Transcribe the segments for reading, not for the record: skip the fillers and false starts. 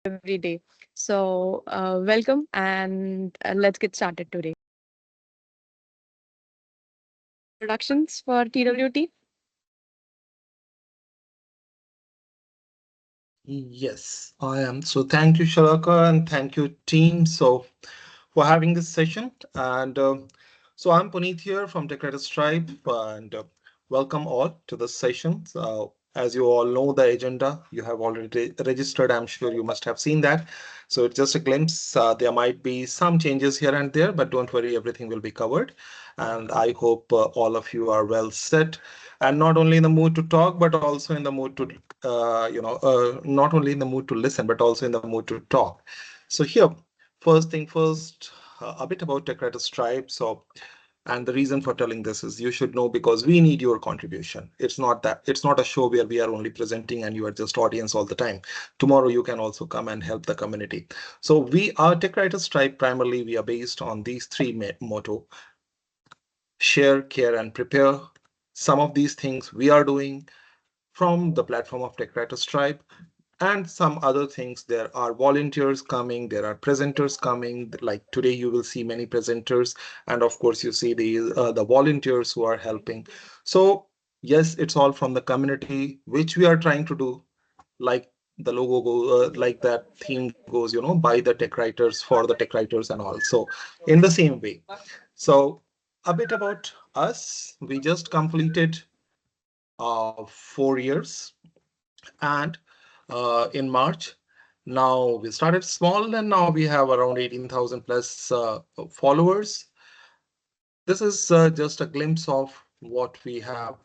every day. So, welcome and let's get started today. Introductions for TWT. Yes, I am. So thank you, Shalaka, and thank you, team, for having this session. And so I'm Punit here from Decorated Stripe, and welcome all to this session. As you all know, the agenda you have already registered. I'm sure you must have seen that. So it's just a glimpse. There might be some changes here and there, but don't worry, everything will be covered. And I hope all of you are well set and not only in the mood to talk, but also in the mood to not only in the mood to listen, but also in the mood to talk. So here, first thing first, a bit about Decorator Stripe. And the reason for telling this is you should know because we need your contribution. It's not a show where we are only presenting and you are just audience all the time. Tomorrow you can also come and help the community. So we are Decorator Stripe. Primarily, we are based on these three motto: share, care, and prepare. Some of these things we are doing from the platform of TechWriter Stripe, and some other things. There are volunteers coming, there are presenters coming. Like today, you will see many presenters, and of course, you see the volunteers who are helping. So yes, it's all from the community, which we are trying to do. Like the logo go, like that theme goes, by the tech writers for the tech writers and all. So in the same way. So a bit about us. We just completed 4 years and in March. Now we started small and now we have around 18,000 plus followers. This is just a glimpse of what we have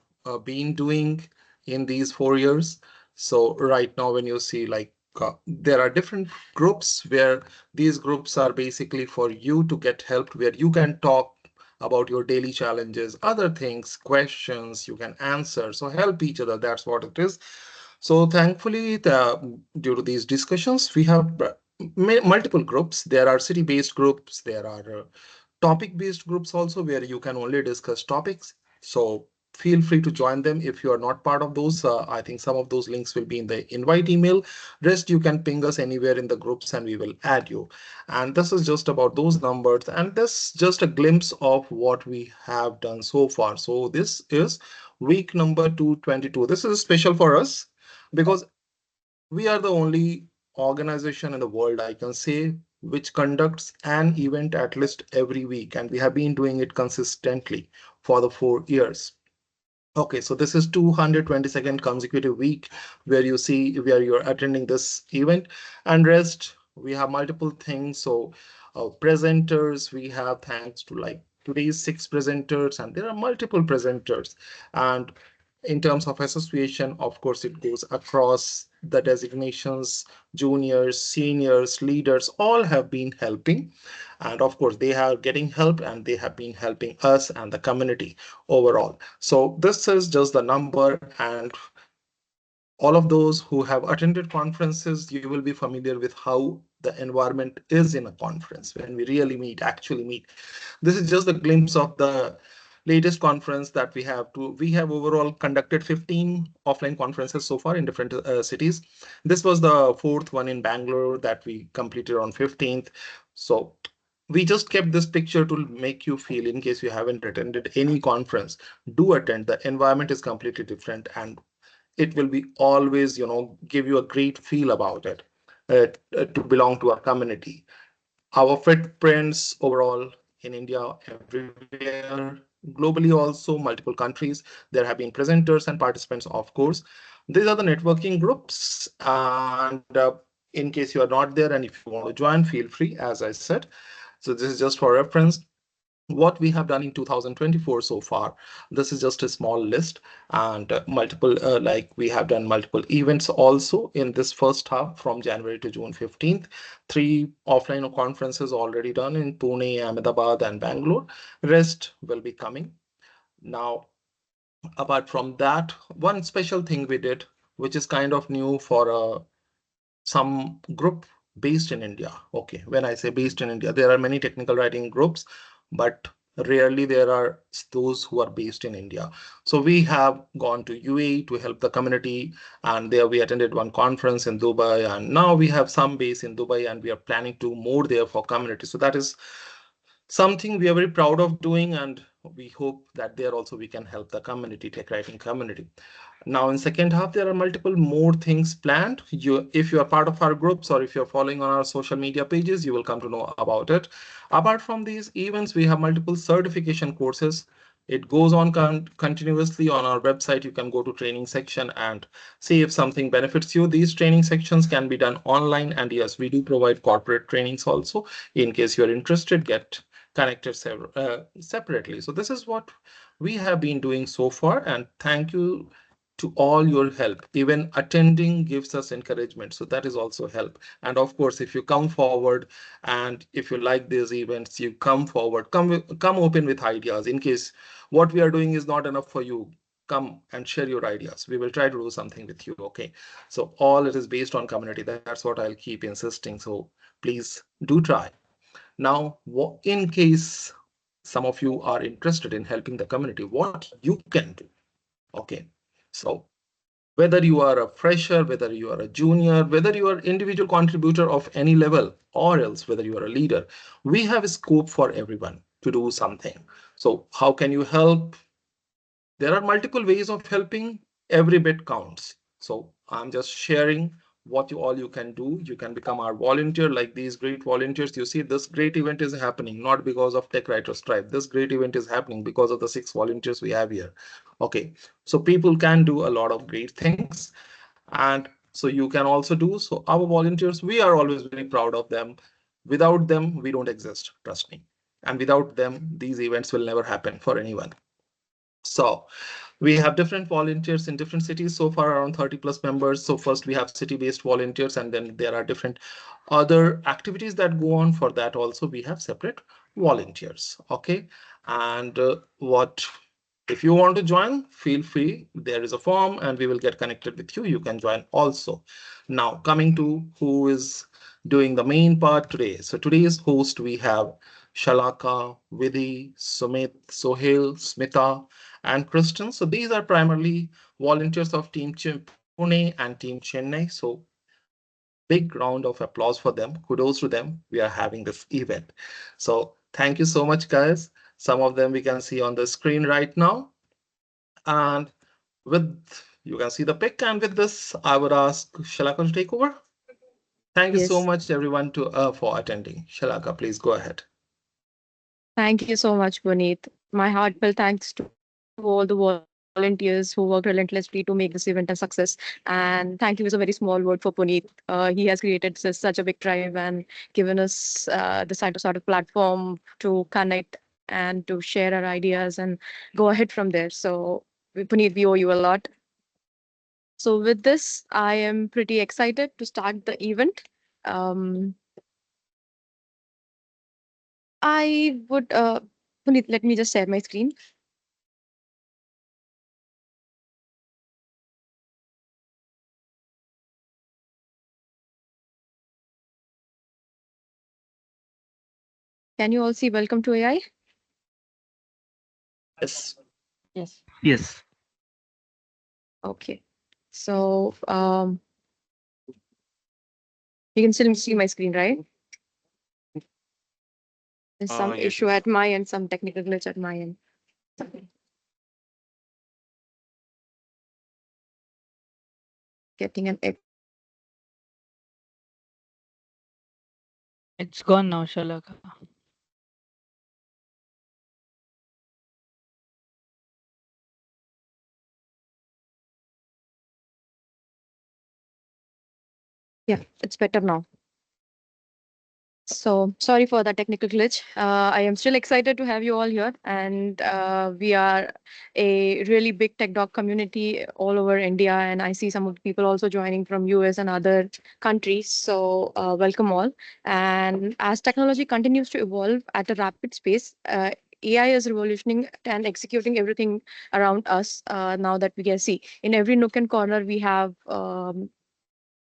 been doing in these 4 years. So right now, when you see there are different groups where these groups are basically for you to get help, where you can talk about your daily challenges, other things, questions you can answer. So help each other. That's what it is. So thankfully, due to these discussions, we have multiple groups. There are city-based groups. There are topic-based groups also where you can only discuss topics. So feel free to join them if you are not part of those. I think some of those links will be in the invite email. Rest, you can ping us anywhere in the groups and we will add you. And this is just about those numbers. And this just a glimpse of what we have done so far. So this is week number 222. This is special for us because we are the only organization in the world, I can say, which conducts an event at least every week, and we have been doing it consistently for the 4 years. Okay, so this is 222nd consecutive week where you see where you're attending this event, and rest we have multiple things. So presenters we have thanks to like today's 6 presenters, and there are multiple presenters. And in terms of association, of course, it goes across the designations, juniors, seniors, leaders, all have been helping. And of course, they are getting help and they have been helping us and the community overall. So this is just the number, and all of those who have attended conferences, you will be familiar with how the environment is in a conference when we really meet, actually meet. This is just a glimpse of the latest conference that we have to. We have overall conducted 15 offline conferences so far in different cities. This was the fourth one in Bangalore that we completed on 15th. So we just kept this picture to make you feel, in case you haven't attended any conference, do attend. The environment is completely different and it will be always, give you a great feel about it, to belong to a community. Our footprints overall in India, everywhere, globally also, multiple countries. There have been presenters and participants, of course. These are the networking groups. And in case you are not there and if you want to join, feel free, as I said. So this is just for reference what we have done in 2024 so far. This is just a small list, and multiple like we have done multiple events also in this first half from January to June 15th. 3 offline conferences already done in Pune, Ahmedabad, and Bangalore. Rest will be coming. Now, apart from that, one special thing we did, which is kind of new for some group based in India. Okay, when I say based in India, there are many technical writing groups, but Rarely there are those who are based in India. So we have gone to UAE to help the community, and there we attended one conference in Dubai, and now we have some base in Dubai, and we are planning to more there for community. So that is something we are very proud of doing, and we hope that there also we can help the community, tech writing community. Now in second half, there are multiple more things planned. If you are part of our groups or if you're following on our social media pages, you will come to know about it. Apart from these events, we have multiple certification courses. It goes on continuously on our website. You can go to training section and see if something benefits you. These training sections can be done online, and yes, we do provide corporate trainings also. In case you're interested, get connected separately. So this is what we have been doing so far, and thank you to all your help. Even attending gives us encouragement, so that is also help. And of course, if you come forward and if you like these events, you come forward, come open with ideas. In case what we are doing is not enough for you, come and share your ideas. We will try to do something with you. Okay, so all it is based on community. That's what I'll keep insisting. So please do try. Now, in case some of you are interested in helping the community, what you can do. Okay, so whether you are a fresher, whether you are a junior, whether you are individual contributor of any level, or else whether you are a leader, we have a scope for everyone to do something. So how can you help? There are multiple ways of helping. Every bit counts. So I'm just sharing what all you can do. You can become our volunteer, like these great volunteers. You see, this great event is happening not because of Tech Writers Tribe. This great event is happening because of the 6 volunteers we have here. Okay, so people can do a lot of great things, and so you can also do. So our volunteers, we are always very proud of them. Without them, we don't exist, trust me. And without them, these events will never happen for anyone. So we have different volunteers in different cities, so far around 30 plus members. So first we have city-based volunteers, and then there are different other activities that go on. For that also we have separate volunteers. Okay, and what if you want to join, feel free. There is a form and we will get connected with you. You can join also. Now coming to who is doing the main part today. So today's host we have Shalaka, Vidhi, Sumeet, Sohail, Smita, and Kristen. So these are primarily volunteers of Team Pune and Team Chennai. So big round of applause for them. Kudos to them. We are having this event. So thank you so much, guys. Some of them we can see on the screen right now. And with you can see the pic. And with this, I would ask Shalaka to take over. Thank you so Yes. much, everyone, to for attending. Shalaka, please go ahead. Thank you so much, Punit. My heartfelt thanks to all the volunteers who worked relentlessly to make this event a success. And thank you is a very small word for Punit. He has created such a big drive and given us the sort of platform to connect and to share our ideas and go ahead from there. So, Punit, we owe you a lot. So, with this, I am pretty excited to start the event. Um, I would, Punit, let me just share my screen. Can you all see Welcome to AI? Yes. Yes. Yes. Okay. So you can still see my screen, right? There's some Yes. issue at my end, some technical glitch at my end. Getting an echo. It's gone now, Shalaka. Yeah, it's better now. So sorry for the technical glitch. I am still excited to have you all here, and we are a really big tech dog community all over India, and I see some of the people also joining from US and other countries. So welcome all. And as technology continues to evolve at a rapid pace, AI is revolutioning and executing everything around us. Now that we can see in every nook and corner, we have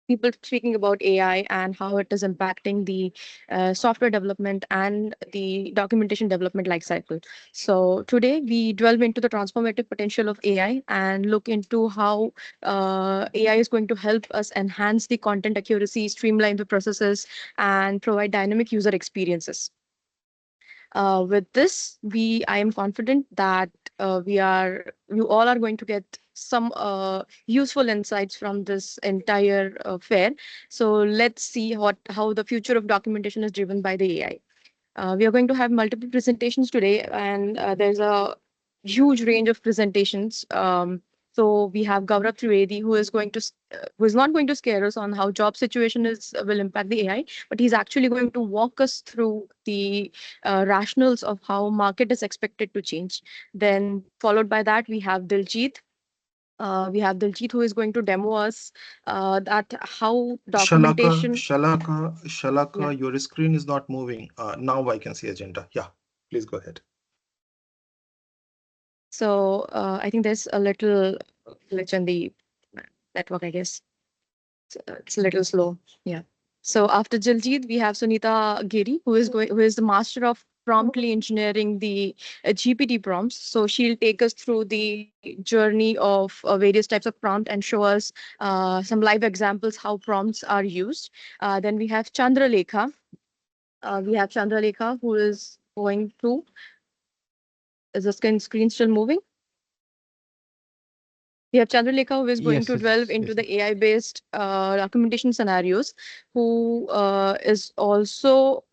people speaking about AI and how it is impacting the software development and the documentation development lifecycle. So today we delve into the transformative potential of AI and look into how AI is going to help us enhance the content accuracy, streamline the processes, and provide dynamic user experiences. With this, I am confident that you all are going to get some useful insights from this entire fair. So let's see how the future of documentation is driven by the AI. We are going to have multiple presentations today, and there's a huge range of presentations. So we have Gaurav Trivedi, who is not going to scare us on how job situation is will impact the AI, but he's actually going to walk us through the rationals of how market is expected to change. Then followed by that, we have Diljith who is going to demo us that how Shalaka, documentation. Shalaka, Yeah. Shalaka, your screen is not moving. Now I can see agenda. Yeah, please go ahead. So I think there's a little glitch in the network, I guess. It's a little slow. Yeah. So after Diljit, we have Sunita Giri, who is the master of promptly engineering the GPT prompts. So she'll take us through the journey of various types of prompt and show us some live examples how prompts are used. Then we have Chandralekha. Who is going to. Is the screen still moving? We have Chandralekha, who is going Yes, to delve yes, into yes. the AI-based documentation scenarios, who is also,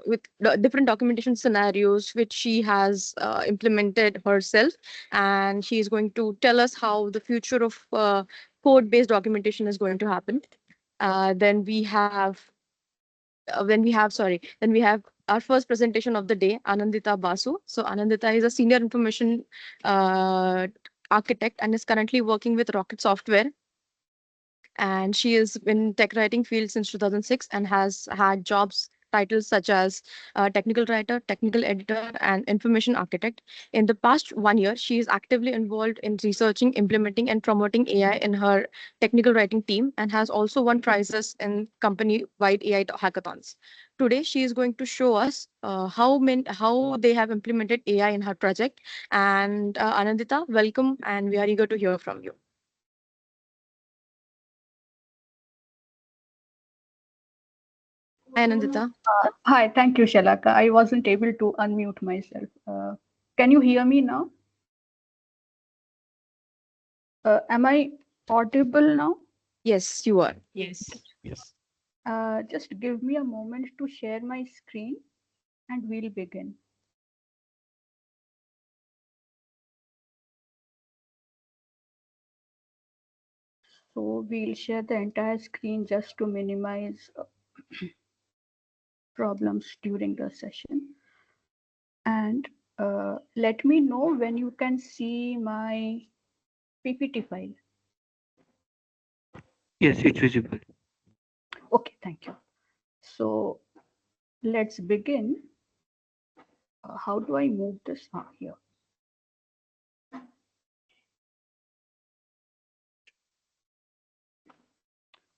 with different documentation scenarios which she has implemented herself, and she is going to tell us how the future of code-based documentation is going to happen. Then we have then we have our first presentation of the day, Anindita Basu. So Anindita is a senior information uh, architect and is currently working with Rocket Software, and she has been tech writing field since 2006 and has had jobs titles such as technical writer, technical editor, and information architect. In the past 1 year, she is actively involved in researching, implementing, and promoting AI in her technical writing team and has also won prizes in company-wide AI hackathons. Today, she is going to show us how they have implemented AI in her project. And Anandita, welcome, and we are eager to hear from you. Hi, Anandita. Hi, thank you, Shalaka. I wasn't able to unmute myself. Can you hear me now? Am I audible now? Yes, you are. Yes. Yes. Just give me a moment to share my screen and we'll begin. So we'll share the entire screen just to minimize problems during the session. And let me know when you can see my PPT file. Yes, it's visible. Okay, thank you. So let's begin. How do I move this here?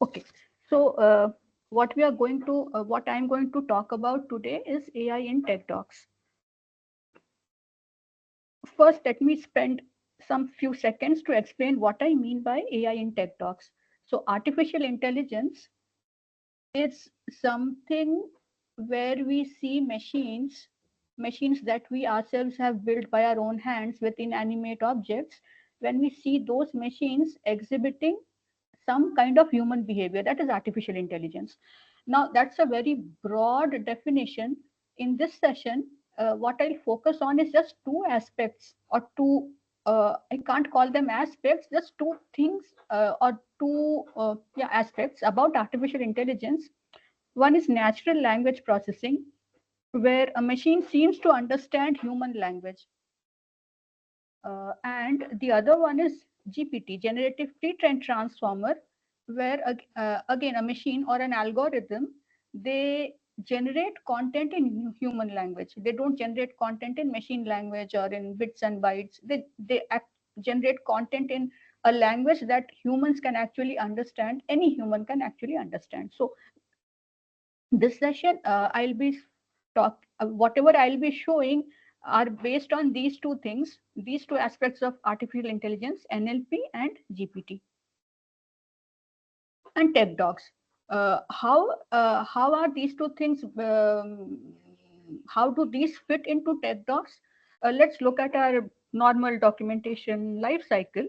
Okay, so what I'm going to talk about today is AI in tech docs. First, let me spend some few seconds to explain what I mean by AI in tech docs. So artificial intelligence is something where we see machines that we ourselves have built by our own hands with inanimate objects, when we see those machines exhibiting some kind of human behavior, that is artificial intelligence. Now, that's a very broad definition. In this session, what I'll focus on is just two aspects, or two, I can't call them aspects, just two things, or two aspects about artificial intelligence. One is natural language processing, where a machine seems to understand human language. And the other one is GPT, Generative Pre-trained Transformer, where again a machine or an algorithm, they generate content in human language. They don't generate content in machine language or in bits and bytes. They generate content in a language that humans can actually understand, any human can actually understand. So this session, whatever I'll be showing are based on these two things, these two aspects of artificial intelligence, NLP and GPT. And tech docs. How are these two things? How do these fit into tech docs? Let's look at our normal documentation life cycle.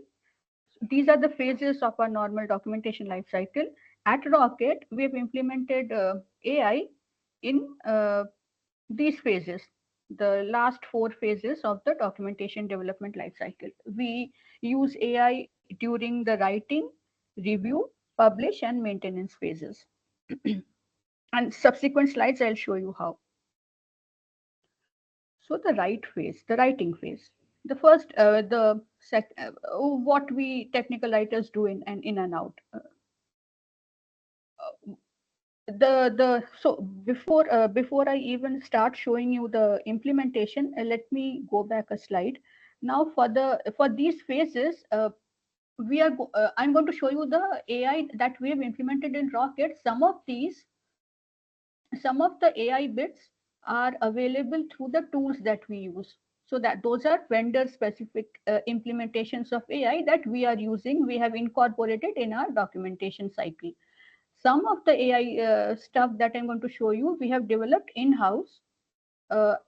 These are the phases of our normal documentation life cycle. At Rocket, we have implemented AI in these phases, the last 4 phases of the documentation development life cycle. We use AI during the writing, review, publish, and maintenance phases. And subsequent slides, I'll show you how. So the the writing phase. The first, what we technical writers do in and out. So before I even start showing you the implementation, let me go back a slide. Now for these phases, I'm going to show you the AI that we have implemented in Rocket. Some of the AI bits are available through the tools that we use. So that those are vendor specific implementations of AI that we are using. We have incorporated in our documentation cycle. Some of the AI stuff that I'm going to show you, we have developed in-house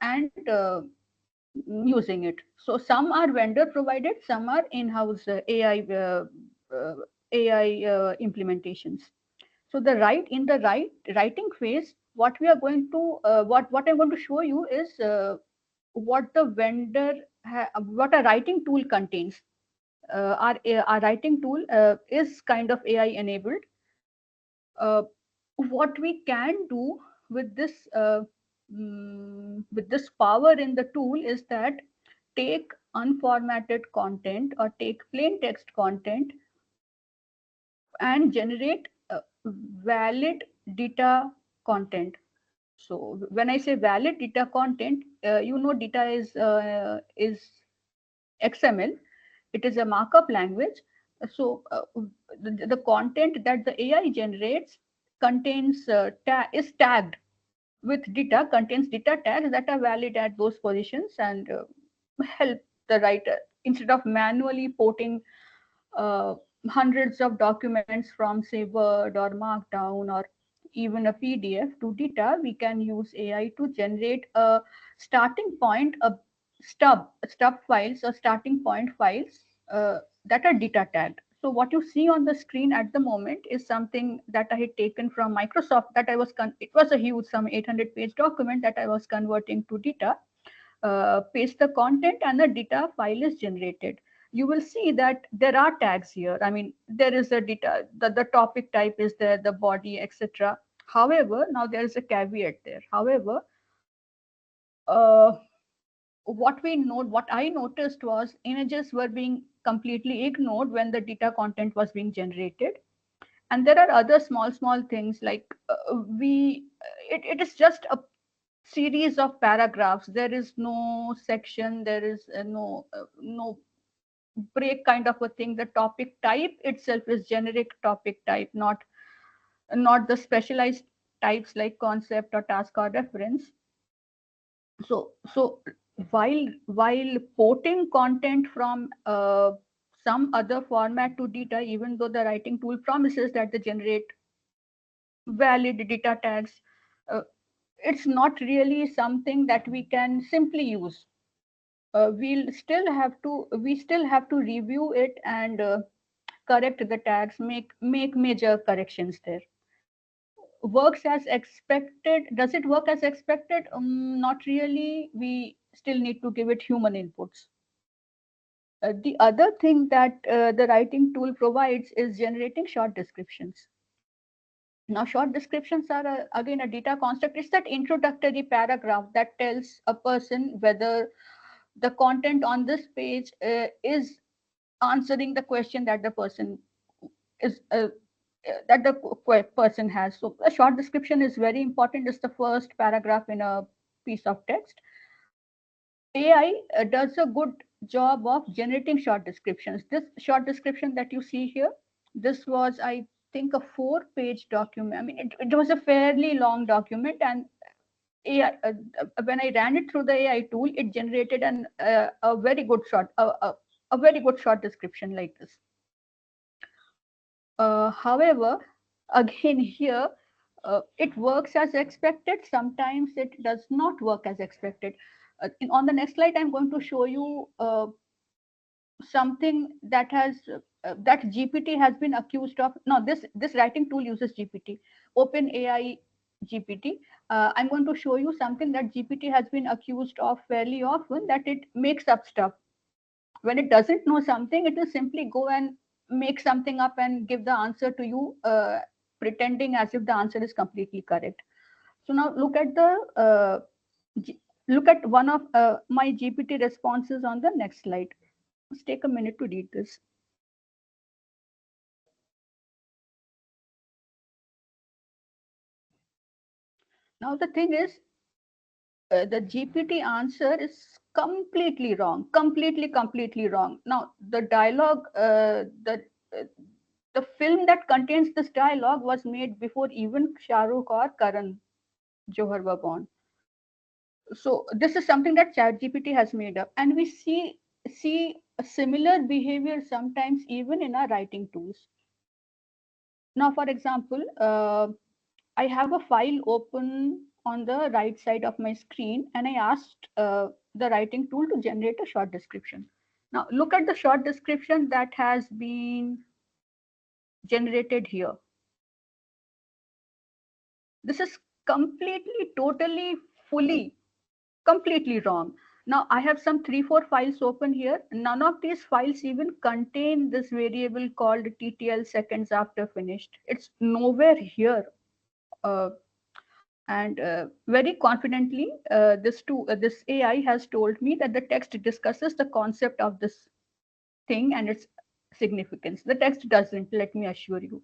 and using it. So some are vendor provided, some are in-house AI implementations. So in the writing phase, what we are going to what I'm going to show you is what the what a writing tool contains. Our writing tool is kind of AI enabled. What we can do with this power in the tool is that take unformatted content or take plain text content and generate valid data content. So when I say valid data content, data is XML. It is a markup language. So the content that the AI generates is tagged with data, contains data tags that are valid at those positions and help the writer, instead of manually porting uh, hundreds of documents from, say, Word or Markdown or even a PDF to data. We can use AI to generate a starting point, a stub files or starting point files that are data tagged. So what you see on the screen at the moment is something that I had taken from Microsoft. It was a huge, some 800-page document that I was converting to data. Paste the content and the data file is generated. You will see that there are tags here. I mean, there is a data, the topic type is there, the body, etc. However, now there is a caveat there. However, what I noticed was images were being completely ignored when the data content was being generated. And there are other small things like it is just a series of paragraphs. There is no section, there is no break kind of a thing. The topic type itself is generic topic type, not the specialized types like concept or task or reference. So while porting content from some other format to data, even though the writing tool promises that they generate valid data tags, uh, it's not really something that we can simply use. We still have to review it and correct the tags, make major corrections there. Works as expected. Does it work as expected? Not really. We still need to give it human inputs. The other thing that the writing tool provides is generating short descriptions. Now, short descriptions are again a data construct. It's that introductory paragraph that tells a person whether the content on this page is answering the question that the person is person has. So a short description is very important. It's the first paragraph in a piece of text. AI does a good job of generating short descriptions. This short description that you see here, this was, I think, a 4-page document. I mean, it was a fairly long document, and AI, when I ran it through the AI tool, it generated a very good a very good short description like this. However, again here, it works as expected. Sometimes it does not work as expected. On the next slide, I'm going to show you something that has that GPT has been accused of. No, this writing tool uses GPT, OpenAI GPT. I'm going to show you something that GPT has been accused of fairly often, that it makes up stuff. When it doesn't know something, it will simply go and make something up and give the answer to you, pretending as if the answer is completely correct. So now look at the look at one of my GPT responses on the next slide. Let's take a minute to read this. Now the thing is, the GPT answer is completely wrong, completely wrong. Now the dialogue, uh, the film that contains this dialogue was made before even Shah Rukh or Karan Johar were born. So this is something that ChatGPT has made up, and we see a similar behavior sometimes even in our writing tools. Now, for example, I have a file open on the right side of my screen, and I asked the writing tool to generate a short description. Now, look at the short description that has been generated here. This is completely, totally, fully, completely wrong. Now, I have some 3, 4 files open here. None of these files even contain this variable called TTL seconds after finished. It's nowhere here. Uh, and very confidently, this AI has told me that the text discusses the concept of this thing and its significance. The text doesn't, let me assure you.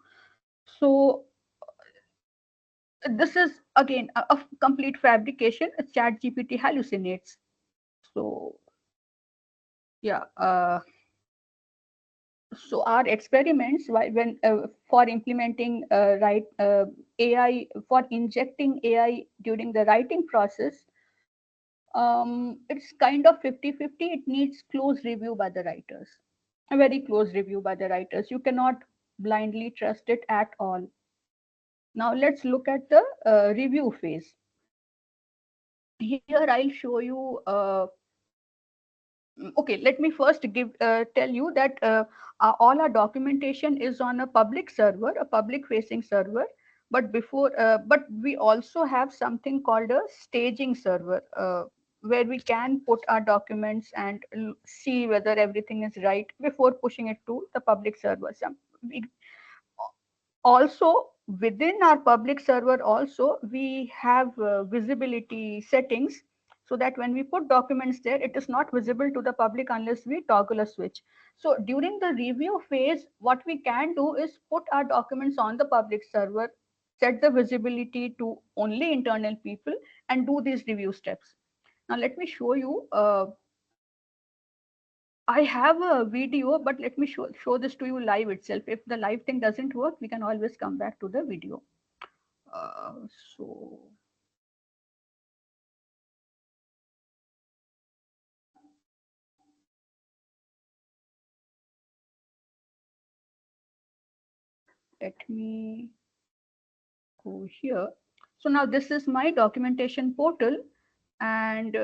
So this is again a complete fabrication. Chat GPT hallucinates. So yeah. So our experiments when for implementing AI, for injecting AI during the writing process, it's kind of 50-50. It needs close review by the writers, a very close review by the writers. You cannot blindly trust it at all. Now let's look at the review phase. Here I'll show you okay, let me first tell you that all our documentation is on a public server, a public facing server. But we also have something called a staging server, where we can put our documents and see whether everything is right before pushing it to the public server. Also, within our public server also, we have visibility settings, so that when we put documents there, it is not visible to the public unless we toggle a switch. So during the review phase, what we can do is put our documents on the public server, set the visibility to only internal people, and do these review steps. Now let me show you. I have a video, but let me show this to you live itself. If the live thing doesn't work, we can always come back to the video. So let me go here. So now this is my documentation portal, and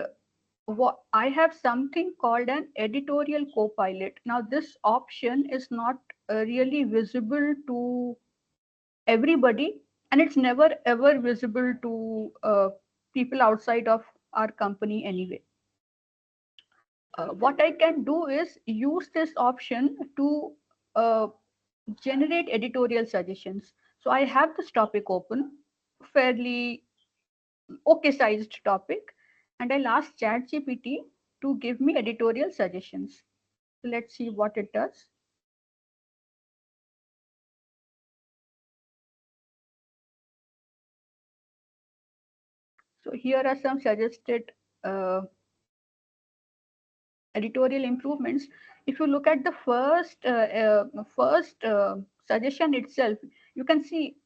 what I have something called an editorial co-pilot. Now this option is not really visible to everybody, and it's never ever visible to people outside of our company anyway. What I can do is use this option to uh, generate editorial suggestions. So I have this topic open, fairly okay sized topic, and I'll ask ChatGPT to give me editorial suggestions. Let's see what it does. So here are some suggested editorial improvements, if you look at the first suggestion itself, you can see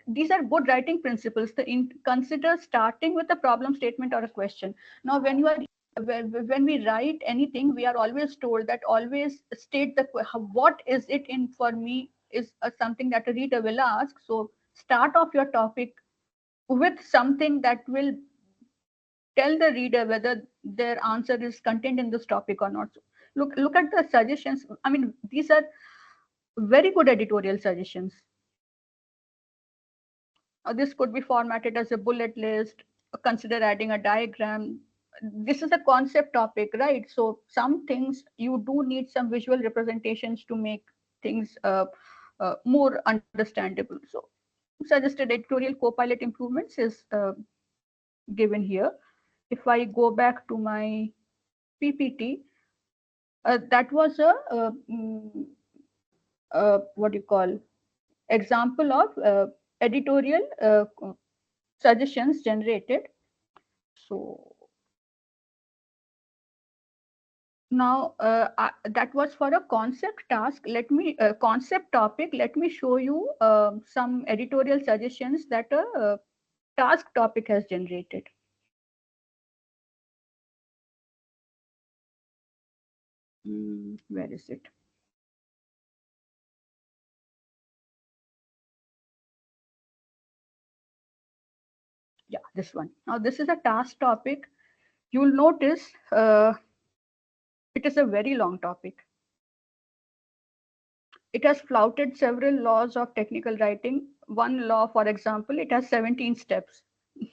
these are good writing principles. Consider starting with a problem statement or a question. Now, when we write anything, we are always told that always state what is it in for me is something that a reader will ask. So start off your topic with something that will tell the reader whether their answer is contained in this topic or not. So look at the suggestions. I mean, these are very good editorial suggestions. This could be formatted as a bullet list. Consider adding a diagram. This is a concept topic, right? So some things you do need some visual representations to make things more understandable. So suggested editorial co-pilot improvements is given here. If I go back to my PPT, that was a what do you call example of editorial suggestions generated. So now that was for a concept task. Let me concept topic. Let me show you some editorial suggestions that a task topic has generated. Where is it? Yeah, this one. Now this is a task topic. You'll notice it is a very long topic. It has flouted several laws of technical writing. One law, for example, it has 17 steps.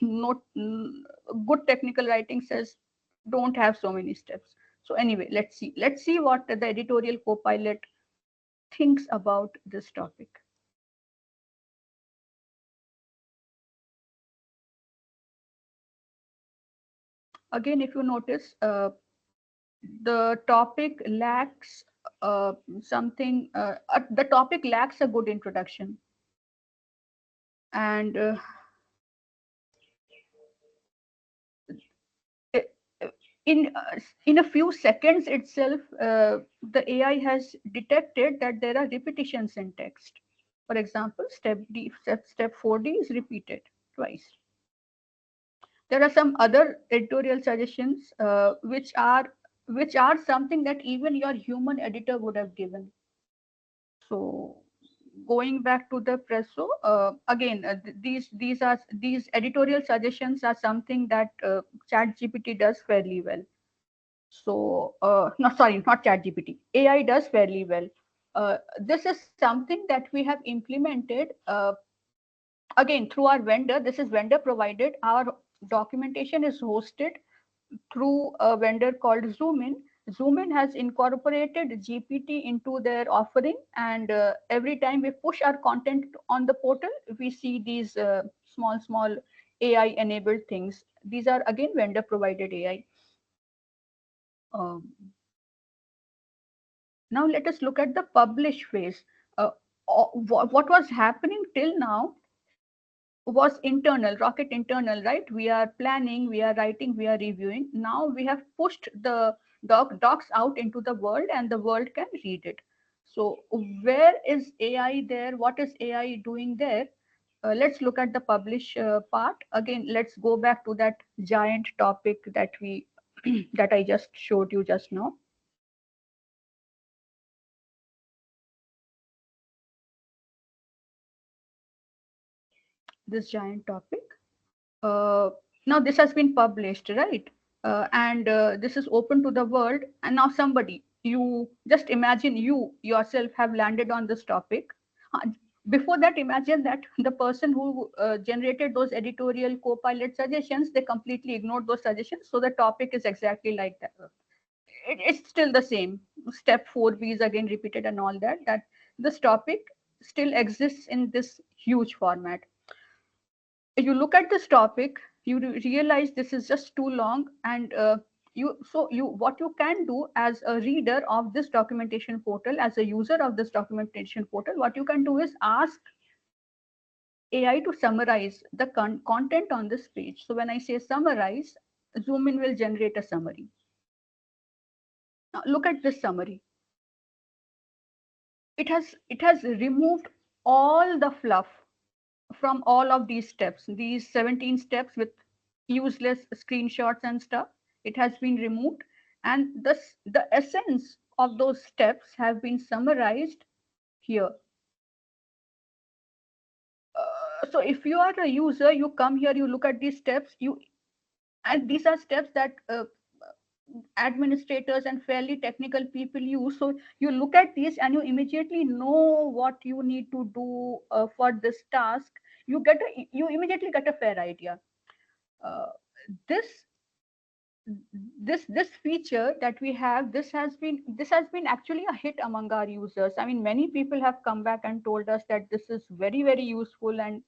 Not good technical writing says don't have so many steps. So anyway, let's see. Let's see what the editorial co-pilot thinks about this topic. Again, if you notice, the topic lacks something. The topic lacks a good introduction, and in a few seconds itself, the AI has detected that there are repetitions in text. For example, step 4D is repeated twice. There are some other editorial suggestions which are something that even your human editor would have given. So going back to the presso, again, these editorial suggestions are something that ChatGPT does fairly well. So no, sorry, not ChatGPT, AI does fairly well. This is something that we have implemented again through our vendor. This is vendor provided. Our documentation is hosted through a vendor called Zoomin. Zoomin has incorporated GPT into their offering, and every time we push our content on the portal, we see these small AI enabled things. These are again vendor provided AI. Now let us look at the publish phase. What was happening till now was internal, rocket internal, right? We are planning, we are writing, we are reviewing. Now we have pushed the docs out into the world, and the world can read it. So where is AI there? What is AI doing there? Let's look at the publish part. Again, let's go back to that giant topic that we that I just showed you just now. This giant topic. Now this has been published, right? And this is open to the world. And now somebody, you just imagine you yourself have landed on this topic. Before that, imagine that the person who generated those editorial co-pilot suggestions, they completely ignored those suggestions. So the topic is exactly like that. It's still the same. Step 4B is again repeated and all that. That this topic still exists in this huge format. You look at this topic, you realize this is just too long, and what you can do as a reader of this documentation portal, as a user of this documentation portal, what you can do is ask AI to summarize the content on this page. So when I say summarize, Zoomin will generate a summary. Now look at this summary. It has removed all the fluff from all of these steps, these 17 steps with useless screenshots and stuff. It has been removed, and the essence of those steps have been summarized here. So if you are a user, you come here, you look at these steps, and these are steps that administrators and fairly technical people use. So you look at these and you immediately know what you need to do for this task. You immediately get a fair idea. uh, this this feature that we have, this has been actually a hit among our users. I mean, many people have come back and told us that this is very, very useful, and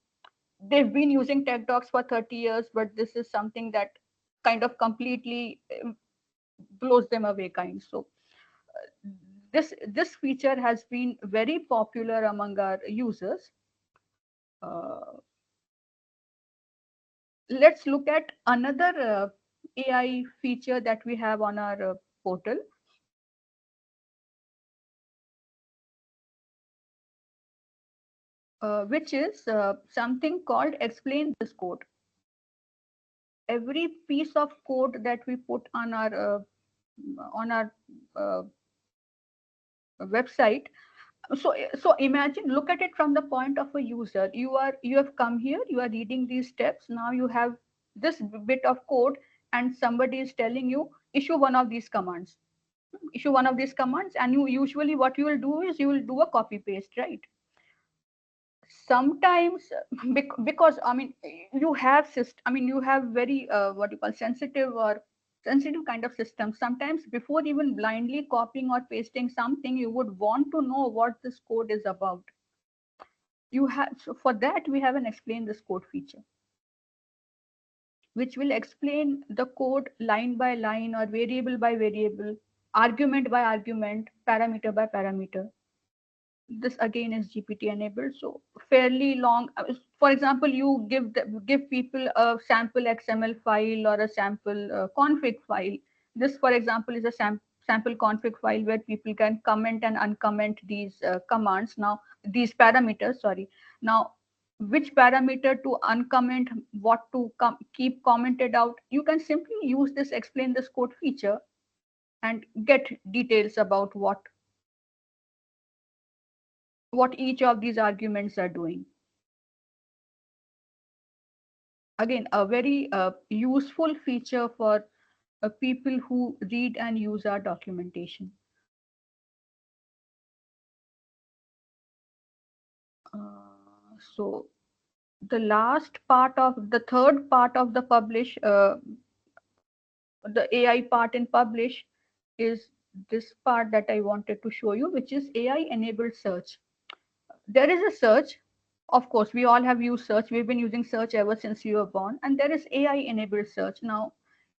they've been using tech docs for 30 years, but this is something that kind of completely blows them away kind. So this feature has been very popular among our users. uh, let's look at another AI feature that we have on our portal, which is something called explain this code. Every piece of code that we put on our uh, website. So imagine, look at it from the point of a user. You have come here, you are reading these steps. Now you have this bit of code, and somebody is telling you issue one of these commands. Issue one of these commands, and you usually what you will do is you will do a copy paste, right? Sometimes because I mean you have very what you call sensitive kind of system. Sometimes before even blindly copying or pasting something, you would want to know what this code is about. You have, so for that we have an explain this code feature, which will explain the code line by line or variable by variable, argument by argument, parameter by parameter. This again is GPT enabled, so fairly long. For example, you give people a sample XML file or a sample config file. This, for example, is a sample config file where people can comment and uncomment these commands. Now, these parameters, sorry. Now, which parameter to uncomment, what to keep commented out. You can simply use this explain this code feature and get details about what each of these arguments are doing. Again, a very useful feature for people who read and use our documentation. So the third part of the publish, the AI part in publish, is this part that I wanted to show you, which is AI enabled search. There is a search. Of course, we all have used search. We've been using search ever since you were born, and there is AI enabled search. Now,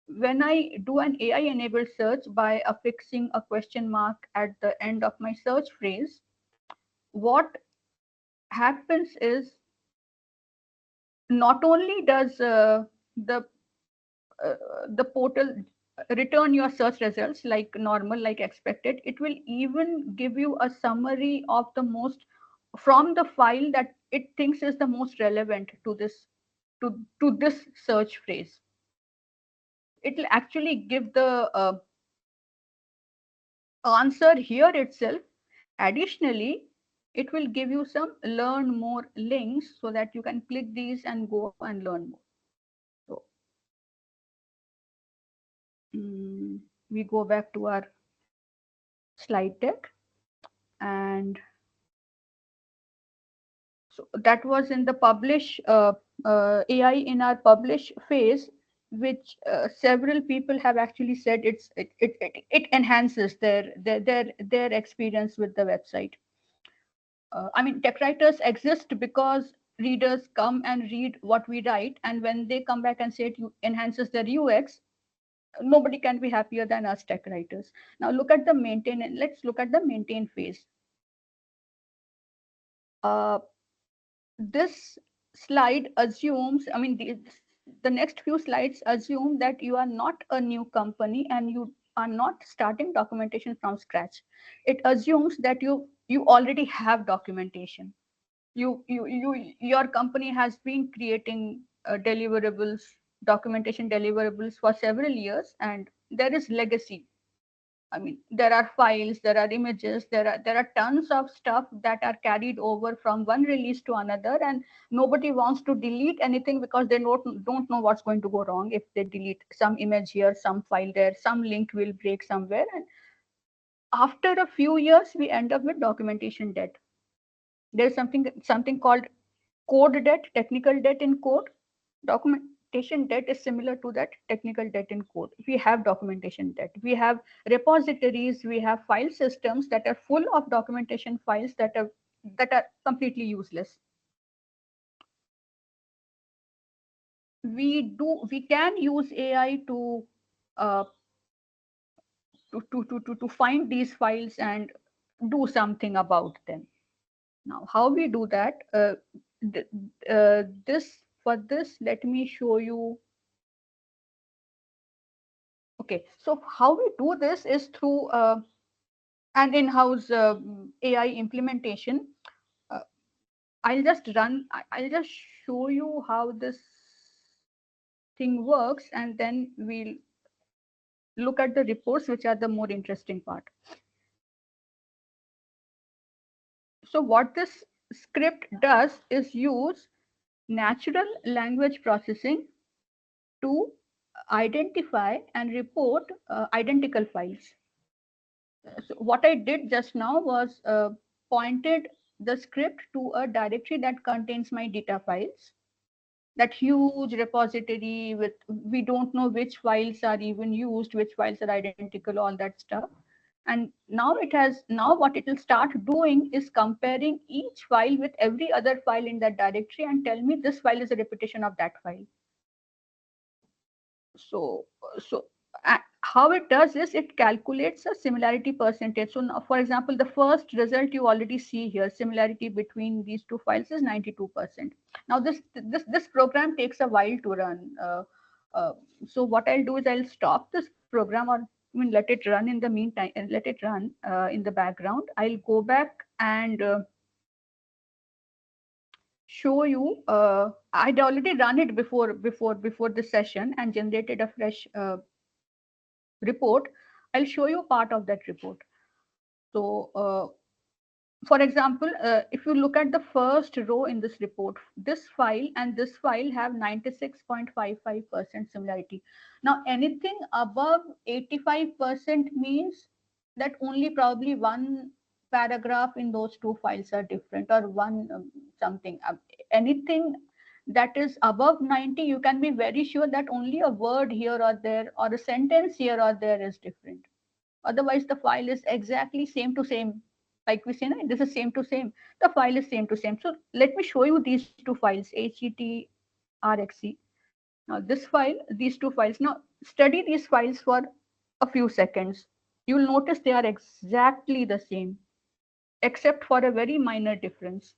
when I do an AI enabled search by affixing a question mark at the end of my search phrase, what happens is not only does the the portal return your search results like normal, like expected, it will even give you a summary of the most from the file that it thinks is the most relevant to this search phrase. It will actually give the answer here itself. Additionally, it will give you some learn more links so that you can click these and go and learn more. So we go back to our slide deck, and so that was in the publish AI in our publish phase, which several people have actually said it enhances their experience with the website. I mean, tech writers exist because readers come and read what we write, and when they come back and say it enhances their UX, nobody can be happier than us tech writers. Now look at the maintain, and let's look at the maintain phase. Uh, this slide assumes, I mean, the next few slides assume that you are not a new company and are not starting documentation from scratch. It assumes that you already have documentation. Your company has been creating deliverables, documentation deliverables for several years, and there is legacy. I mean, there are files, there are images, there are tons of stuff that are carried over from one release to another, and nobody wants to delete anything because they don't know what's going to go wrong if they delete some image here, some file there, some link will break somewhere, and after a few years we end up with documentation debt. There's something called code debt, technical debt in code. Documentation debt is similar to that technical debt in code. We have documentation debt. We have repositories, we have file systems that are full of documentation files that are completely useless. We can use AI uh, to find these files and do something about them. Now, how we do that? For this, let me show you. Okay, so how we do this is through an in-house AI implementation. Uh, I'll just show you how this thing works, and then we'll look at the reports, which are the more interesting part. So what this script does is use natural language processing to identify and report identical files. So what I did just now was pointed the script to a directory that contains my data files, that huge repository with, we don't know which files are even used, which files are identical, all that stuff. And now what it will start doing is comparing each file with every other file in that directory and tell me this file is a repetition of that file. So how it does is it calculates a similarity percentage. So now, for example, the first result you already see here, similarity between these two files is 92%. Now this program takes a while to run. So what I'll do is I'll stop this program, or I mean, let it run in the meantime, and let it run in the background. I'll go back and show you. I'd already run it before the session and generated a fresh report. I'll show you part of that report. So, for example, if you look at the first row in this report, this file and this file have 96.55% similarity. Now, anything above 85% means that only probably one paragraph in those two files are different, or one something. Anything that is above 90, you can be very sure that only a word here or there, or a sentence here or there is different. Otherwise, the file is exactly same to same. Like we say, no, this is same to same. The file is same to same. So let me show you these two files, HET, Now this file, these two files. Now study these files for a few seconds. You'll notice they are exactly the same, except for a very minor difference.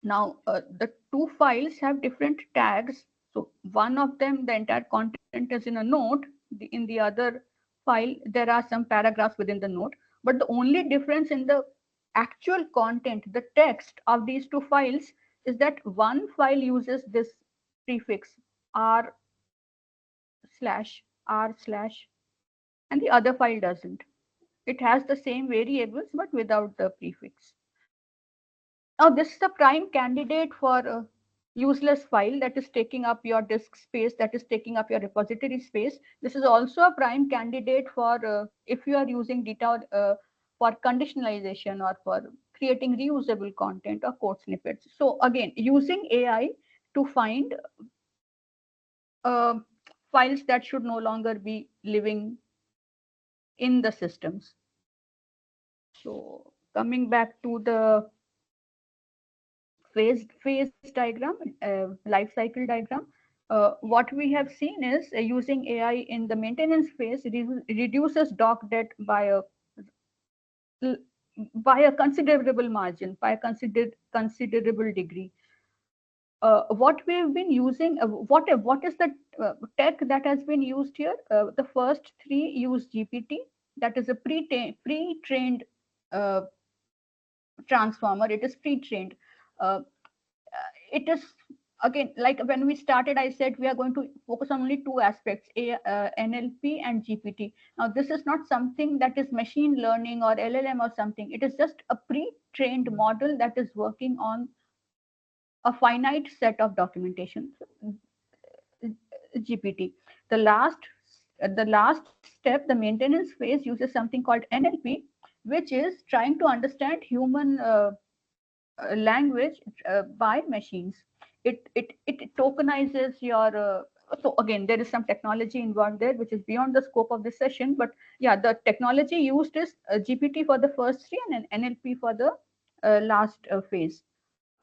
Now, the two files have different tags. So one of them, the entire content is in a note. In the other file, there are some paragraphs within the note. But the only difference in the actual content, the text of these two files, is that one file uses this prefix r/r/, and the other file doesn't. It has the same variables, but without the prefix. Now, this is a prime candidate for a useless file that is taking up your disk space, that is taking up your repository space. This is also a prime candidate for if you are using data for conditionalization or for creating reusable content or code snippets. So again, using AI to find uh, files that should no longer be living in the systems. So coming back to the phase diagram, life cycle diagram. What we have seen is using AI in the maintenance phase reduces doc debt by a considerable margin, by a considerable degree. what we've been using, what is the tech that has been used here? The first three use GPT, that is a pre-trained uh, transformer. It is pre-trained. Uh, it is, again, like when we started, I said we are going to focus on only two aspects, NLP and GPT. Now, this is not something that is machine learning or LLM or something. It is just a pre-trained model that is working on a finite set of documentation. GPT. The last the last step, the maintenance phase, uses something called NLP, which is trying to understand human language by machines. It tokenizes your. So again, there is some technology involved there, which is beyond the scope of this session. But yeah, the technology used is GPT for the first three and an NLP for the last phase.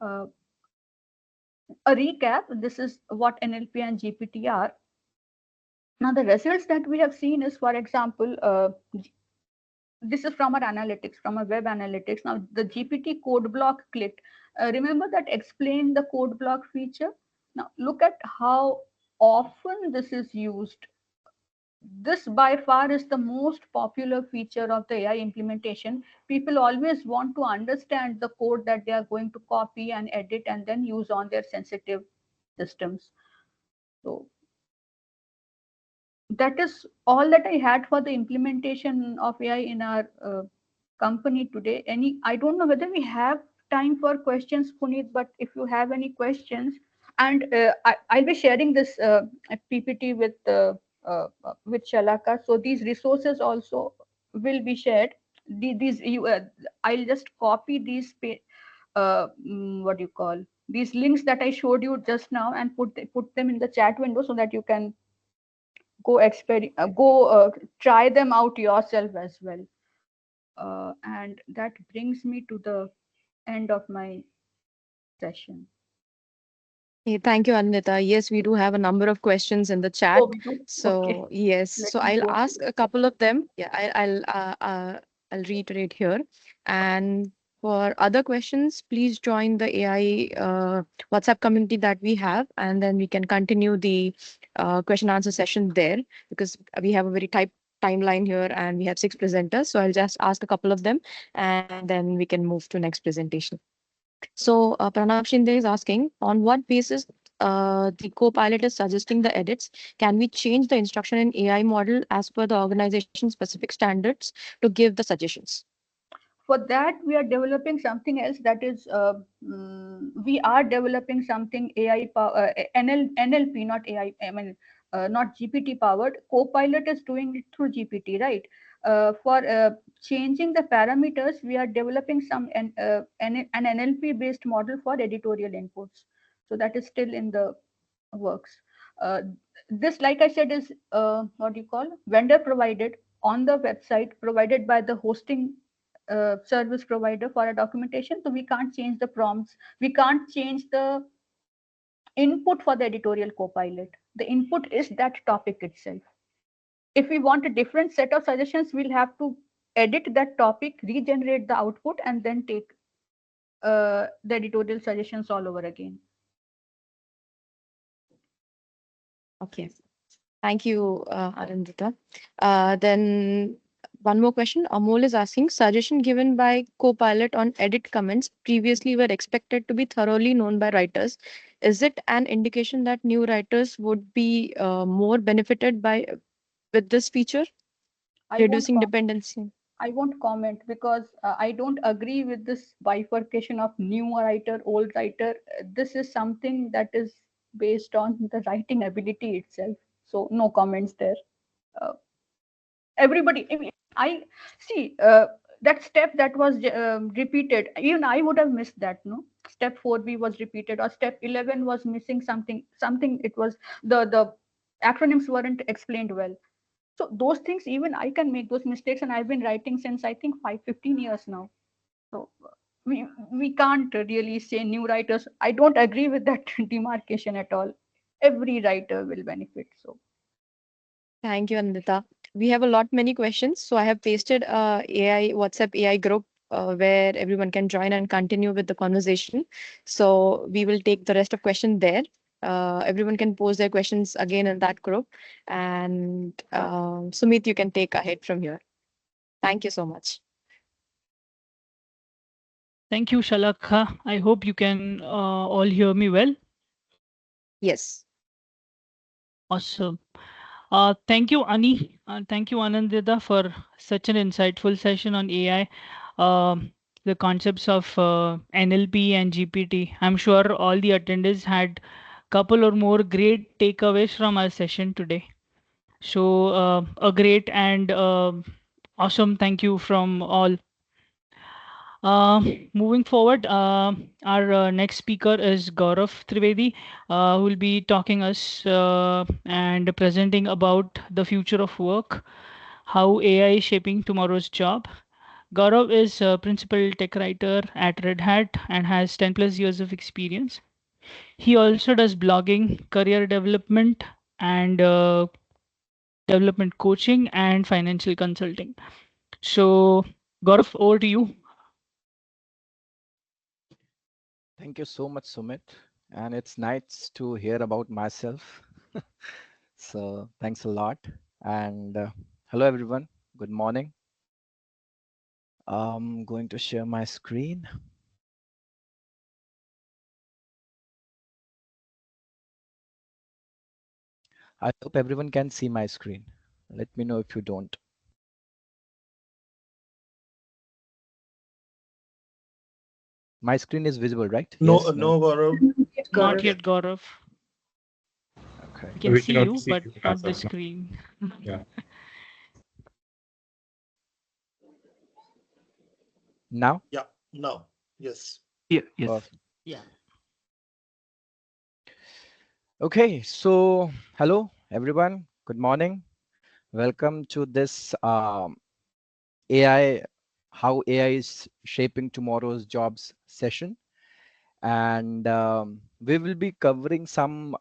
Uh, a recap: this is what NLP and GPT are. Now, the results that we have seen is, for example, this is from our analytics, from our web analytics. Now, the GPT code block clicked. Remember that explain the code block feature? Now, look at how often this is used. This by far is the most popular feature of the AI implementation. People always want to understand the code that they are going to copy and edit and then use on their sensitive systems. So that is all that I had for the implementation of AI in our company today. I don't know whether we have time for questions, Punit, but if you have any questions, and I'll be sharing this PPT with Shalaka. So these resources also will be shared. I'll just copy these what do you call, these links that I showed you just now and put them in the chat window so that you can try them out yourself as well. And that brings me to the end of my session. Hey, thank you, Anindita. Yes, we do have a number of questions in the chat. Oh, we do? Okay, So yes, so let me I'll go to ask a it. couple of them. Yeah, I'll reiterate here. And for other questions, please join the AI WhatsApp community that we have, and then we can continue the question answer session there because we have a very tight timeline here, and we have six presenters. So I'll just ask a couple of them, and then we can move to next presentation. So Pranav Shinde is asking, on what basis the co-pilot is suggesting the edits? Can we change the instruction in AI model as per the organization specific standards to give the suggestions? For that, we are developing something else, that is we are developing something NLP, not AI, I mean not GPT powered. Copilot is doing it through GPT, right? For changing the parameters, we are developing an NLP based model for editorial inputs. So that is still in the works. uh, this, like I said, is what do you call, vendor provided, on the website, provided by the hosting service provider for a documentation. So we can't change the prompts, we can't change the input for the editorial copilot. The input is that topic itself. If we want a different set of suggestions, we'll have to edit that topic, regenerate the output, and then take the editorial suggestions all over again. Okay. Thank you, Arindita. Then one more question. Amol is asking, suggestion given by Copilot on edit comments previously were expected to be thoroughly known by writers. Is it an indication that new writers would be more benefited by with this feature, I won't reducing dependency? I won't comment because I don't agree with this bifurcation of new writer, old writer. This is something that is based on the writing ability itself. So no comments there. Uh, Everybody, I see that step that was repeated. Even I would have missed that. No, step 4B was repeated, or step 11 was missing something. Something, it was the acronyms weren't explained well. So those things, even I can make those mistakes, and I've been writing since I think 15 years now. So we can't really say new writers. I don't agree with that demarcation at all. Every writer will benefit. So Thank you, Anindita. We have a lot many questions, so I have pasted AI WhatsApp AI group where everyone can join and continue with the conversation. So we will take the rest of question there. Everyone can pose their questions again in that group. And Sumeet, you can take ahead from here. Thank you so much. Thank you, Shalaka. I hope you can all hear me well. Yes. Awesome. Thank you, Ani. Thank you, Anindita, for such an insightful session on AI. The concepts of NLP and GPT. I'm sure all the attendees had couple or more great takeaways from our session today. So, a great and awesome thank you from all. Moving forward, our next speaker is Gaurav Trivedi, who will be talking us and presenting about the future of work, how AI is shaping tomorrow's job. Gaurav is a principal tech writer at Red Hat and has 10 plus years of experience. He also does blogging, career development, and development coaching and financial consulting. So, Gaurav, over to you. Thank you so much, Sumit. And it's nice to hear about myself. So thanks a lot. And hello, everyone. Good morning. I'm going to share my screen. I hope everyone can see my screen. Let me know if you don't. My screen is visible, right? No, Yes, no, no. Gaurav. Not Yeah. yet, Gaurav. Okay. We can We see cannot you, see but you not as the of now. screen. Yeah. Now? Yeah. No. Yes. Yeah, yes. Perfect. Yeah. Okay, so hello, everyone. Good morning. Welcome to this AI, how AI is shaping tomorrow's jobs session. And we will be covering some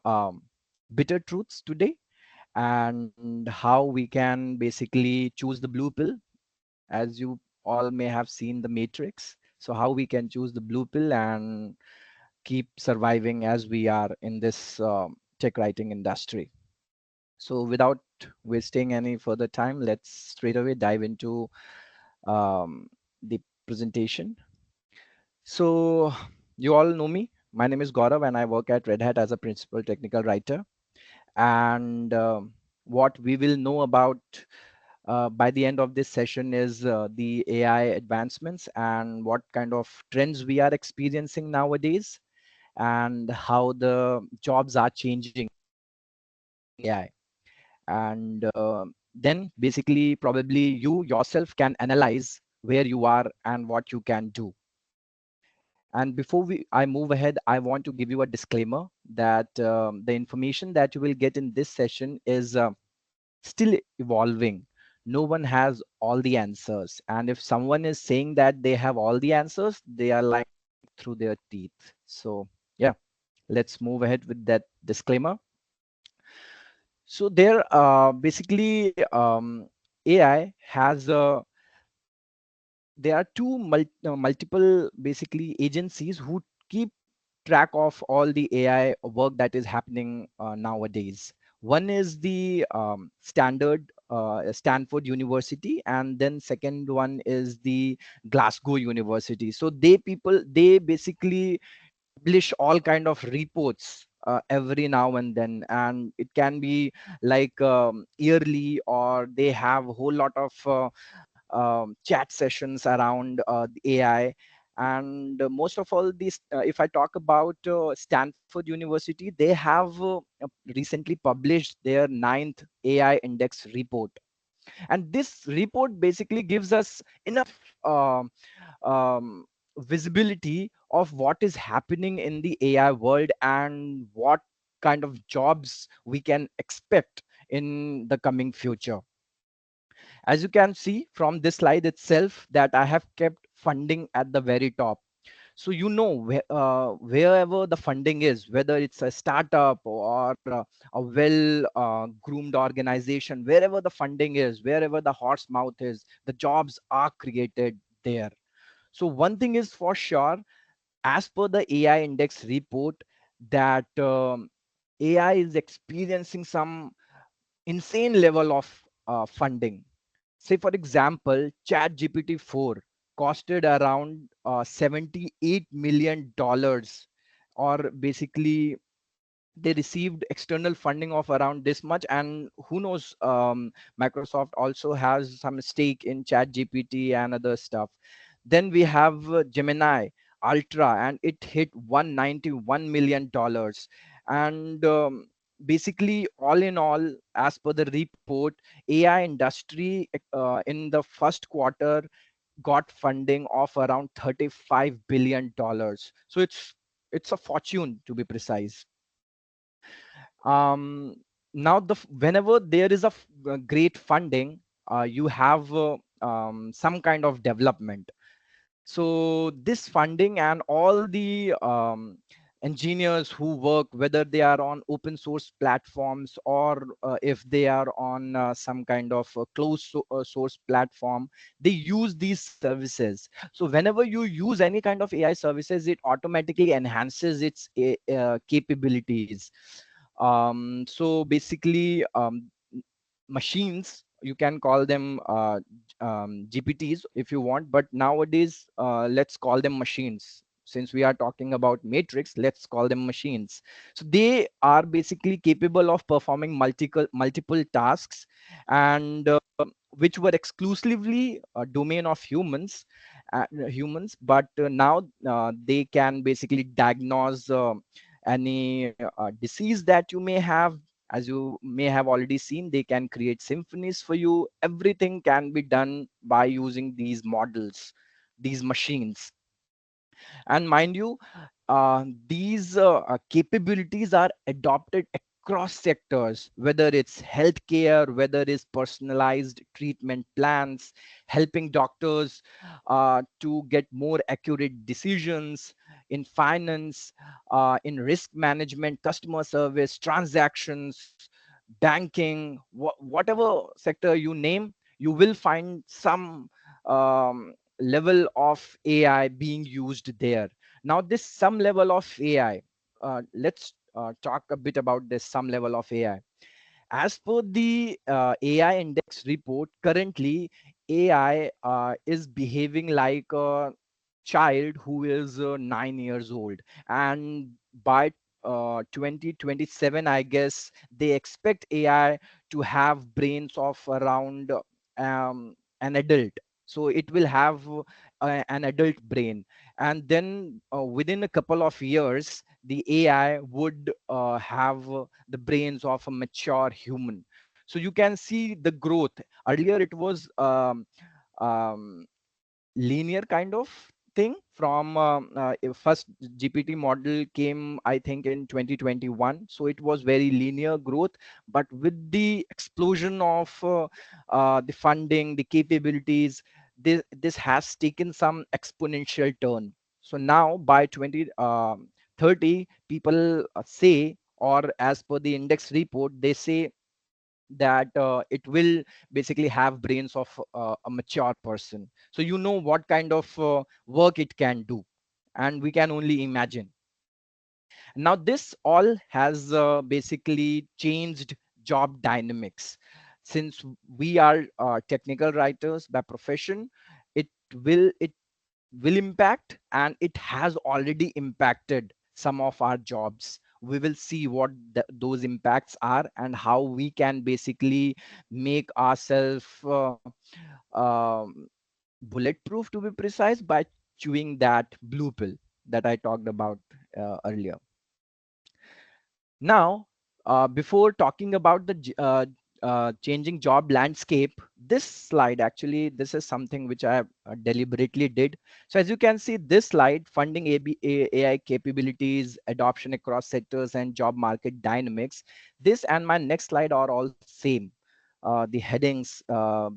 bitter truths today and how we can basically choose the blue pill, as you all may have seen the matrix. So how we can choose the blue pill and keep surviving as we are in this tech writing industry. So without wasting any further time, let's straight away dive into the presentation. So you all know me. My name is Gaurav and I work at Red Hat as a principal technical writer. And what we will know about by the end of this session is the AI advancements and what kind of trends we are experiencing nowadays and how the jobs are changing AI. And then basically probably you yourself can analyze where you are and what you can do. And before I move ahead, I want to give you a disclaimer that the information that you will get in this session is still evolving. No one has all the answers. And if someone is saying that they have all the answers, they are lying through their teeth. So yeah, let's move ahead with that disclaimer. So there, basically, AI has there are multiple basically agencies who keep track of all the AI work that is happening nowadays. One is the Stanford University, and then second one is the Glasgow University. So they basically publish all kind of reports every now and then, and it can be like yearly, or they have a whole lot of chat sessions around the AI. And most of all these, if I talk about Stanford University, they have recently published their ninth AI index report. And this report basically gives us enough um, visibility of what is happening in the AI world and what kind of jobs we can expect in the coming future. As you can see from this slide itself, that I have kept funding at the very top. So wherever the funding is, whether it's a startup or a well groomed organization, wherever the funding is, wherever the horse mouth is, the jobs are created there. So one thing is for sure, as per the AI index report, that AI is experiencing some insane level of funding. Say, for example, Chat GPT-4 costed around $78 million, or basically they received external funding of around this much. And who knows, Microsoft also has some stake in Chat GPT and other stuff. Then we have Gemini Ultra, and it hit $191 million. And basically, all in all, as per the report, AI industry in the first quarter got funding of around $35 billion. So it's a fortune, to be precise. um, Now whenever there is great funding, you have some kind of development. So this funding and all the engineers who work, whether they are on open source platforms, or if they are on some kind of source platform, they use these services. So whenever you use any kind of AI services, it automatically enhances its capabilities. So basically, machines, you can call them GPTs if you want, but nowadays let's call them machines. Since we are talking about matrix, let's call them machines. So they are basically capable of performing multiple tasks, and which were exclusively a domain of humans, but now they can basically diagnose any disease that you may have. As you may have already seen, they can create symphonies for you. Everything can be done by using these models, these machines. And mind you, these capabilities are adopted across sectors, whether it's healthcare, whether it's personalized treatment plans, helping doctors to get more accurate decisions in finance, in risk management, customer service, transactions, banking, whatever sector you name, you will find some level of AI being used there. Now, this some level of AI, let's talk a bit about this some level of AI. As per the AI index report, currently AI is behaving like a child who is 9 years old. And by 2027, I guess they expect AI to have brains of around an adult. So it will have an adult brain. And then within a couple of years, the AI would have the brains of a mature human. So you can see the growth. Earlier, it was um, linear kind of thing. From first GPT model came, I think, in 2021. So it was very linear growth. But with the explosion of the funding, the capabilities, this has taken some exponential turn. So now by 2030, people say, or as per the index report, they say that it will basically have brains of a mature person. So you know what kind of work it can do, and we can only imagine. Now this all has basically changed job dynamics. Since we are technical writers by profession, it it will impact, and it has already impacted some of our jobs. We will see what those impacts are, and how we can basically make ourselves um, bulletproof, to be precise, by chewing that blue pill that I talked about earlier. Now, before talking about the changing job landscape, this slide, actually, this is something which I deliberately did. So as you can see, this slide, funding AI capabilities, adoption across sectors, and job market dynamics. This and my next slide are all same. The headings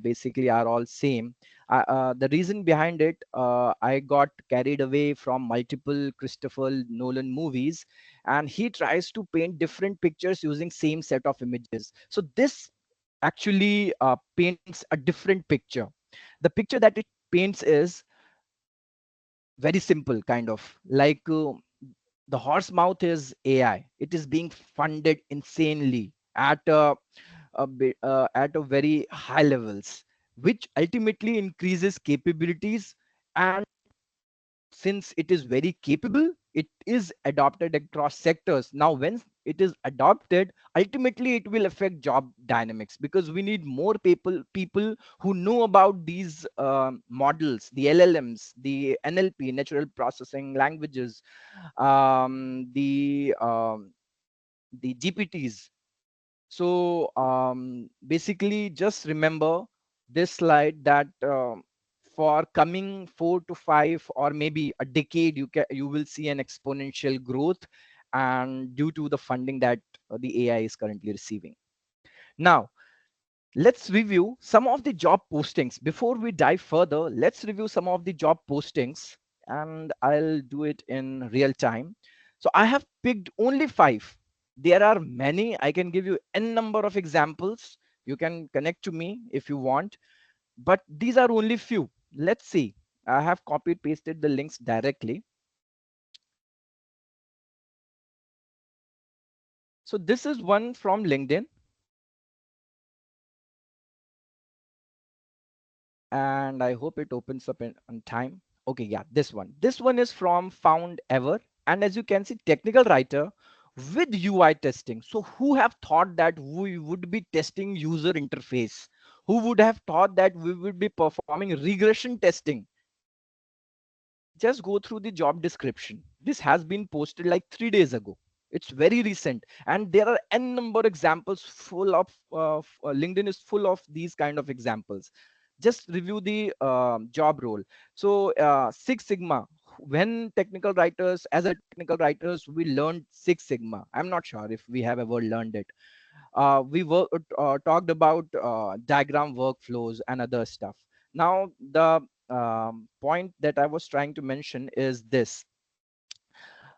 basically are all same. The reason behind it, I got carried away from multiple Christopher Nolan movies, and he tries to paint different pictures using same set of images. So this actually paints a different picture. The picture that it paints is Very simple, kind of like the horse mouth is AI. It is being funded insanely at a very high levels, which ultimately increases capabilities. And since it is very capable, it is adopted across sectors. Now when it is adopted, ultimately it will affect job dynamics, because we need more people who know about these models, the LLMs, the NLP, natural processing languages, the GPTs. So basically, just remember this slide that for coming 4 to 5 or maybe a decade, you will see an exponential growth, and due to the funding that the AI is currently receiving. Now, let's review some of the job postings. Before we dive further, let's review some of the job postings, and I'll do it in real time. So I have picked only 5. There are many. I can give you n number of examples. You can connect to me if you want, but these are only few. Let's see. I have copied pasted the links directly. So this is one from LinkedIn, and I hope it opens up on time. Okay, yeah, this one is from Found Ever, and as you can see, technical writer with UI testing. So who have thought that we would be testing user interface? Who would have thought that we would be performing regression testing? Just go through the job description. This has been posted like 3 days ago. It's very recent, and there are n number examples full of LinkedIn is full of these kind of examples. Just review the job role. So Six Sigma. When technical writers, as a technical writers, we learned Six Sigma. I'm not sure if we have ever learned it. We talked about diagram workflows and other stuff. Now, the point that I was trying to mention is this.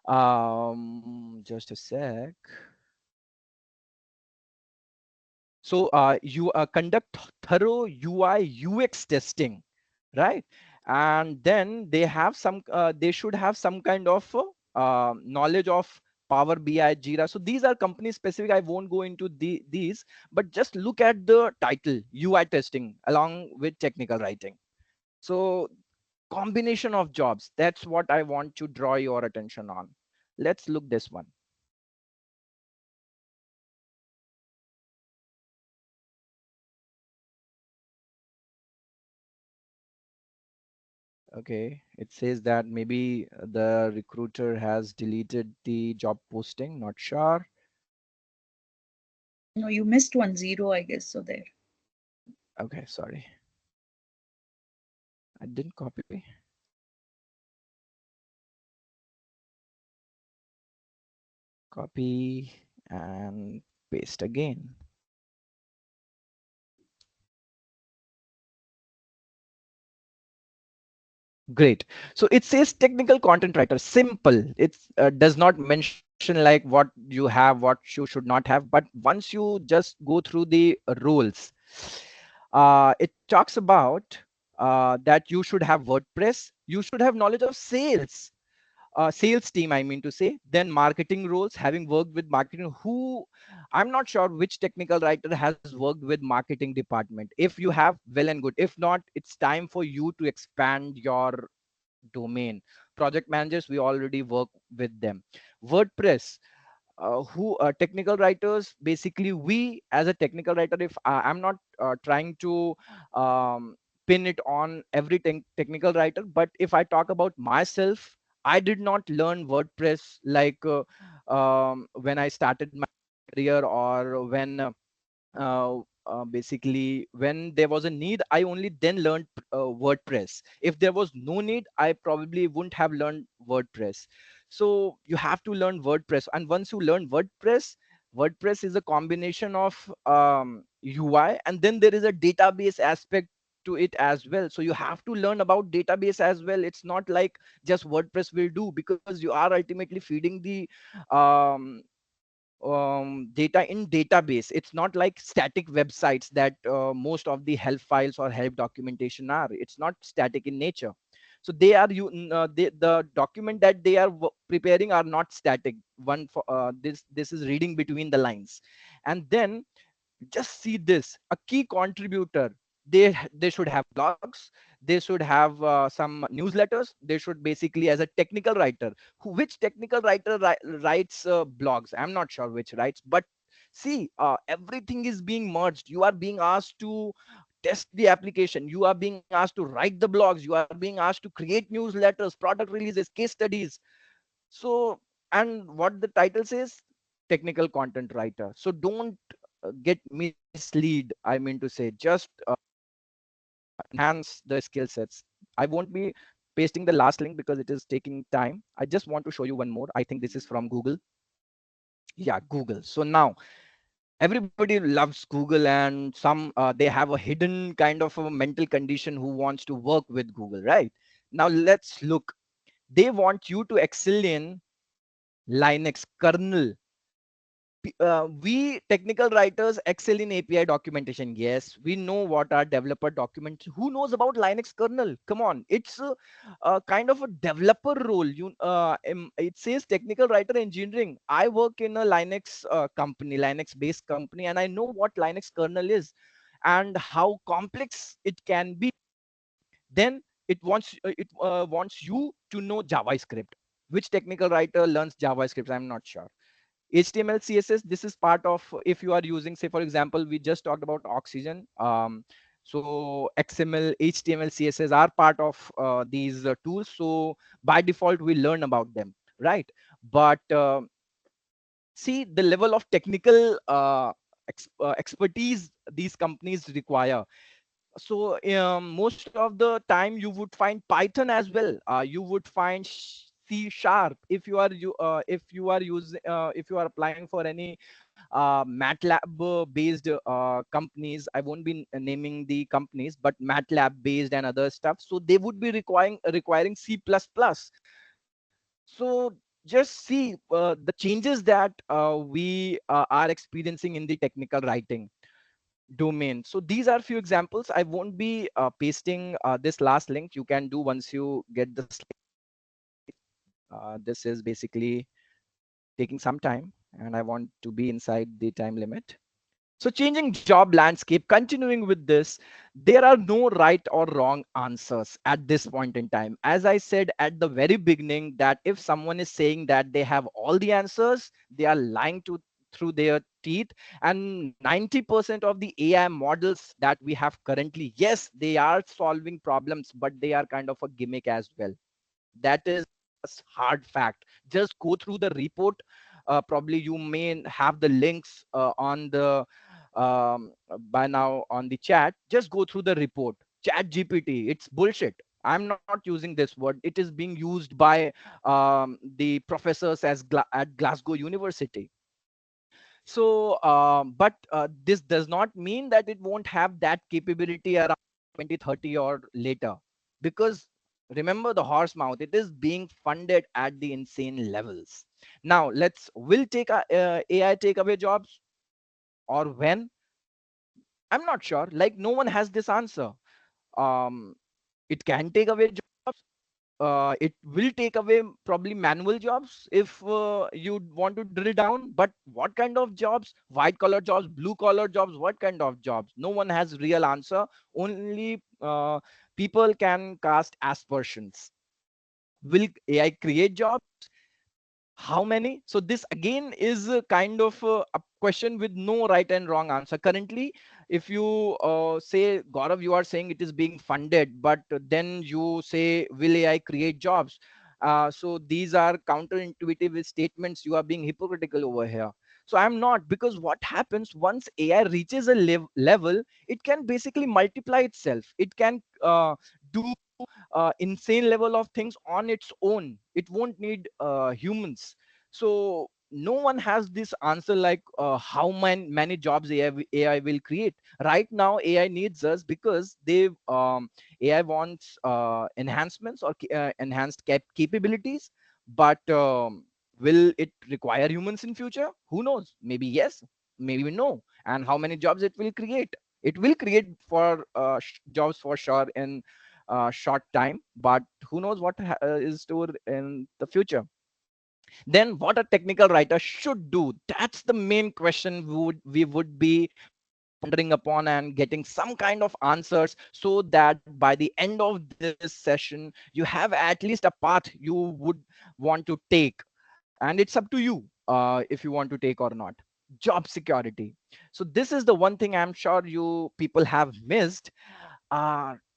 Just a sec. So you conduct thorough UI UX testing, right? And then they should have some kind of knowledge of Power BI, Jira. So these are company specific. I won't go into these, but just look at the title, UI testing along with technical writing. So combination of jobs. That's what I want to draw your attention on. Let's look this one. Okay, it says that maybe the recruiter has deleted the job posting, not sure. No, you missed 1 0, I guess. So there. Okay, sorry. I didn't copy. Copy and paste again. Great. So it says technical content writer. Simple. It does not mention like what you have, what you should not have. But once you just go through the roles, it talks about that you should have WordPress. You should have knowledge of sales. Sales team, I mean to say. Then marketing roles, having worked with marketing. Who, I'm not sure which technical writer has worked with marketing department. If you have, well and good. If not, it's time for you to expand your domain. Project managers, we already work with them. WordPress, who technical writers, basically we as a technical writer, if I'm not trying to um, pin it on every technical writer, but if I talk about myself, I did not learn WordPress like when I started my career, or when basically when there was a need, I only then learned WordPress. If there was no need, I probably wouldn't have learned WordPress. So you have to learn WordPress, and once you learn WordPress is a combination of UI, and then there is a database aspect to it as well. So you have to learn about database as well. It's not like just WordPress will do, because you are ultimately feeding the um, data in database. It's not like static websites that most of the help files or help documentation are. It's not static in nature. So they are the document that they are preparing are not static. One for this is reading between the lines. And then just see this, a key contributor, they should have blogs, they should have some newsletters, they should basically, as a technical writer, which technical writer writes blogs, I'm not sure which writes, but see, everything is being merged. You are being asked to test the application, you are being asked to write the blogs, you are being asked to create newsletters, product releases, case studies. So, and what the title says, technical content writer. So don't get mislead, I mean to say, just enhance the skill sets. I won't be pasting the last link because it is taking time. I just want to show you one more. I think this is from Google. Yeah, Google. So now everybody loves Google, and some they have a hidden kind of a mental condition who wants to work with Google, right? Now let's look. They want you to excel in Linux kernel. We technical writers excel in API documentation. Yes, we know what are developer documents. Who knows about Linux kernel? Come on, it's a kind of a developer role. It says technical writer engineering. I work in a Linux company, Linux based company, and I know what Linux kernel is and how complex it can be. Then it wants you to know JavaScript. Which technical writer learns JavaScript? I'm not sure. HTML, CSS, this is part of, if you are using, say, for example, we just talked about Oxygen. So XML, HTML, CSS are part of these tools. So by default, we learn about them, right? But see the level of technical expertise these companies require. So most of the time you would find Python as well. You would find C sharp if you are if you are using if you are applying for any MATLAB based companies. I won't be naming the companies, but MATLAB based and other stuff. So they would be requiring C++. So just see the changes that we are experiencing in the technical writing domain. So these are few examples. I won't be pasting this last link. You can do once you get the slide. This is basically taking some time, and I want to be inside the time limit. So changing job landscape, continuing with this, there are no right or wrong answers at this point in time. As I said at the very beginning, that if someone is saying that they have all the answers, they are lying to through their teeth. And 90% of the AI models that we have currently, yes, they are solving problems, but they are kind of a gimmick as well. That is a hard fact. Just go through the report. Probably you may have the links on the by now on the chat. Just go through the report. Chat GPT, it's bullshit. I'm not using this word. It is being used by the professors at Glasgow University. So but this does not mean that it won't have that capability around 2030 or later, because remember the horse mouth, it is being funded at the insane levels. Now let's, will take AI take away jobs, or when? I'm not sure. Like, no one has this answer. um it can take away jobs. It will take away probably manual jobs if you want to drill down. But what kind of jobs? White collar jobs, blue collar jobs, what kind of jobs? No one has real answer. Only people can cast aspersions. Will AI create jobs? How many? So this again is a kind of a question with no right and wrong answer currently. If you say, Gaurav, you are saying it is being funded, but then you say, will AI create jobs? So these are counterintuitive statements. You are being hypocritical over here. So I'm not, because what happens once AI reaches a level, it can basically multiply itself. It can do insane level of things on its own. It won't need humans. So no one has this answer like how many jobs AI will create. Right now AI needs us because they AI wants enhancements or enhanced capabilities. But will it require humans in future? Who knows? Maybe yes, maybe no. And how many jobs it will create? It will create for jobs for sure in short time, but who knows what is stored in the future. Then what a technical writer should do, that's the main question we would be pondering upon and getting some kind of answers, so that by the end of this session you have at least a path you would want to take, and it's up to you if you want to take or not. Job security. So this is the one thing I'm sure you people have missed.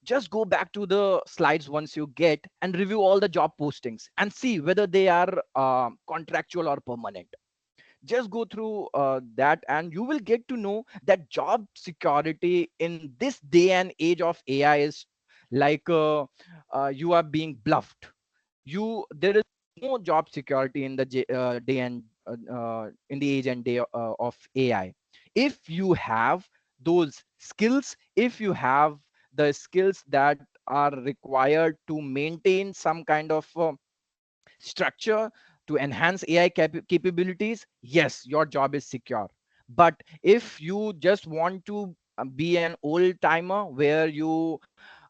Just go back to the slides once you get and review all the job postings and see whether they are contractual or permanent. Just go through that and you will get to know that job security in this day and age of AI is like you are being bluffed. You There is no job security in the day and in the age and day of AI. If you have those skills, if you have the skills that are required to maintain some kind of structure to enhance AI capabilities, yes, your job is secure. But if you just want to be an old timer where you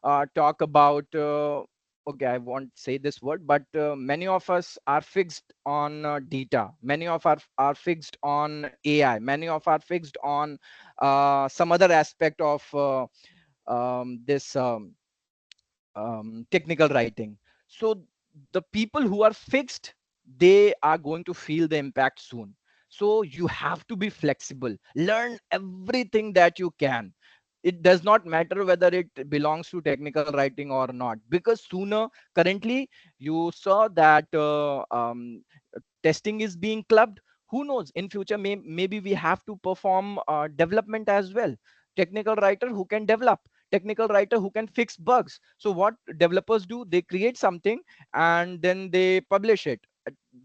talk about, okay, I won't say this word, but many of us are fixed on data. Many of are fixed on AI. Many of are fixed on some other aspect of this. Technical writing. So the people who are fixed, they are going to feel the impact soon. So you have to be flexible, learn everything that you can. It does not matter whether it belongs to technical writing or not, because sooner, currently you saw that testing is being clubbed. Who knows, in future maybe we have to perform development as well. Technical writer who can develop, technical writer who can fix bugs. So what developers do, they create something and then they publish it.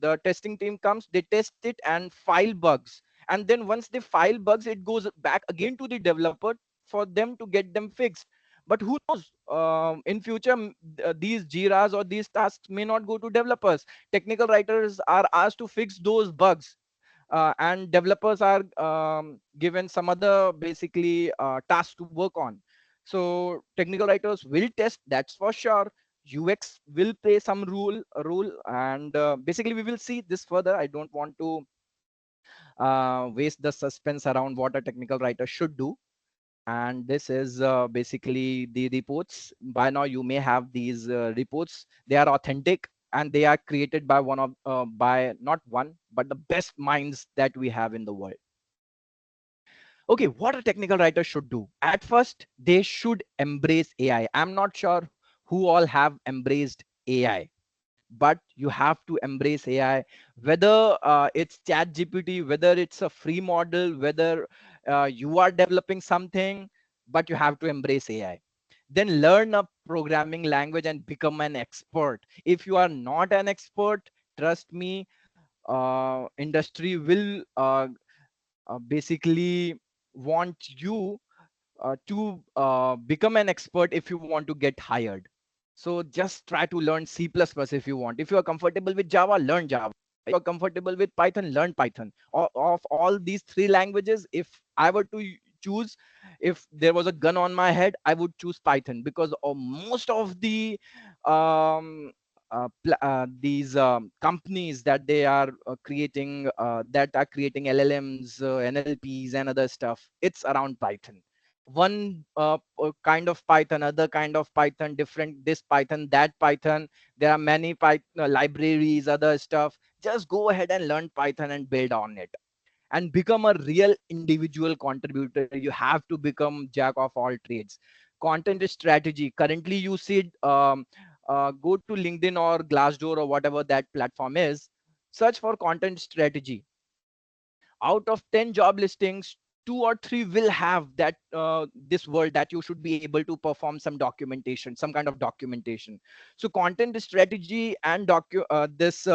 The testing team comes, they test it and file bugs, and then once they file bugs, it goes back again to the developer for them to get them fixed. But who knows, in future these jiras or these tasks may not go to developers. Technical writers are asked to fix those bugs, and developers are given some other basically tasks to work on. So technical writers will test, that's for sure. UX will play some role, and basically we will see this further. I don't want to waste the suspense around what a technical writer should do. And this is basically the reports. By now you may have these reports. They are authentic and they are created by one of by not one but the best minds that we have in the world. Okay, what a technical writer should do. At first, they should embrace AI. I'm not sure who all have embraced AI, but you have to embrace AI, whether it's chat GPT, whether it's a free model, whether you are developing something, but you have to embrace AI. Then learn a programming language and become an expert. If you are not an expert, trust me, industry will basically want you to become an expert if you want to get hired. So just try to learn C++ if you want. If you are comfortable with Java, learn Java. If you are comfortable with Python, learn Python. Of all these three languages, if I were to choose, if there was a gun on my head, I would choose Python, because most of the um, these companies that they are creating that are creating LLMs, NLPs, and other stuff, it's around Python. One kind of Python, other kind of Python, different this Python, that Python. There are many Python libraries, other stuff. Just go ahead and learn Python and build on it and become a real individual contributor. You have to become jack of all trades. Content strategy. Currently, you see, go to LinkedIn or Glassdoor or whatever that platform is. Search for content strategy. Out of 10 job listings, two or three will have that this word that you should be able to perform some documentation, some kind of documentation. So content strategy and this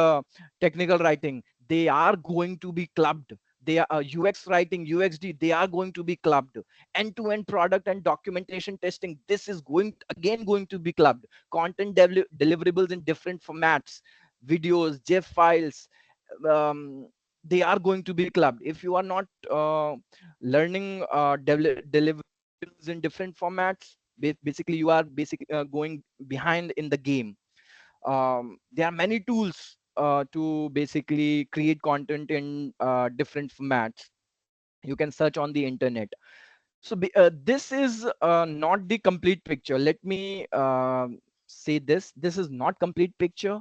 technical writing, they are going to be clubbed. They are UX writing, UXD, they are going to be clubbed. End-to-end product and documentation testing, this is again going to be clubbed. Content deliverables in different formats, videos, GIF files, um, they are going to be clubbed. If you are not learning deliverables in different formats, basically you are basically going behind in the game. There are many tools to basically create content in different formats. You can search on the internet. So this is not the complete picture. Let me say this is not complete picture.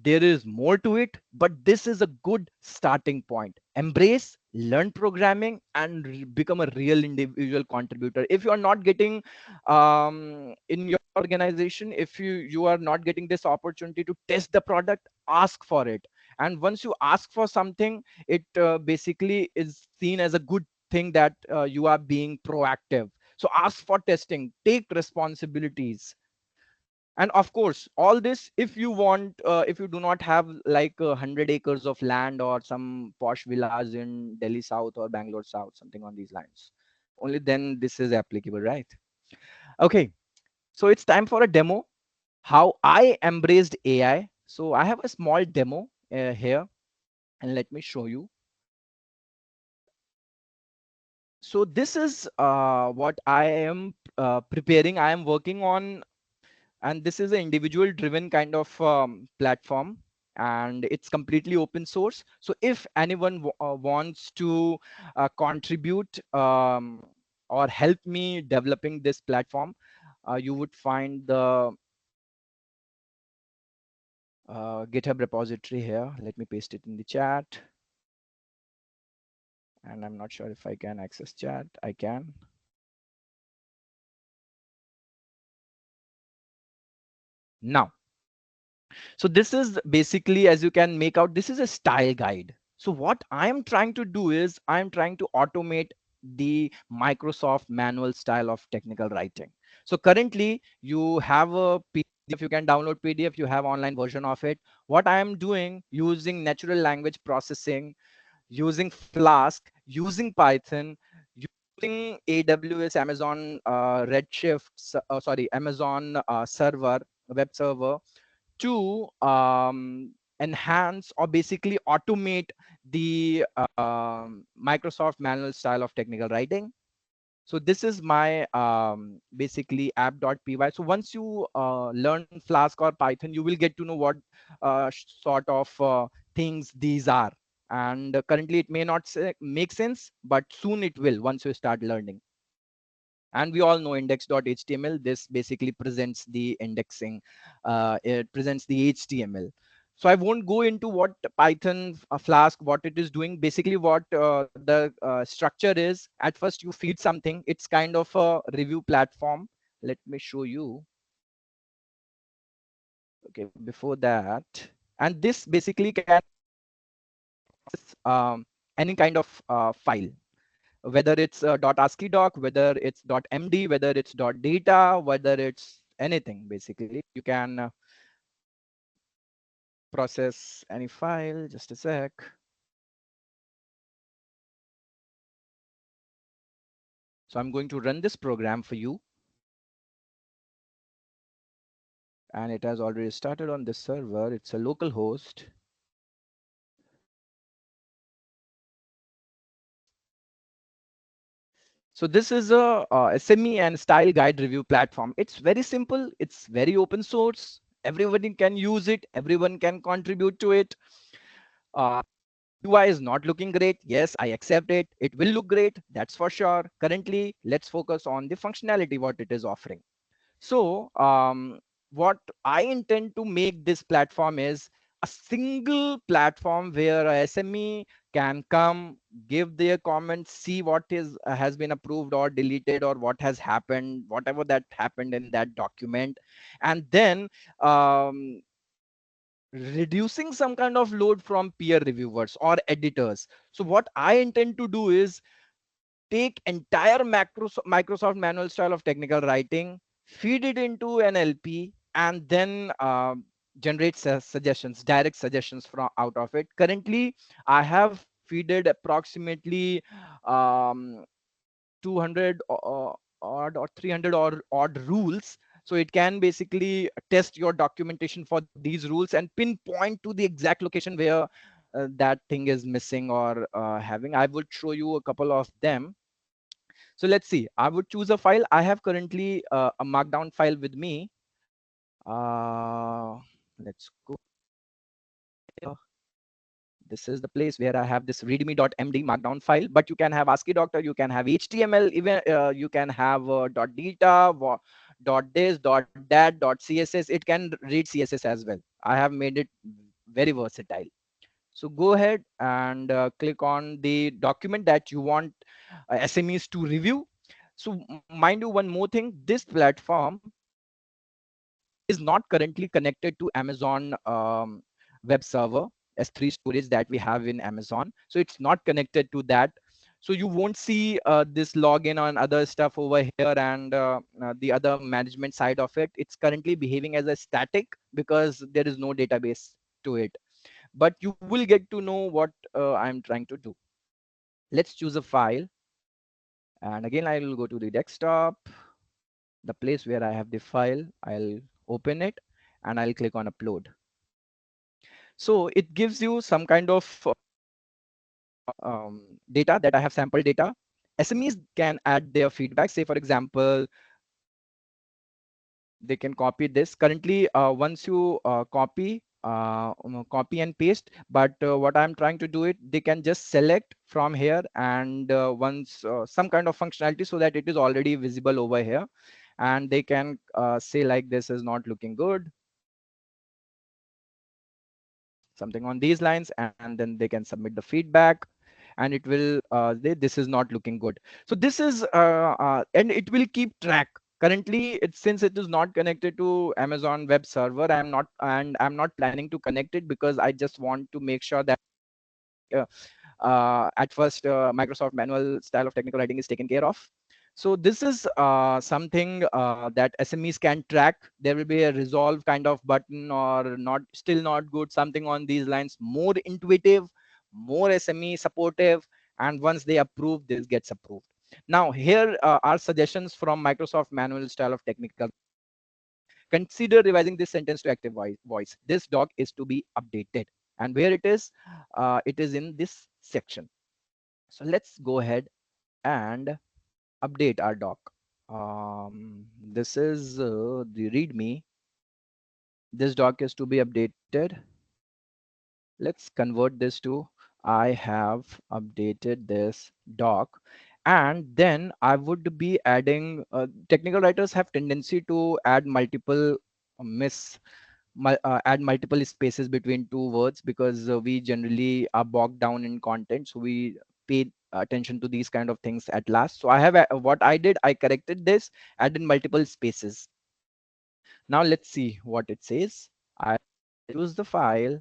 There is more to it, but this is a good starting point. Embrace, learn programming, and become a real individual contributor. If you are not getting in your organization, if you are not getting this opportunity to test the product, ask for it. And once you ask for something, it basically is seen as a good thing that you are being proactive. So ask for testing, take responsibilities. And of course all this, if you want, if you do not have like 100 acres of land or some posh villas in Delhi South or Bangalore South, something on these lines, only then this is applicable, right? Okay, so it's time for a demo, how I embraced AI. So I have a small demo here, and let me show you. So this is what I am preparing, I am working on. And this is an individual driven kind of platform, and it's completely open source. So if anyone wants to contribute or help me developing this platform, you would find the GitHub repository here. Let me paste it in the chat. And I'm not sure if I can access chat. I can. Now, so this is basically, as you can make out, this is a style guide. So what I'm trying to do is I'm trying to automate the Microsoft manual style of technical writing. So currently you have a PDF, you can download PDF, you have online version of it. What I am doing, using natural language processing, using Flask, using Python, using AWS, Amazon Redshift, sorry, Amazon server, web server, to enhance or basically automate the Microsoft manual style of technical writing. So this is my basically app.py. So once you learn Flask or Python, you will get to know what sort of things these are. And currently it may not make sense, but soon it will once you start learning. And we all know index.html. This basically presents the indexing. It presents the HTML. So I won't go into what Python Flask, what it is doing. Basically what the structure is, at first you feed something. It's kind of a review platform. Let me show you. Okay, before that. And this basically can any kind of file, whether it's .ascii doc, whether it's .md, whether it's .data, whether it's anything. Basically you can process any file. Just a sec. So I'm going to run this program for you, and it has already started on this server. It's a local host. So this is a SME and style guide review platform. It's very simple. It's very open source. Everybody can use it. Everyone can contribute to it. UI is not looking great. Yes, I accept it. It will look great. That's for sure. Currently, let's focus on the functionality, what it is offering. So what I intend to make this platform is a single platform where a SME can come, give their comments, see what is has been approved or deleted or what has happened, whatever that happened in that document, and then reducing some kind of load from peer reviewers or editors. So what I intend to do is take entire Microsoft manual style of technical writing, feed it into an LP, and then generate suggestions, direct suggestions from out of it. Currently, I have feeded approximately 200 odd or 300 or odd rules. So it can basically test your documentation for these rules and pinpoint to the exact location where that thing is missing or having. I would show you a couple of them. So let's see. I would choose a file. I have currently a markdown file with me. Let's go. This is the place where I have this readme.md markdown file, but you can have ASCII doctor, you can have HTML, even you can have .data, .this, .dat, .css. It can read CSS as well. I have made it very versatile. So go ahead and click on the document that you want SMEs to review. So mind you, one more thing, this platform is not currently connected to Amazon web server S3 storage that we have in Amazon. So it's not connected to that. So you won't see this login and other stuff over here and the other management side of it. It's currently behaving as a static because there is no database to it. But you will get to know what I'm trying to do. Let's choose a file. And again, I will go to the desktop, the place where I have the file. I'll open it and I'll click on upload. So it gives you some kind of data that I have sample data. SMEs can add their feedback. Say, for example, they can copy this. Currently, once you copy and paste, but what I'm trying to do it, they can just select from here and once some kind of functionality so that it is already visible over here. And they can say like this is not looking good, something on these lines, and then they can submit the feedback and it will this is not looking good. So this is and it will keep track. Currently since it is not connected to Amazon web server, I'm not planning to connect it because I just want to make sure that uh, at first Microsoft manual style of technical writing is taken care of. So this is something that SMEs can track. There will be a resolve kind of button or not, still not good, something on these lines, more intuitive, more SME supportive. And once they approve, this gets approved. Now here are suggestions from Microsoft manual style of technical. Consider revising this sentence to active voice. This doc is to be updated. And where it is in this section. So let's go ahead and update our doc. This is the README. This doc is to be updated. Let's convert this to I have updated this doc. And then I would be adding, technical writers have tendency to add multiple add multiple spaces between two words because we generally are bogged down in content. So we pay attention to these kind of things at last. So I have what I did, I corrected this, added multiple spaces. Now let's see what it says. I use the file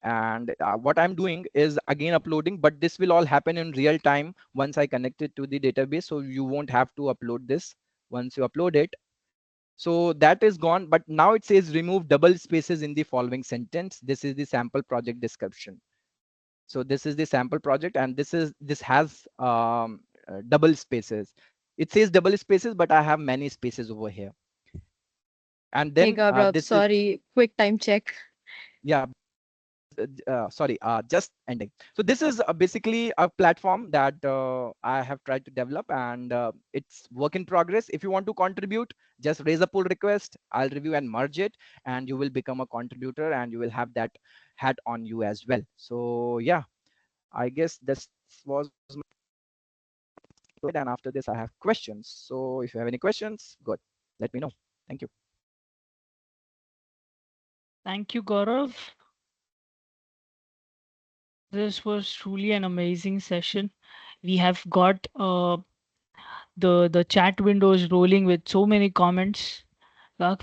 and what I'm doing is again uploading, but this will all happen in real time once I connect it to the database. So you won't have to upload this once you upload it. So that is gone, but now it says remove double spaces in the following sentence. This is the sample project description. So this is the sample project and this has double spaces. It says double spaces, but I have many spaces over here. And Hey then Gaurav, this is, sorry, quick time check. yeah, sorry, just ending. So this is basically a platform that I have tried to develop and it's work in progress. If you want to contribute, just raise a pull request. I'll review and merge it and you will become a contributor and you will have that hat on you as well. So yeah, I guess this was my, and after this I have questions. So if you have any questions, good, let me know. Thank you. Thank you, Gaurav. This was truly an amazing session. We have got the chat windows rolling with so many comments.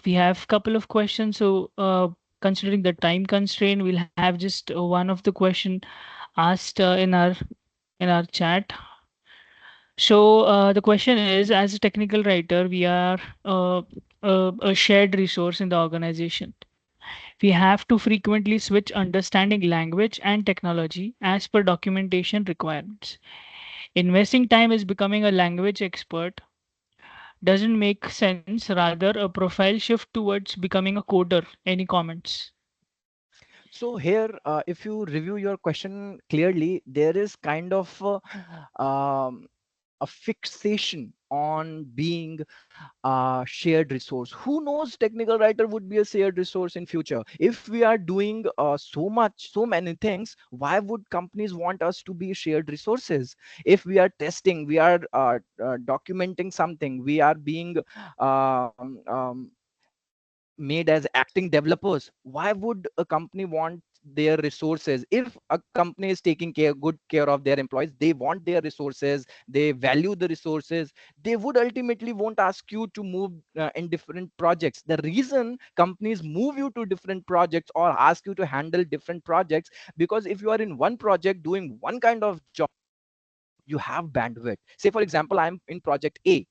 We have couple of questions. So considering the time constraint, we'll have just one of the question asked in our chat. So the question is, as a technical writer, we are a shared resource in the organization. We have to frequently switch understanding language and technology as per documentation requirements. Investing time is becoming a language expert doesn't make sense, rather a profile shift towards becoming a coder. Any comments? So here, if you review your question clearly, there is kind of a fixation on being a shared resource. Who knows, technical writer would be a shared resource in future. If we are doing so many things, why would companies want us to be shared resources? If we are testing, we are documenting something, we are being made as acting developers, why would a company want their resources? If a company is taking good care of their employees, they want their resources, they value the resources, they would ultimately won't ask you to move in different projects. The reason companies move you to different projects or ask you to handle different projects, because if you are in one project doing one kind of job, you have bandwidth. Say for example, I'm in project A,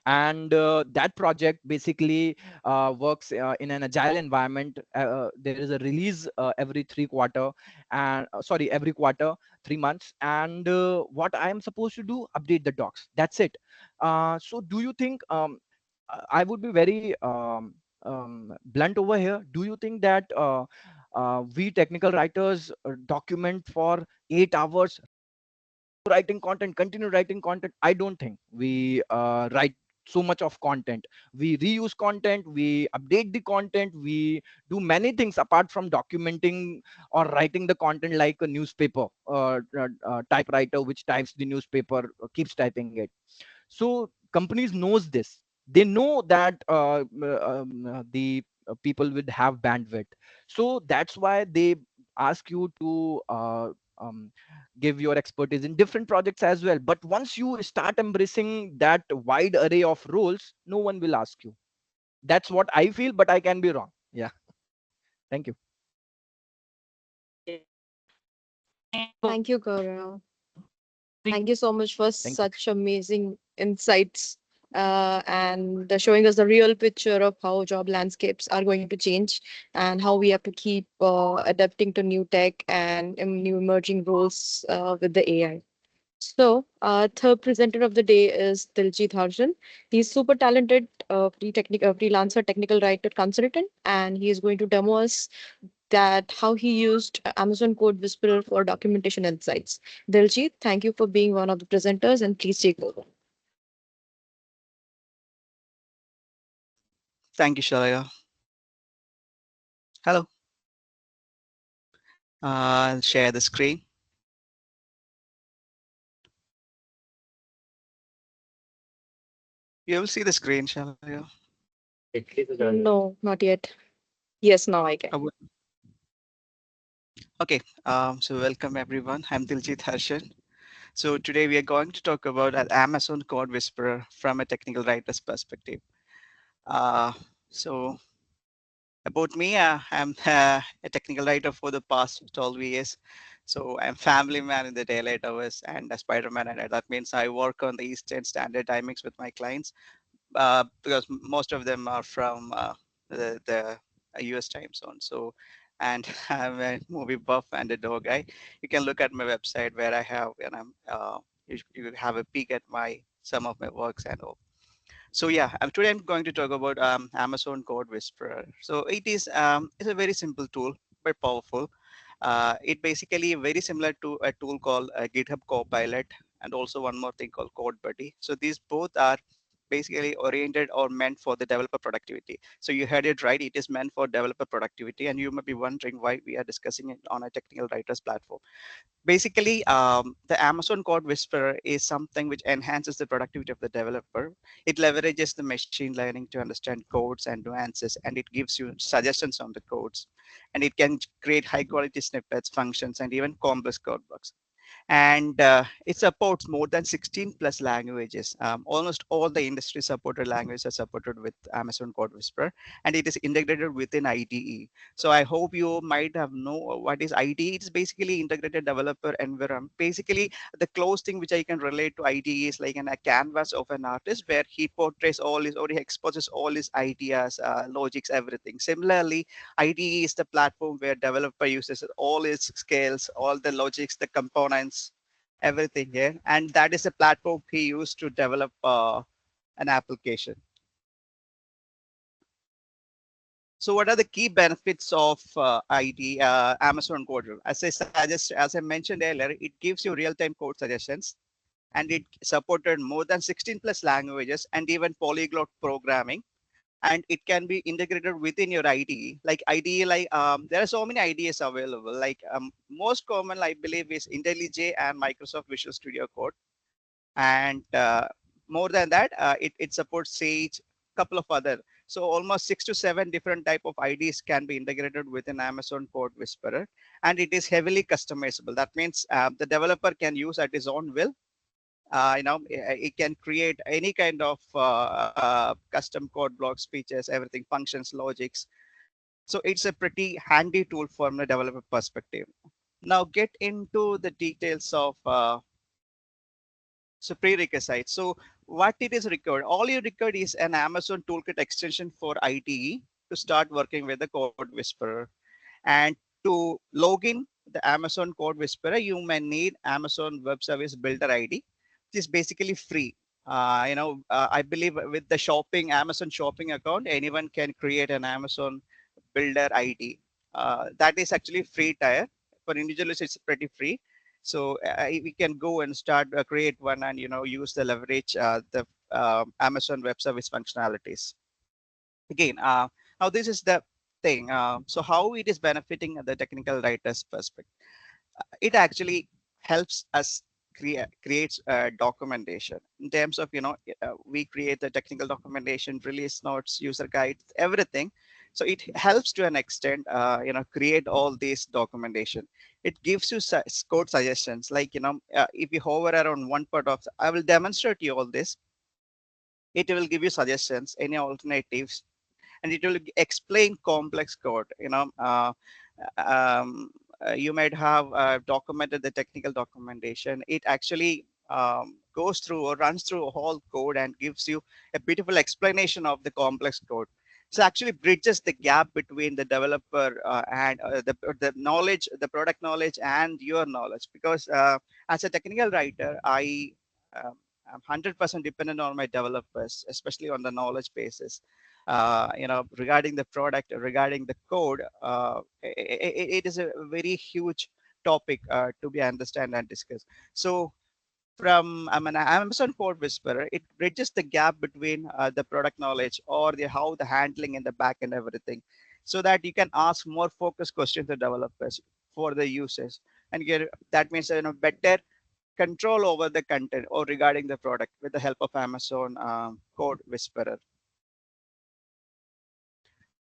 and that project basically works in an agile environment. There is a release every three quarter, and sorry, every quarter, 3 months, and what I am supposed to do, update the docs, that's it. So do you think, I would be very blunt over here, do you think that we technical writers document for 8 hours, writing content, continue writing content? I don't think we write so much of content. We reuse content, we update the content, we do many things apart from documenting or writing the content, like a newspaper typewriter which types the newspaper, keeps typing it. So companies knows this. They know that the people would have bandwidth, so that's why they ask you to um, give your expertise in different projects as well. But once you start embracing that wide array of roles, no one will ask you. That's what I feel, but I can be wrong. Yeah. Thank you. Thank you, Gaurav. Thank you so much for Thank you. such amazing insights and showing us the real picture of how job landscapes are going to change and how we have to keep adapting to new tech and new emerging roles with the AI. So, third presenter of the day is Diljith Harshan. He's super talented, freelancer, technical writer, consultant, and he is going to demo us that how he used Amazon Code Whisperer for documentation insights. Diljit, thank you for being one of the presenters, and please take over. Thank you, Shalaka. Hello. I'll share the screen. You will see the screen, Shalaka. No, not yet. Yes, now I can. Okay. So welcome everyone. I'm Diljith Harshan. So today we are going to talk about an Amazon Code Whisperer from a technical writer's perspective. So about me, I'm a technical writer for the past 12 years. So I'm family man in the daylight hours and a Spider-Man at night. That means I work on the Eastern Standard timings with my clients, because most of them are from the US time zone. So, and I'm a movie buff and a dog guy. You can look at my website where I have, and you have a peek at my some of my works and all. So yeah, today I'm going to talk about Amazon Code Whisperer. So it's a very simple tool, but powerful. It basically very similar to a tool called GitHub Copilot, and also one more thing called Code Buddy. So these both are basically oriented or meant for the developer productivity. So you heard it right, it is meant for developer productivity, and you might be wondering why we are discussing it on a technical writers platform. Basically, the Amazon Code Whisperer is something which enhances the productivity of the developer. It leverages the machine learning to understand codes and nuances, and it gives you suggestions on the codes, and it can create high quality snippets, functions, and even complex code bugs. And it supports more than 16 plus languages. Almost all the industry supported languages are supported with Amazon Code Whisperer, and it is integrated within IDE. So I hope you might have know what is IDE. It's basically integrated developer environment. Basically, the close thing which I can relate to IDE is like a canvas of an artist where he portrays all his, or he exposes all his ideas, logics, everything. Similarly, IDE is the platform where developer uses all its scales, all the logics, the components, everything here, and that is the platform he used to develop an application. So what are the key benefits of Amazon Code? As I mentioned earlier, it gives you real-time code suggestions. and it supported more than 16 plus languages and even polyglot programming. And it can be integrated within your IDE. Like IDE, there are so many IDEs available. Like most common, I believe, is IntelliJ and Microsoft Visual Studio Code. And more than that, it supports Sage, couple of other. So almost 6 to 7 different type of IDs can be integrated within Amazon Code Whisperer, and it is heavily customizable. That means the developer can use at his own will. It can create any kind of custom code blocks, features, everything, functions, logics. So it's a pretty handy tool from a developer perspective. Now get into the details of prerequisites. So what it is required, all you required is an Amazon Toolkit extension for IDE to start working with the Code Whisperer. And to log in the Amazon Code Whisperer, you may need Amazon Web Service Builder ID, which is basically free. I believe with the Amazon shopping account, anyone can create an Amazon Builder ID. That is actually free tier. For individuals, it's pretty free. So we can go and start create one and use the leverage the Amazon Web Service functionalities. Again, now this is the thing. So how it is benefiting the technical writer's perspective? It actually helps us creates documentation in terms of we create the technical documentation, release notes, user guides, everything. So it helps to an extent create all these documentation. It gives you code suggestions, like if you hover around one part of I will demonstrate you all this. It will give you suggestions, any alternatives, and it will explain complex code. You might have documented the technical documentation. It actually goes through or runs through a whole code and gives you a beautiful explanation of the complex code. So actually bridges the gap between the developer and the knowledge, the product knowledge, and your knowledge. Because as a technical writer, I'm 100% dependent on my developers, especially on the knowledge basis. Regarding the product, regarding the code, it is a very huge topic to be understand and discuss. So from an Amazon Code Whisperer, it bridges the gap between the product knowledge or how the handling in the back and everything, so that you can ask more focused questions to developers for the users, and get that means better control over the content or regarding the product with the help of Amazon Code Whisperer.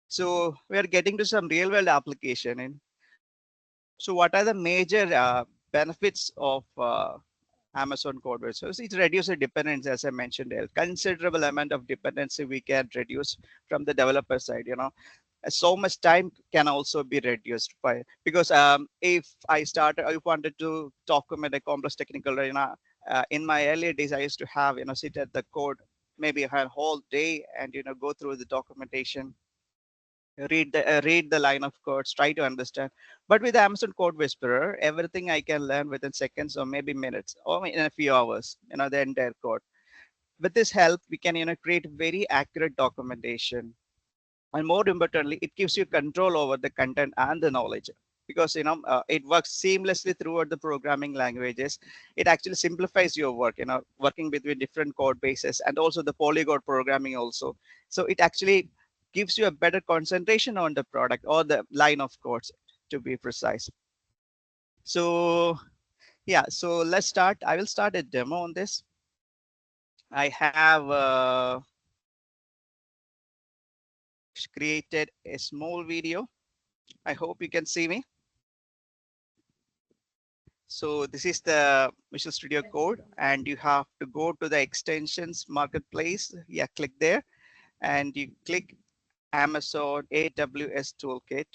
So we are getting to some real world application. And so what are the major benefits of Amazon Code Whisperer? So it reduces dependency, as I mentioned earlier. Considerable amount of dependency we can reduce from the developer side. So much time can also be reduced by, because if I wanted to document a complex technical, in my earlier days, I used to have, sit at the code maybe a whole day and, go through the documentation, read the line of codes, try to understand. But with Amazon Code Whisperer, everything I can learn within seconds or maybe minutes or in a few hours, the entire code. With this help, we can create very accurate documentation, and more importantly, it gives you control over the content and the knowledge, because it works seamlessly throughout the programming languages. It actually simplifies your work, working between different code bases, and also the polyglot programming also. So it actually gives you a better concentration on the product or the line of codes, to be precise. So yeah, so let's start. I will start a demo on this. I have created a small video. I hope you can see me. So this is the Visual Studio Code, and you have to go to the extensions marketplace. Yeah, click there, and you click Amazon AWS Toolkit.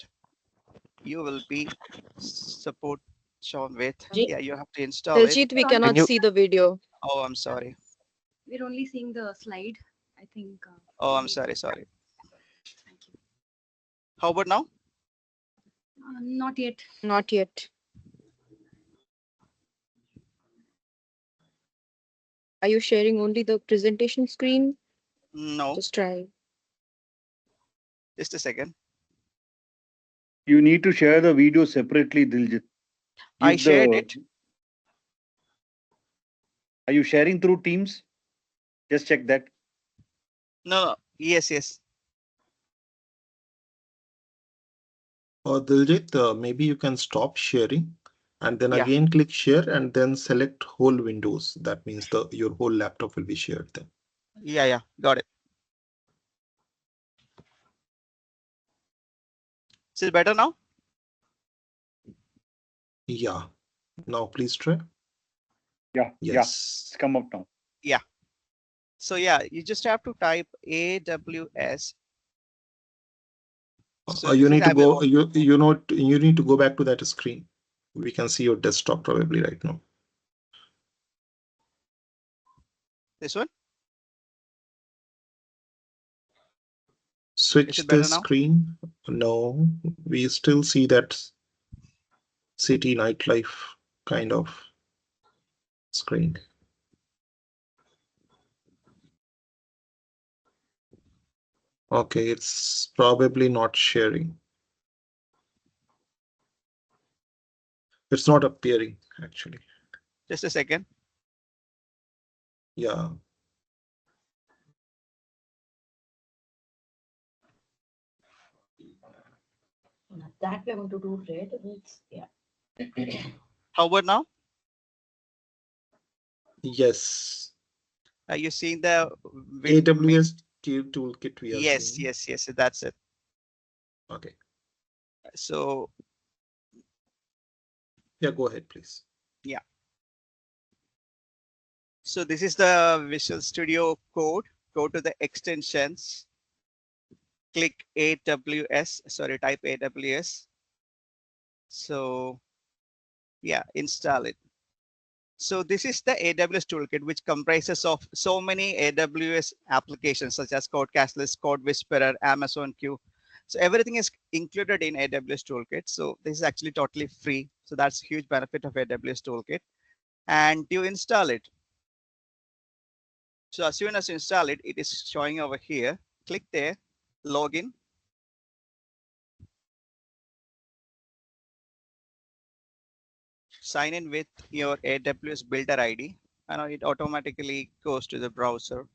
You will be support shown with. Yeah, you have to install it. Diljit, we Can cannot you see the video. Oh, I'm sorry. We're only seeing the slide. I think. Oh, I'm sorry. Thank you. How about now? Not yet. Not yet. Are you sharing only the presentation screen? No, Just try. just a second. You need to share the video separately, Diljit. I Give shared the it. Are you sharing through Teams? Just check that. No. Yes. Or Diljit, maybe you can stop sharing and then Yeah. again click share and then select whole windows. That means your whole laptop will be shared then. Yeah. Got it. Is it better now? Yeah. Now please try. Yeah. Yes. It's come up now. Yeah. So yeah, you just have to type AWS. So You this is need to available. go. You need to go back to that screen. We can see your desktop probably right now. This one. Is Switch it the better now? screen. No, we still see that city nightlife kind of screen. Okay, it's probably not sharing. It's not appearing actually. Just a second. Yeah. That we're going to do red. Yeah. How about now? Yes. Are you seeing the AWS toolkit we are Yes. seeing. That's it. Okay. So Yeah, go ahead, please. yeah. So this is the Visual Studio code. Go to the extensions. Click AWS. Sorry, type AWS. So yeah, install it. So this is the AWS toolkit, which comprises of so many AWS applications such as Code Catalyst, Code Whisperer, Amazon Q. So everything is included in AWS toolkit. So this is actually totally free. So that's a huge benefit of AWS toolkit. And you install it. So as soon as you install it, it is showing over here. Click there, login. Sign in with your AWS Builder ID, and it automatically goes to the browser.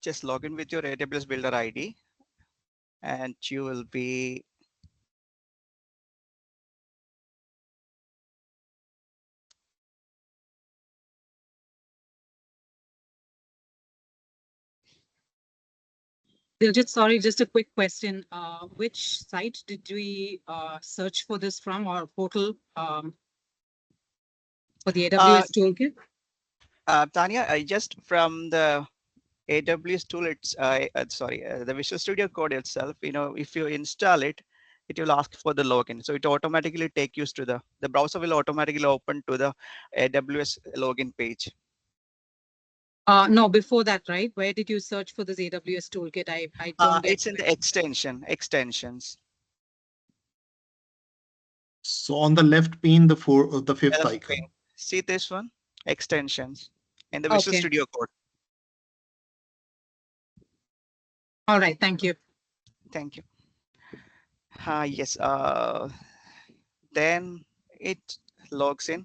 Just log in with your AWS Builder ID, and you will be Diljit, sorry, just a quick question. Which site did we search for this from, or portal for the AWS toolkit? Tanya, I just from the AWS tool, it's the Visual Studio Code itself. If you install it, it will ask for the login. So it automatically take you to the browser will automatically open to the AWS login page. No, before that, right? Where did you search for this AWS toolkit? I don't get It's in the extensions. So on the left pane, the fifth Left icon. pane. See this one? Extensions in the Visual Okay. Studio Code. All right. Thank you. Thank you. Yes. Then it logs in.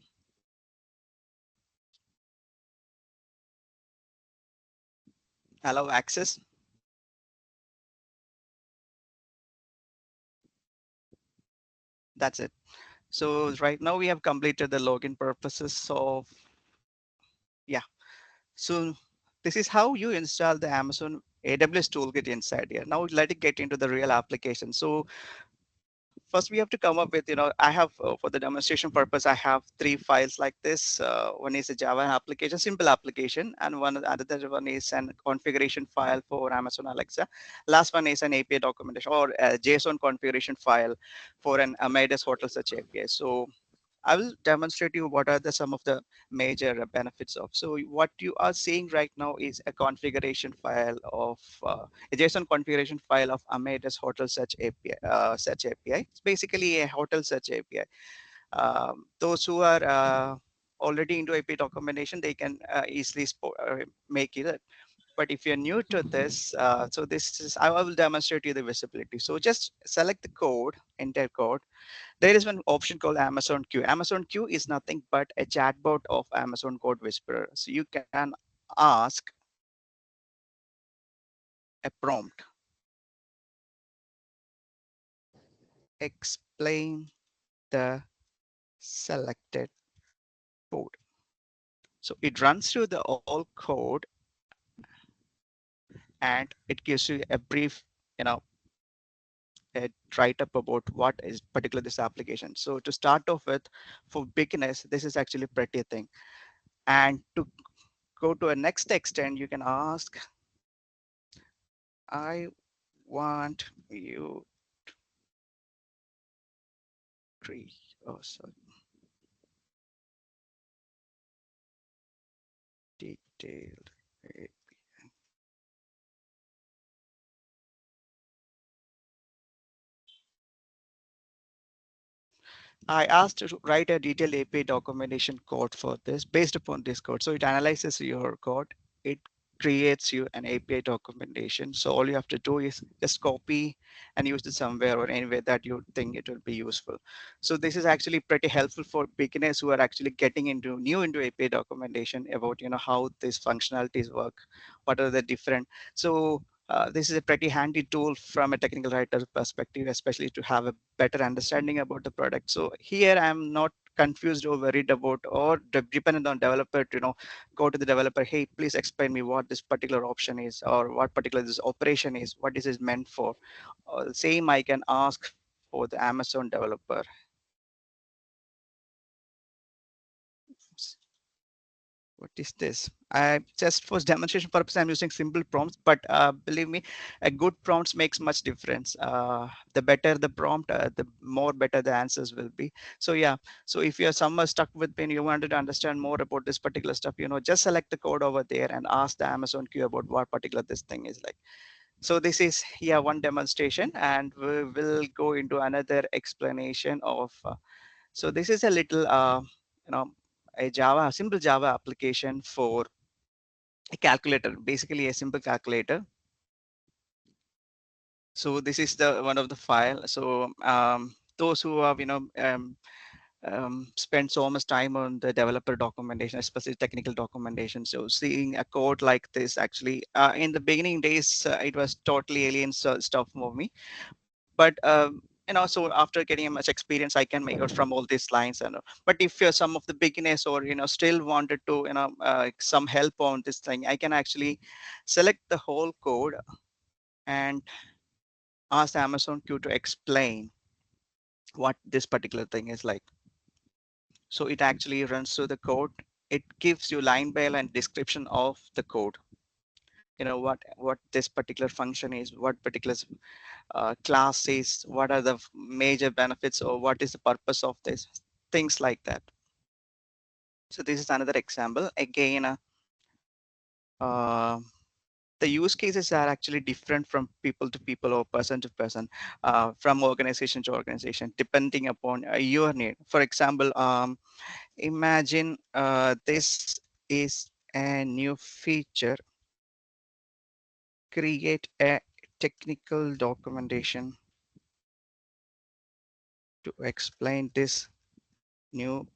Allow access. That's it. So right now we have completed the login purposes of, yeah. So this is how you install the Amazon AWS toolkit inside here. Now let it get into the real application. So first we have to come up with, I have for the demonstration purpose, I have 3 files like this. One is a Java application, simple application, and other one is an configuration file for Amazon Alexa. Last one is an API documentation or a JSON configuration file for an Amadeus Hotel Search API. So I will demonstrate you what are some of the major benefits of. So what you are seeing right now is a configuration file of a JSON configuration file of Amadeus Hotel Search API. It's basically a hotel search API. Those who are already into API documentation, they can easily make it. But if you're new to this, so this is, I will demonstrate you the visibility. So just select the code, entire code. There is one option called Amazon Q. Amazon Q is nothing but a chatbot of Amazon Code Whisperer. So you can ask a prompt, explain the selected code. So it runs through the all code and it gives you a brief, you know, a write up about what is particular this application. So to start off with, for beginners, this is actually pretty thing. And to go to a next extent, you can ask, I want you to, oh, sorry, detailed. I asked to write a detailed API documentation code for this. Based upon this code, so it analyzes your code, it creates you an API documentation. So all you have to do is just copy and use it somewhere or anywhere that you think it will be useful. So this is actually pretty helpful for beginners who are actually getting into new into API documentation about, you know, how these functionalities work, what are the different. So this is a pretty handy tool from a technical writer perspective, especially to have a better understanding about the product. So here I'm not confused or worried about or dependent on developer to, you know, go to the developer, hey, please explain me what this particular option is or what particular this operation is, what is it meant for. Same I can ask for the Amazon developer. What is this? I just for demonstration purpose, I'm using simple prompts, but believe me, a good prompts makes much difference. The better the prompt, the more better the answers will be. So yeah, so if you're somewhere stuck with me and you wanted to understand more about this particular stuff, you know, just select the code over there and ask the Amazon Q about what particular this thing is like. So this is, yeah, one demonstration, and we will go into another explanation of, so this is a little, you know, a simple Java application for a calculator, basically a simple calculator. So this is the one of the file. So those who have, you know, spend so much time on the developer documentation, especially technical documentation. So seeing a code like this, actually, in the beginning days, it was totally alien stuff for me. But you know, so after getting much experience, I can make out from all these lines. And but if you're some of the beginners or, you know, still wanted to, you know, some help on this thing, I can actually select the whole code and ask Amazon Q to explain what this particular thing is like. So it actually runs through the code. It gives you line by line description of the code. You know, what this particular function is, what particular class is, what are the major benefits, or what is the purpose of this, things like that. So this is another example. Again, uh, the use cases are actually different from people to people or person to person, from organization to organization, depending upon your need. For example, imagine this is a new feature. Create a technical documentation to explain this new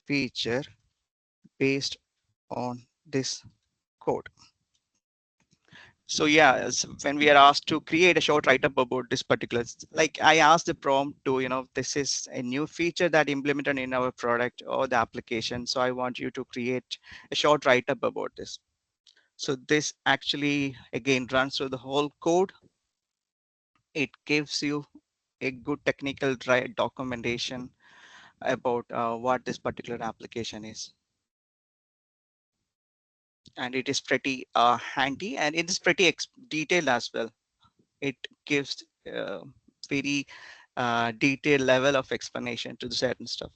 feature based on this code. So yeah, when we are asked to create a short write-up about this particular, like I asked the prompt to, you know, this is a new feature that implemented in our product or the application. So I want you to create a short write-up about this. So this actually, again, runs through the whole code. It gives you a good technical documentation about what this particular application is. And it is pretty handy, and it is pretty detailed as well. It gives very detailed level of explanation to the certain stuff.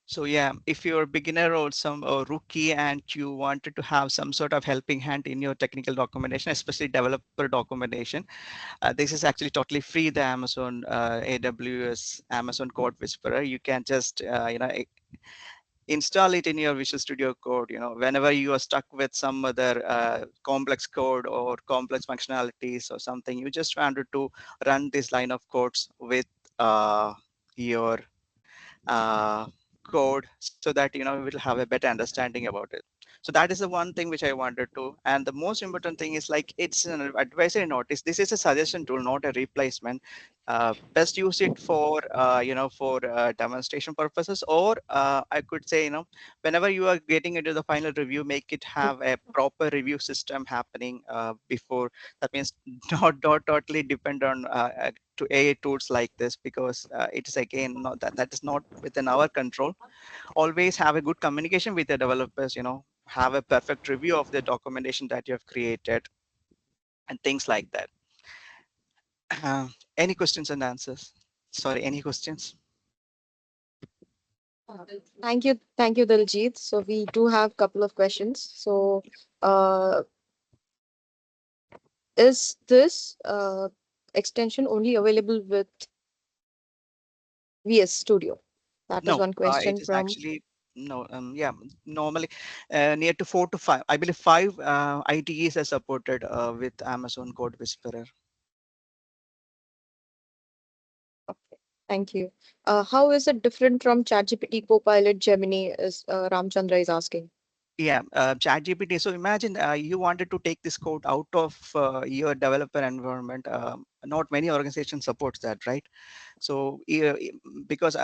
So yeah, if you're a beginner or some or rookie and you wanted to have some sort of helping hand in your technical documentation, especially developer documentation, this is actually totally free. The Amazon AWS Amazon Code Whisperer. You can just install it in your Visual Studio Code. Whenever you are stuck with some other complex code or complex functionalities or something, you just wanted to run this line of codes with your uh, code, so that you will have a better understanding about it. So that is the one thing which I wanted to. And the most important thing is, like, it's an advisory notice. This is a suggestion tool, not a replacement. Best use it for for demonstration purposes, or I could say, whenever you are getting into the final review, make it have a proper review system happening before. That means not totally depend on to AI tools like this, because it is again not that is not within our control. Always have a good communication with the developers. Have a perfect review of the documentation that you have created and things like that. Uh, any questions and answers? Sorry, any questions? Thank you, Diljit. So we do have a couple of questions. So, uh, is this extension only available with VS Studio? That is No, one it question is from. actually no. Yeah, normally near to 4 to 5. I believe 5 IDEs are supported with Amazon Code Whisperer. Okay, thank you. How is it different from ChatGPT, Copilot, Gemini? Is Ramchandra is asking. Yeah, ChatGPT. So imagine you wanted to take this code out of your developer environment. Not many organizations supports that, right? So yeah, because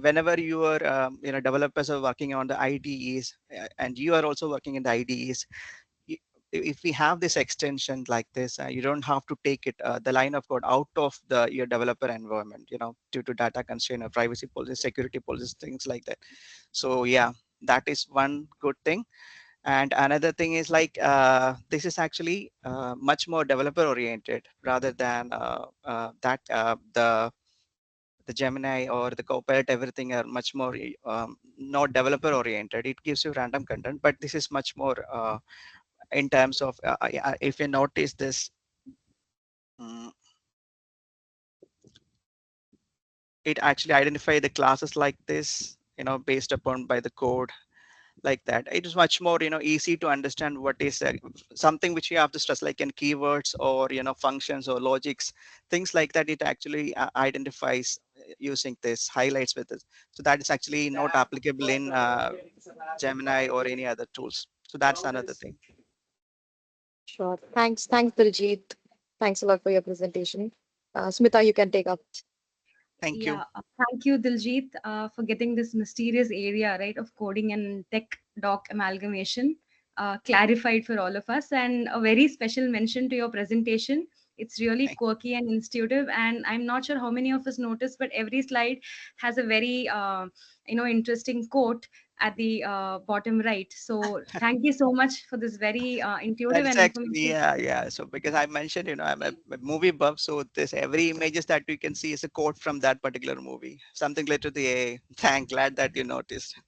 whenever you are developers are working on the IDEs, and you are also working in the IDEs, y- if we have this extension like this, you don't have to take it the line of code out of your developer environment, due to data constraint or privacy policies, security policies, things like that. So yeah, that is one good thing. And another thing is, like, this is actually much more developer oriented rather than the Gemini or the Copilot. Everything are much more not developer oriented. It gives you random content, but this is much more in terms of if you notice this, mm, it actually identify the classes like this, based upon by the code, like that. It is much more easy to understand what is something which you have to stress, like in keywords or functions or logics, things like that. It actually identifies using this, highlights with it. So that is actually not applicable in Gemini or any other tools. So that's another thing. Sure. Thanks, Diljit. Thanks a lot for your presentation. Smita, you can take up. Thank you. Yeah, thank you, Diljit, for getting this mysterious area, right, of coding and tech doc amalgamation clarified for all of us. And a very special mention to your presentation. It's really Thank quirky and intuitive, and I'm not sure how many of us noticed, but every slide has a very, interesting quote at the bottom right. So thank you so much for this very That intuitive is and actually, informative. yeah. So because I mentioned, I'm a movie buff, so this every images that you can see is a quote from that particular movie, something related to the AI. Thank glad that you noticed.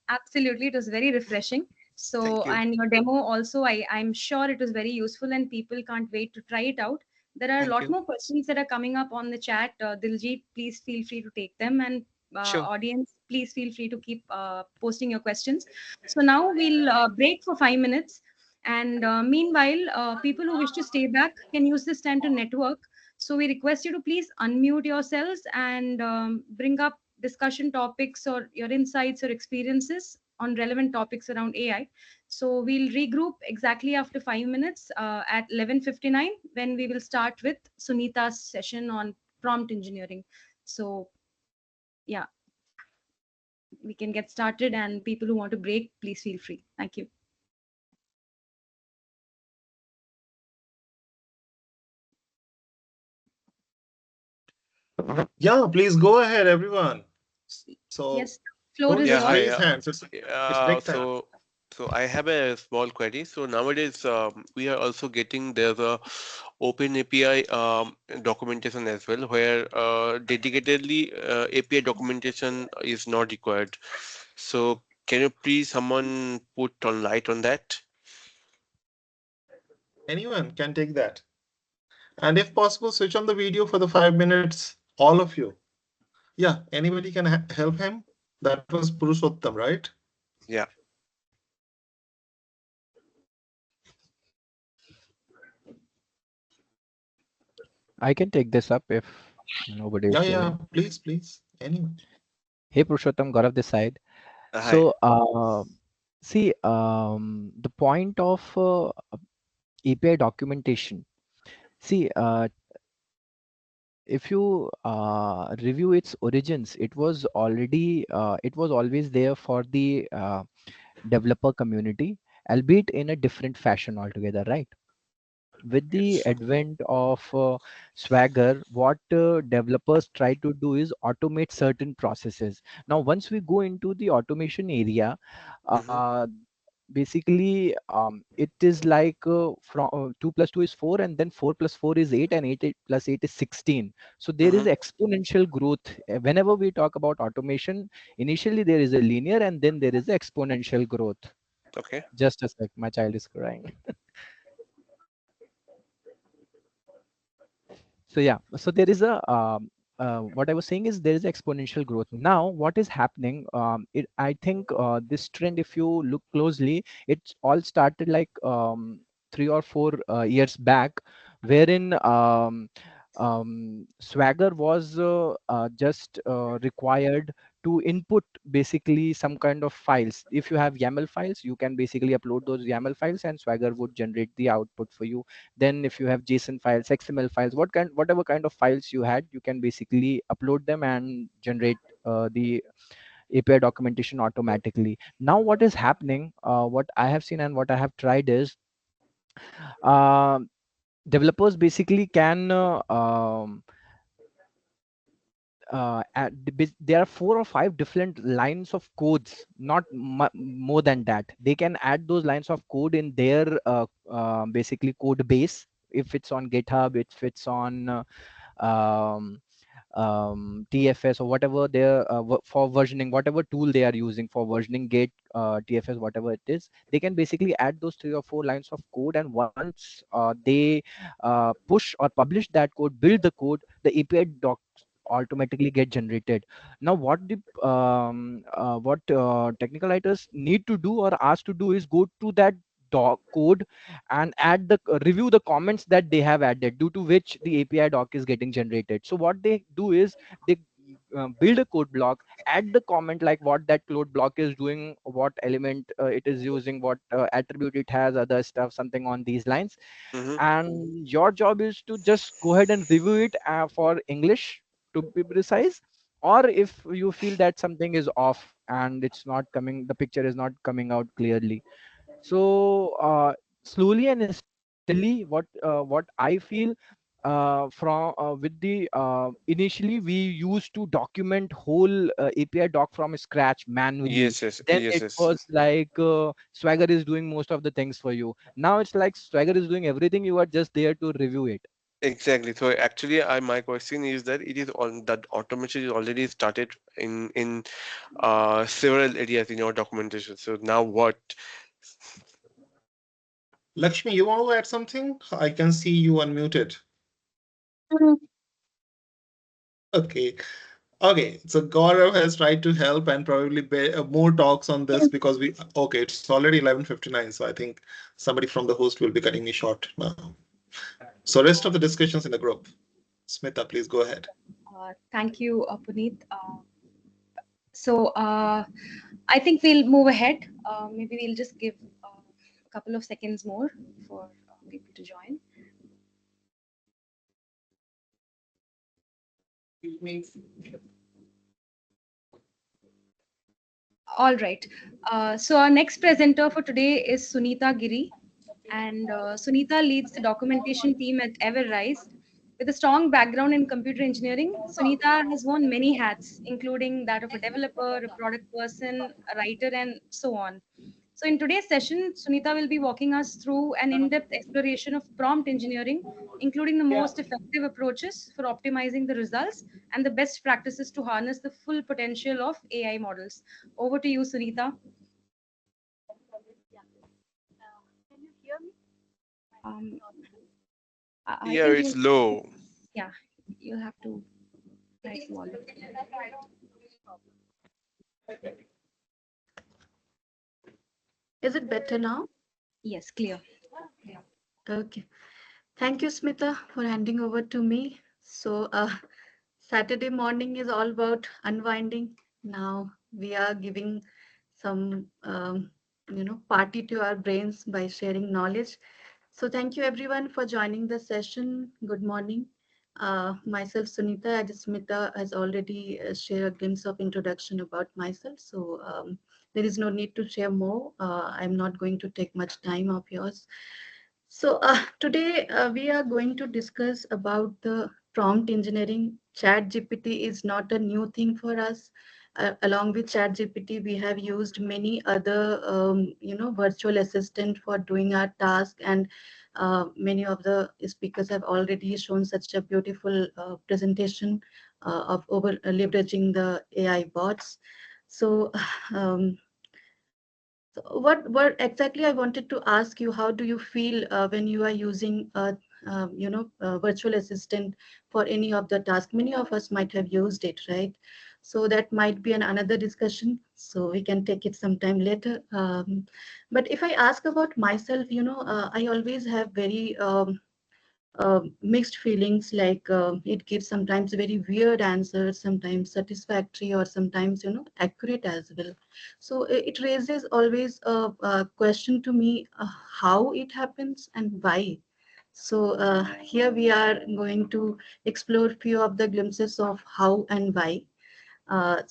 Absolutely, it was very refreshing. Thank So, you. and your demo also, I'm sure it was very useful, and people can't wait to try it out. There are a Thank lot you. more questions that are coming up on the chat. Diljit, please feel free to take them, and Sure. audience, please feel free to keep posting your questions. So now we'll break for 5 minutes, and meanwhile, people who wish to stay back can use this time to network. So we request you to please unmute yourselves and bring up discussion topics or your insights or experiences on relevant topics around AI. So we'll regroup exactly after 5 minutes at 11:59 when we will start with Sunita's session on prompt engineering. So yeah, we can get started, and people who want to break, please feel free. Thank you. Yeah, please go ahead, everyone. So Yes, floor don't is just Yeah, yours. hi. raise hands. It's break time. So So I have a small query. So nowadays we are also getting there's a open API documentation as well, where dedicatedly API documentation is not required. So can you please someone put on light on that? Anyone can take that. And if possible, switch on the video for the 5 minutes, all of you. Yeah, anybody can help him? That was Purushottam, right? Yeah. I can take this up if nobody is Yeah, doing. yeah, please, please. Anyone. Hey, Purushottam, Gaurav this side. Hi. So, see, the point of API documentation. See, if you review its origins, it was always there for the developer community, albeit in a different fashion altogether, right? With the Yes. advent of Swagger, what developers try to do is automate certain processes. Now, once we go into the automation area, Mm-hmm. basically it is like from 2 plus 2 is 4, and then 4 plus 4 is 8, and 8 plus 8 is 16. So there is Mm-hmm. exponential growth. Whenever we talk about automation, initially there is a linear and then there is exponential growth. Okay. Just a sec, my child is crying. So yeah, so there is a what I was saying is there is exponential growth. Now, what is happening? I think this trend, if you look closely, it all started like 3 or 4 years back, wherein Swagger was just required to input basically some kind of files. If you have YAML files, you can basically upload those YAML files, and Swagger would generate the output for you. Then if you have JSON files, XML files, whatever kind of files you had, you can basically upload them and generate the API documentation automatically. Now what is happening, what I have seen and what I have tried is uh, developers basically can there are 4 or 5 different lines of codes, not more than that. They can add those lines of code in their basically code base. If it's on GitHub, if it's on um, TFS or whatever they're for versioning, whatever tool they are using for versioning, Git, TFS, whatever it is, they can basically add those 3 or 4 lines of code, and once they push or publish that code, build the code, the API docs automatically get generated. Now, what technical writers need to do or asked to do is go to that doc code and add the review the comments that they have added, due to which the API doc is getting generated. So what they do is they build a code block, add the comment like what that code block is doing, what element it is using, what attribute it has, other stuff, something on these lines. Mm-hmm. And your job is to just go ahead and review it for English, to be precise. Or if you feel that something is off and it's not coming, the picture is not coming out clearly. So slowly and steadily, what I feel from with the initially we used to document whole API doc from scratch manually. Yes, yes, Then yes, it yes. was like Swagger is doing most of the things for you. Now it's like Swagger is doing everything. You are just there to review it. Exactly. So actually, my question is that it is on that automation is already started in several areas in your documentation. So now what? Lakshmi, you want to add something? I can see you unmuted. Okay. Okay, so Gaurav has tried to help and probably more talks on this because okay, it's already 11:59, so I think somebody from the host will be cutting me short now. So rest of the discussions in the group. Smita, please go ahead. Thank you, Punit. So I think we'll move ahead. Maybe we'll just give a couple of seconds more for people to join. All right. So our next presenter for today is Sunita Giri, and Sunita leads the documentation team at Everrise. With a strong background in computer engineering, Sunita has worn many hats, including that of a developer, a product person, a writer, and so on. So in today's session, Sunita will be walking us through an in-depth exploration of prompt engineering, including the most effective approaches for optimizing the results and the best practices to harness the full potential of AI models. Over to you, Sunita. Can you hear me? Um, I Yeah, think it's low. yeah, you'll have to write volume. Is it better now? Yes, clear. Okay. Thank you, Smita, for handing over to me. So, Saturday morning is all about unwinding. Now we are giving some, party to our brains by sharing knowledge. So thank you everyone for joining the session. Good morning. Myself, Sunita, as Smita has already shared a glimpse of introduction about myself. So there is no need to share more. I'm not going to take much time of yours. So today we are going to discuss about the prompt engineering. Chat GPT is not a new thing for us. Along with Chat GPT, we have used many other, virtual assistant for doing our task, and many of the speakers have already shown such a beautiful presentation of over leveraging the AI bots. So, um, so what exactly I wanted to ask you, how do you feel when you are using a virtual assistant for any of the tasks? Many of us might have used it, right? So that might be another discussion. So we can take it sometime later. But if I ask about myself, I always have very mixed feelings, like it gives sometimes very weird answers, sometimes satisfactory, or sometimes accurate as well. So it raises always a question to me, how it happens and why. So here we are going to explore few of the glimpses of how and why. I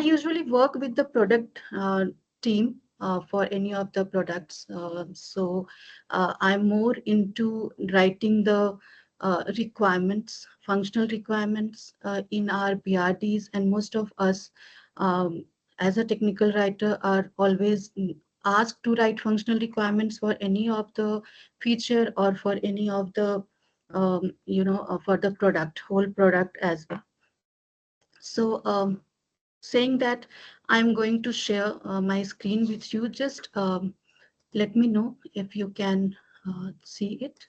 usually work with the product team for any of the products. I'm more into writing the functional requirements in our BRDs, and most of us, um, as a technical writer, are always asked to write functional requirements for any of the feature or for any of the, for the product, whole product as well. So, saying that, I'm going to share my screen with you. Just let me know if you can see it.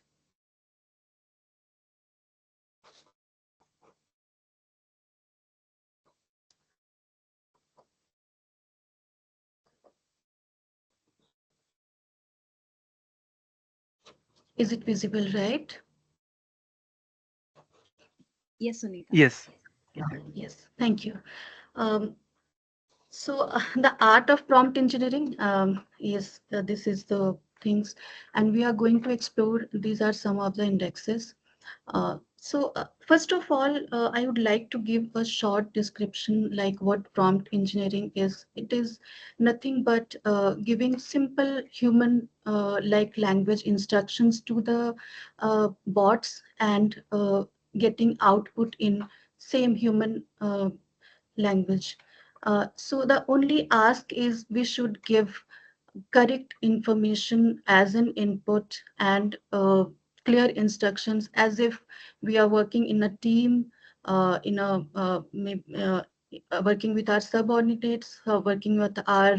Is it visible, right? Yes, Sunita. Yes. Yes, thank you. Um, the art of prompt engineering is this is the things, and we are going to explore. These are some of the indexes. First of all, I would like to give a short description like what prompt engineering is. It is nothing but giving simple human like language instructions to the bots, and getting output in same human language. So the only ask is we should give correct information as an input, and clear instructions, as if we are working in a team, in a working with our subordinates, working with our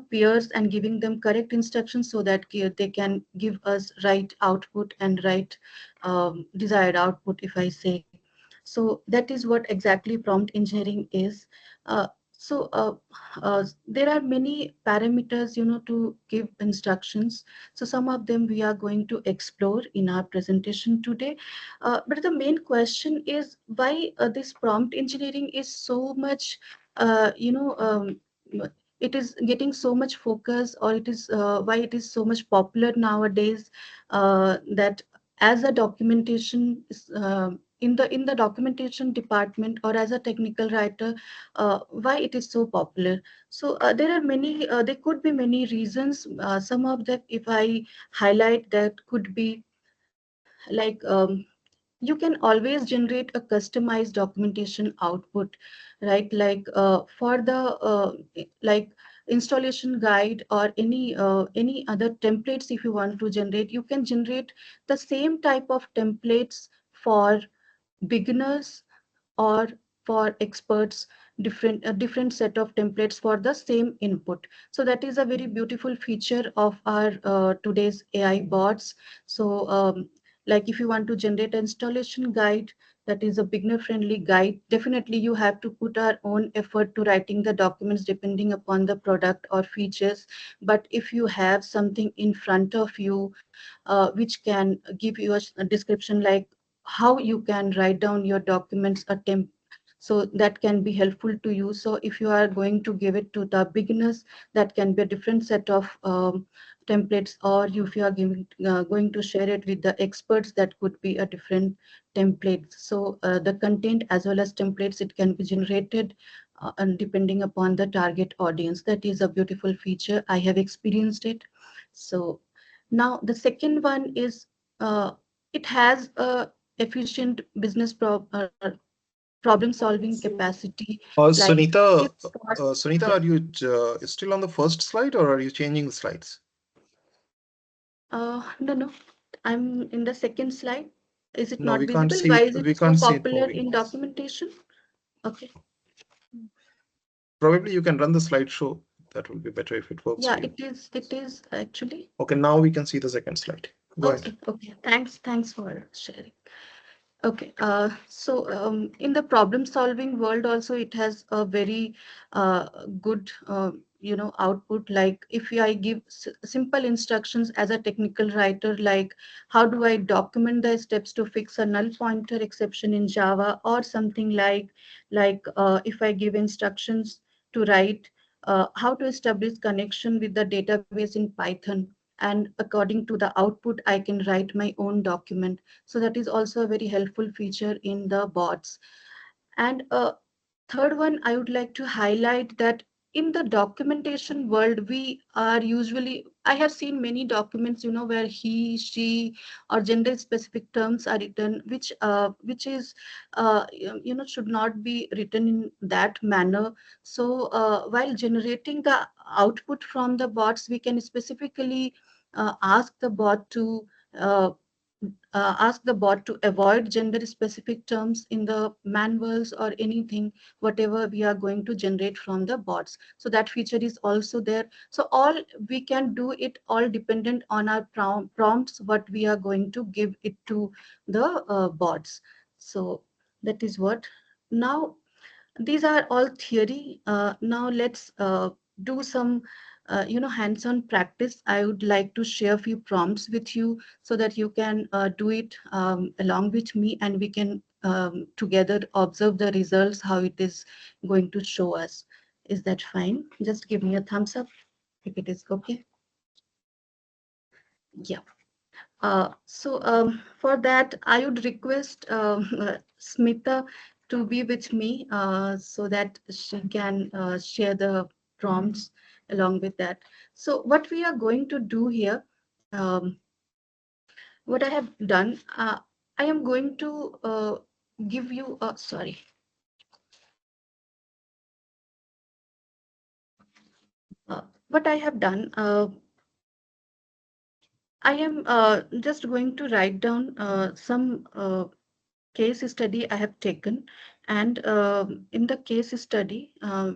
peers, and giving them correct instructions so that they can give us right output and right desired output, if I say. So that is what exactly prompt engineering is. Uh, so there are many parameters, to give instructions. So some of them we are going to explore in our presentation today. But the main question is why this prompt engineering is so much, it is getting so much focus, or it is why it is so much popular nowadays, that as a documentation in the documentation department, or as a technical writer, why it is so popular. So there are many, there could be many reasons. Some of them, if I highlight, that could be like, you can always generate a customized documentation output, right? Like for the like installation guide or any other templates. If you want to generate, you can generate the same type of templates for beginners or for experts, different a different set of templates for the same input. So that is a very beautiful feature of our today's AI bots. So like if you want to generate an installation guide, that is a beginner friendly guide, definitely you have to put our own effort to writing the documents depending upon the product or features. But if you have something in front of you which can give you a description like how you can write down your documents attempt, so that can be helpful to you. So if you are going to give it to the beginners, that can be a different set of templates, or if you are going to share it with the experts, that could be a different template. So the content as well as templates, it can be generated and depending upon the target audience. That is a beautiful feature, I have experienced it. So now the second one is it has a efficient business problem solving capacity. Like Sunita, it's got, Sunita, yeah. are you still on the first slide or are you changing the slides? No, I'm in the second slide. Is it No, not we can't visible? see Why it. is it We so can't see it popular moving. in documentation? Okay. Probably you can run the slideshow. That will be better if it works Yeah, for you. it is actually. Okay, now we can see the second slide. Go ahead. Okay. Thanks for sharing. Okay, so in the problem-solving world also, it has a very good, output. Like if I give simple instructions as a technical writer, like how do I document the steps to fix a null pointer exception in Java, or something like if I give instructions to write how to establish connection with the database in Python, and according to the output, I can write my own document. So that is also a very helpful feature in the bots. And third one, I would like to highlight that in the documentation world, we are usually, I have seen many documents, where he, she, or gender specific terms are written, which is, should not be written in that manner. So while generating the output from the bots, we can specifically ask the bot to uh, ask the bot to avoid gender specific terms in the manuals or anything, whatever we are going to generate from the bots. So that feature is also there. So all we can do it all dependent on our prompts, what we are going to give it to the bots. So that is what. Now these are all theory. Now let's do some hands-on practice. I would like to share a few prompts with you so that you can do it along with me, and we can together observe the results, how it is going to show us. Is that fine? Just give me a thumbs up if it is okay. Yeah. For that, I would request Smita to be with me so that she can share the prompts along with that. So what we are going to do here, what I have done, I am going to give you, sorry. What I have done, I am just going to write down some case study I have taken. And in the case study,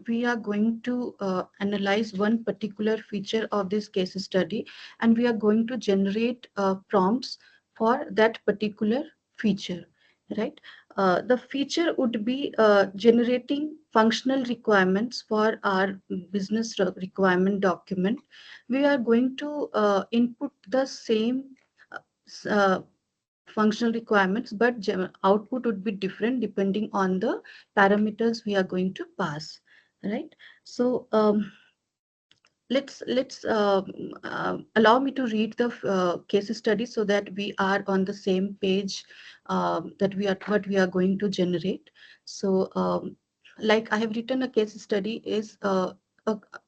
we are going to analyze one particular feature of this case study, and we are going to generate prompts for that particular feature, right? The feature would be generating functional requirements for our business requirement document. We are going to input the same uh, functional requirements, but output would be different depending on the parameters we are going to pass, right? So let's allow me to read the case study so that we are on the same page, that we are what we are going to generate. So like I have written, a case study is a,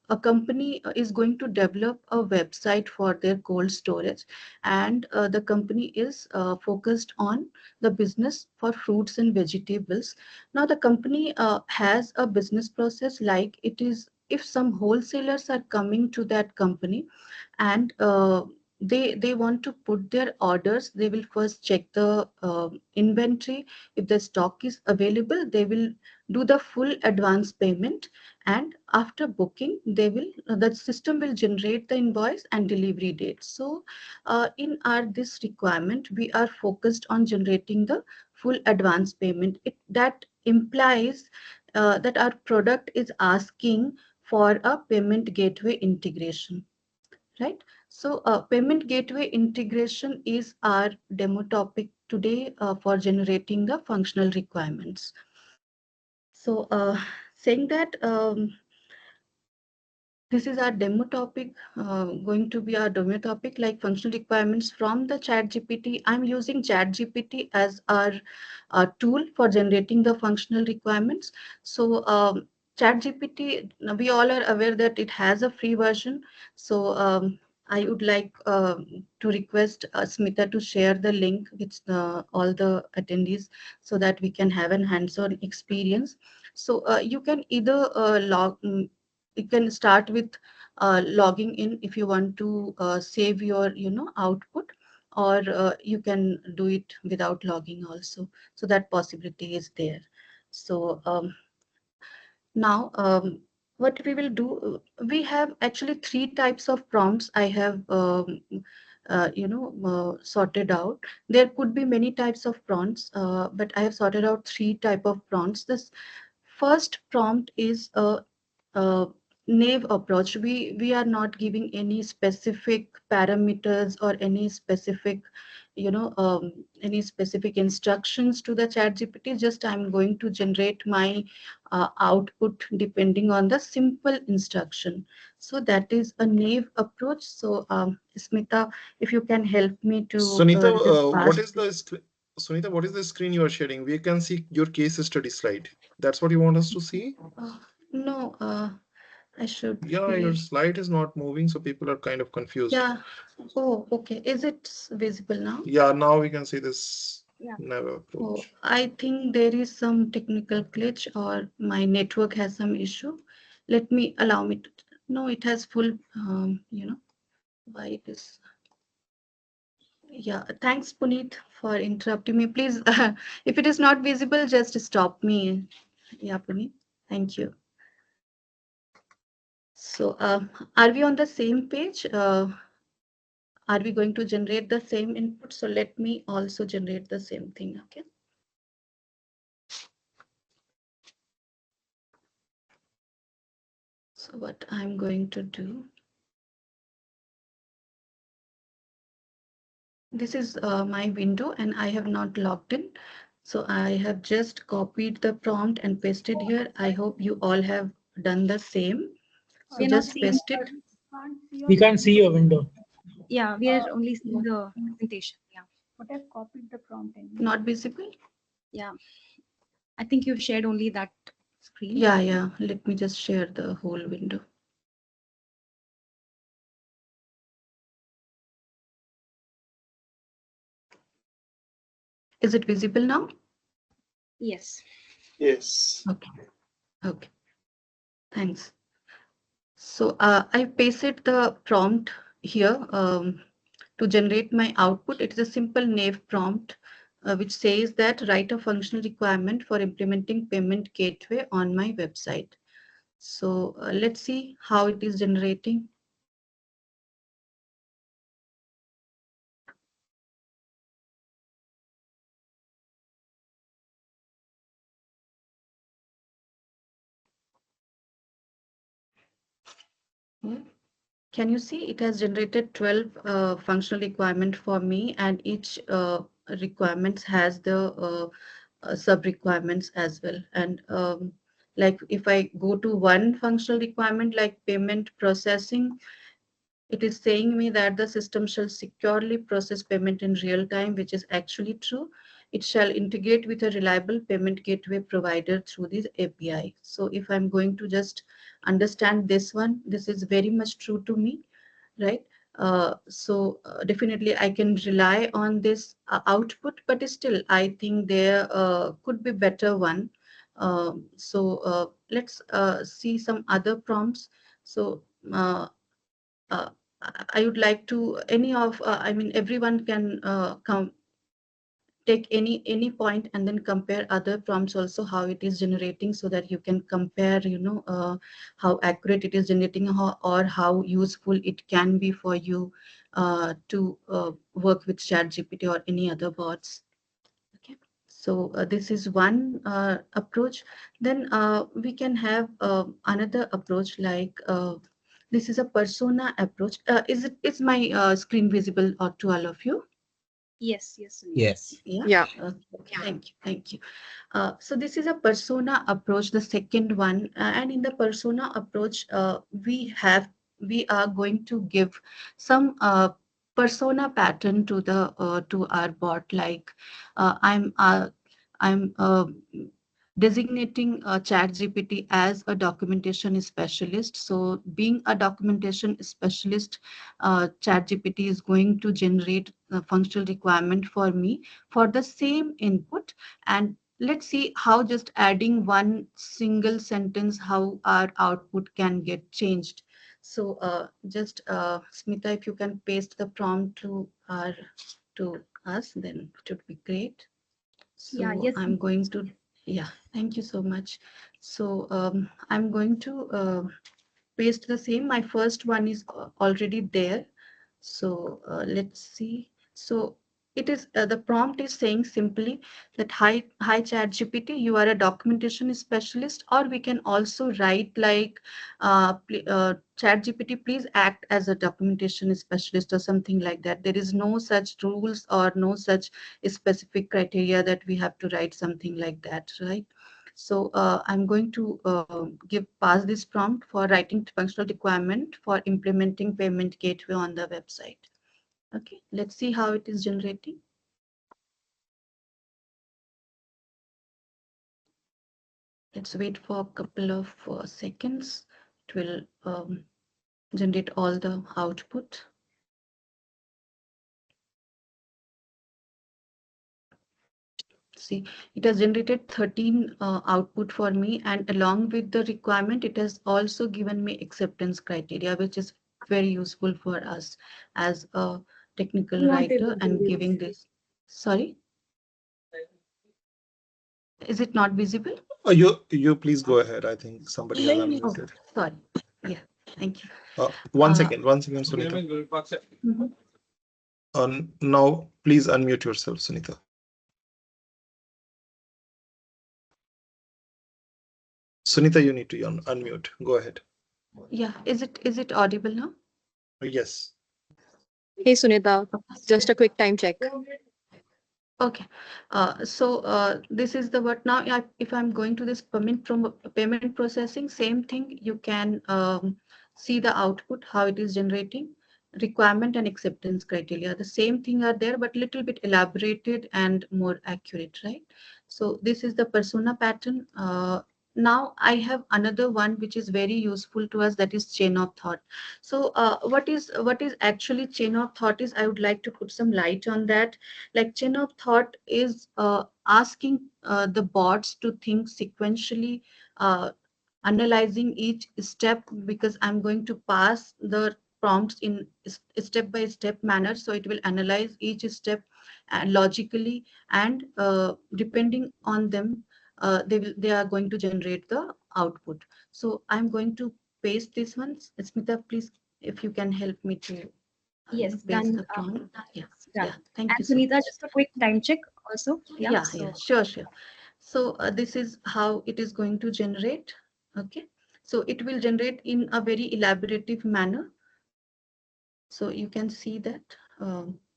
a company is going to develop a website for their cold storage, and the company is focused on the business for fruits and vegetables. Now the company has a business process, like it is if some wholesalers are coming to that company and they want to put their orders, they will first check the inventory. If the stock is available, they will do the full advance payment, and after booking they will the system will generate the invoice and delivery date. So in our this requirement we are focused on generating the full advance payment. That implies that our product is asking for a payment gateway integration, right? So payment gateway integration is our demo topic today for generating the functional requirements. So saying that this is our demo topic, going to be our demo topic like functional requirements from the chat GPT. I'm using chat GPT as our tool for generating the functional requirements. So chat GPT, we all are aware that it has a free version. So I would like to request Smita to share the link with all the attendees so that we can have an hands-on experience. So you can either you can start with logging in if you want to save your output, or you can do it without logging also, so that possibility is there. So now what we will do, we have actually three types of prompts I have sorted out. There could be many types of prompts, but I have sorted out three type of prompts. This first prompt is a naive approach. We are not giving any specific parameters or any specific any specific instructions to the chat GPT. Just I'm going to generate my output depending on the simple instruction. So that is a naive approach. So Smita, if you can help me to Sunita, just pass. Sunita, what is the screen you are sharing? We can see your case study slide. That's what you want us to see? No, I should. Yeah, your slide is not moving, so people are kind of confused. Yeah. Oh, okay. Is it visible now? Yeah, now we can see this Yeah. never approach. Oh, I think there is some technical glitch or my network has some issue. Let me allow me to. No, it has full. Why it is. Yeah. Thanks, Punit, for interrupting me. Please, if it is not visible, just stop me. Yeah, Punit. Thank you. So, are we on the same page? Are we going to generate the same input? So let me also generate the same thing, okay? So what I'm going to do, this is my window and I have not logged in. So I have just copied the prompt and pasted here. I hope you all have done the same. So We're not just seeing paste it. We can't see your window. Yeah, we are only seeing the presentation. Yeah. But I've copied the prompt and Not visible? Yeah. I think you've shared only that screen. Yeah. Let me just share the whole window. Is it visible now? Yes. Yes. Okay. Thanks. So I pasted the prompt here to generate my output. It is a simple naive prompt which says that write a functional requirement for implementing payment gateway on my website. So let's see how it is generating. Can you see it has generated 12 functional requirement for me, and each requirement has the sub requirements as well. And like if I go to one functional requirement like payment processing, it is saying me that the system shall securely process payment in real time, which is actually true. It shall integrate with a reliable payment gateway provider through this API. So if I'm going to just understand this one, this is very much true to me, right? So definitely I can rely on this output, but still I think there could be better one. So let's see some other prompts. So uh, I would like to any of I mean everyone can come take any point and then compare other prompts also how it is generating, so that you can compare how accurate it is generating, or how useful it can be for you to work with ChatGPT or any other bots. Okay, so this is one approach. Then we can have another approach like this is a persona approach. Is my screen visible to all of you? Yes, yes, Sunita. Yes. Yeah. Yeah. Okay. Thank you. Thank you. So this is a persona approach, the second one, and in the persona approach, we are going to give some persona pattern to the to our bot. Like I'm designating ChatGPT as a documentation specialist. So being a documentation specialist, ChatGPT is going to generate a functional requirement for me for the same input. And let's see how just adding one single sentence, how our output can get changed. So just Smita, if you can paste the prompt to us, then it would be great. Yeah, So yes. I'm going to, yeah, thank you so much. So I'm going to paste the same. My first one is already there. So let's see. So it is the prompt is saying simply that hi ChatGPT, you are a documentation specialist, or we can also write like ChatGPT, please act as a documentation specialist or something like that. There is no such rules or no such specific criteria that we have to write something like that, right? So I'm going to give pass this prompt for writing functional requirement for implementing payment gateway on the website. Okay, let's see how it is generating. Let's wait for a couple of seconds. It will generate all the output. See, it has generated 13 output for me, and along with the requirement, it has also given me acceptance criteria, which is very useful for us as a technical Not writer able to and use. giving this. Sorry, is it not visible? You please go ahead. I think somebody has Oh, unmuted. sorry. Yeah, thank you. One Uh, second, Sunita. mhm. Now, please unmute yourself, Sunita. Sunita, you need to unmute. Go ahead. Yeah, is it audible now? Yes. Hey, Sunita, just a quick time check. Okay, so this is the what now. If I'm going to this payment processing, same thing. You can see the output how it is generating requirement and acceptance criteria. The same thing are there, but little bit elaborated and more accurate, right? So this is the persona pattern. Now I have another one which is very useful to us. That is chain of thought. So what is actually chain of thought is I would like to put some light on that. Like chain of thought is asking the bots to think sequentially, uh, analyzing each step, because I'm going to pass the prompts in step by step manner, so it will analyze each step logically, and depending on them, they are going to generate the output. So I'm going to paste this one. Smita, please, if you can help me to Yes, paste done. the prompt. Yeah, Done. yeah, thank And you so Sunita, much. just a quick time check also. Yeah. Yeah, So yeah, sure, sure. So this is how it is going to generate. Okay, so it will generate in a very elaborative manner. So you can see that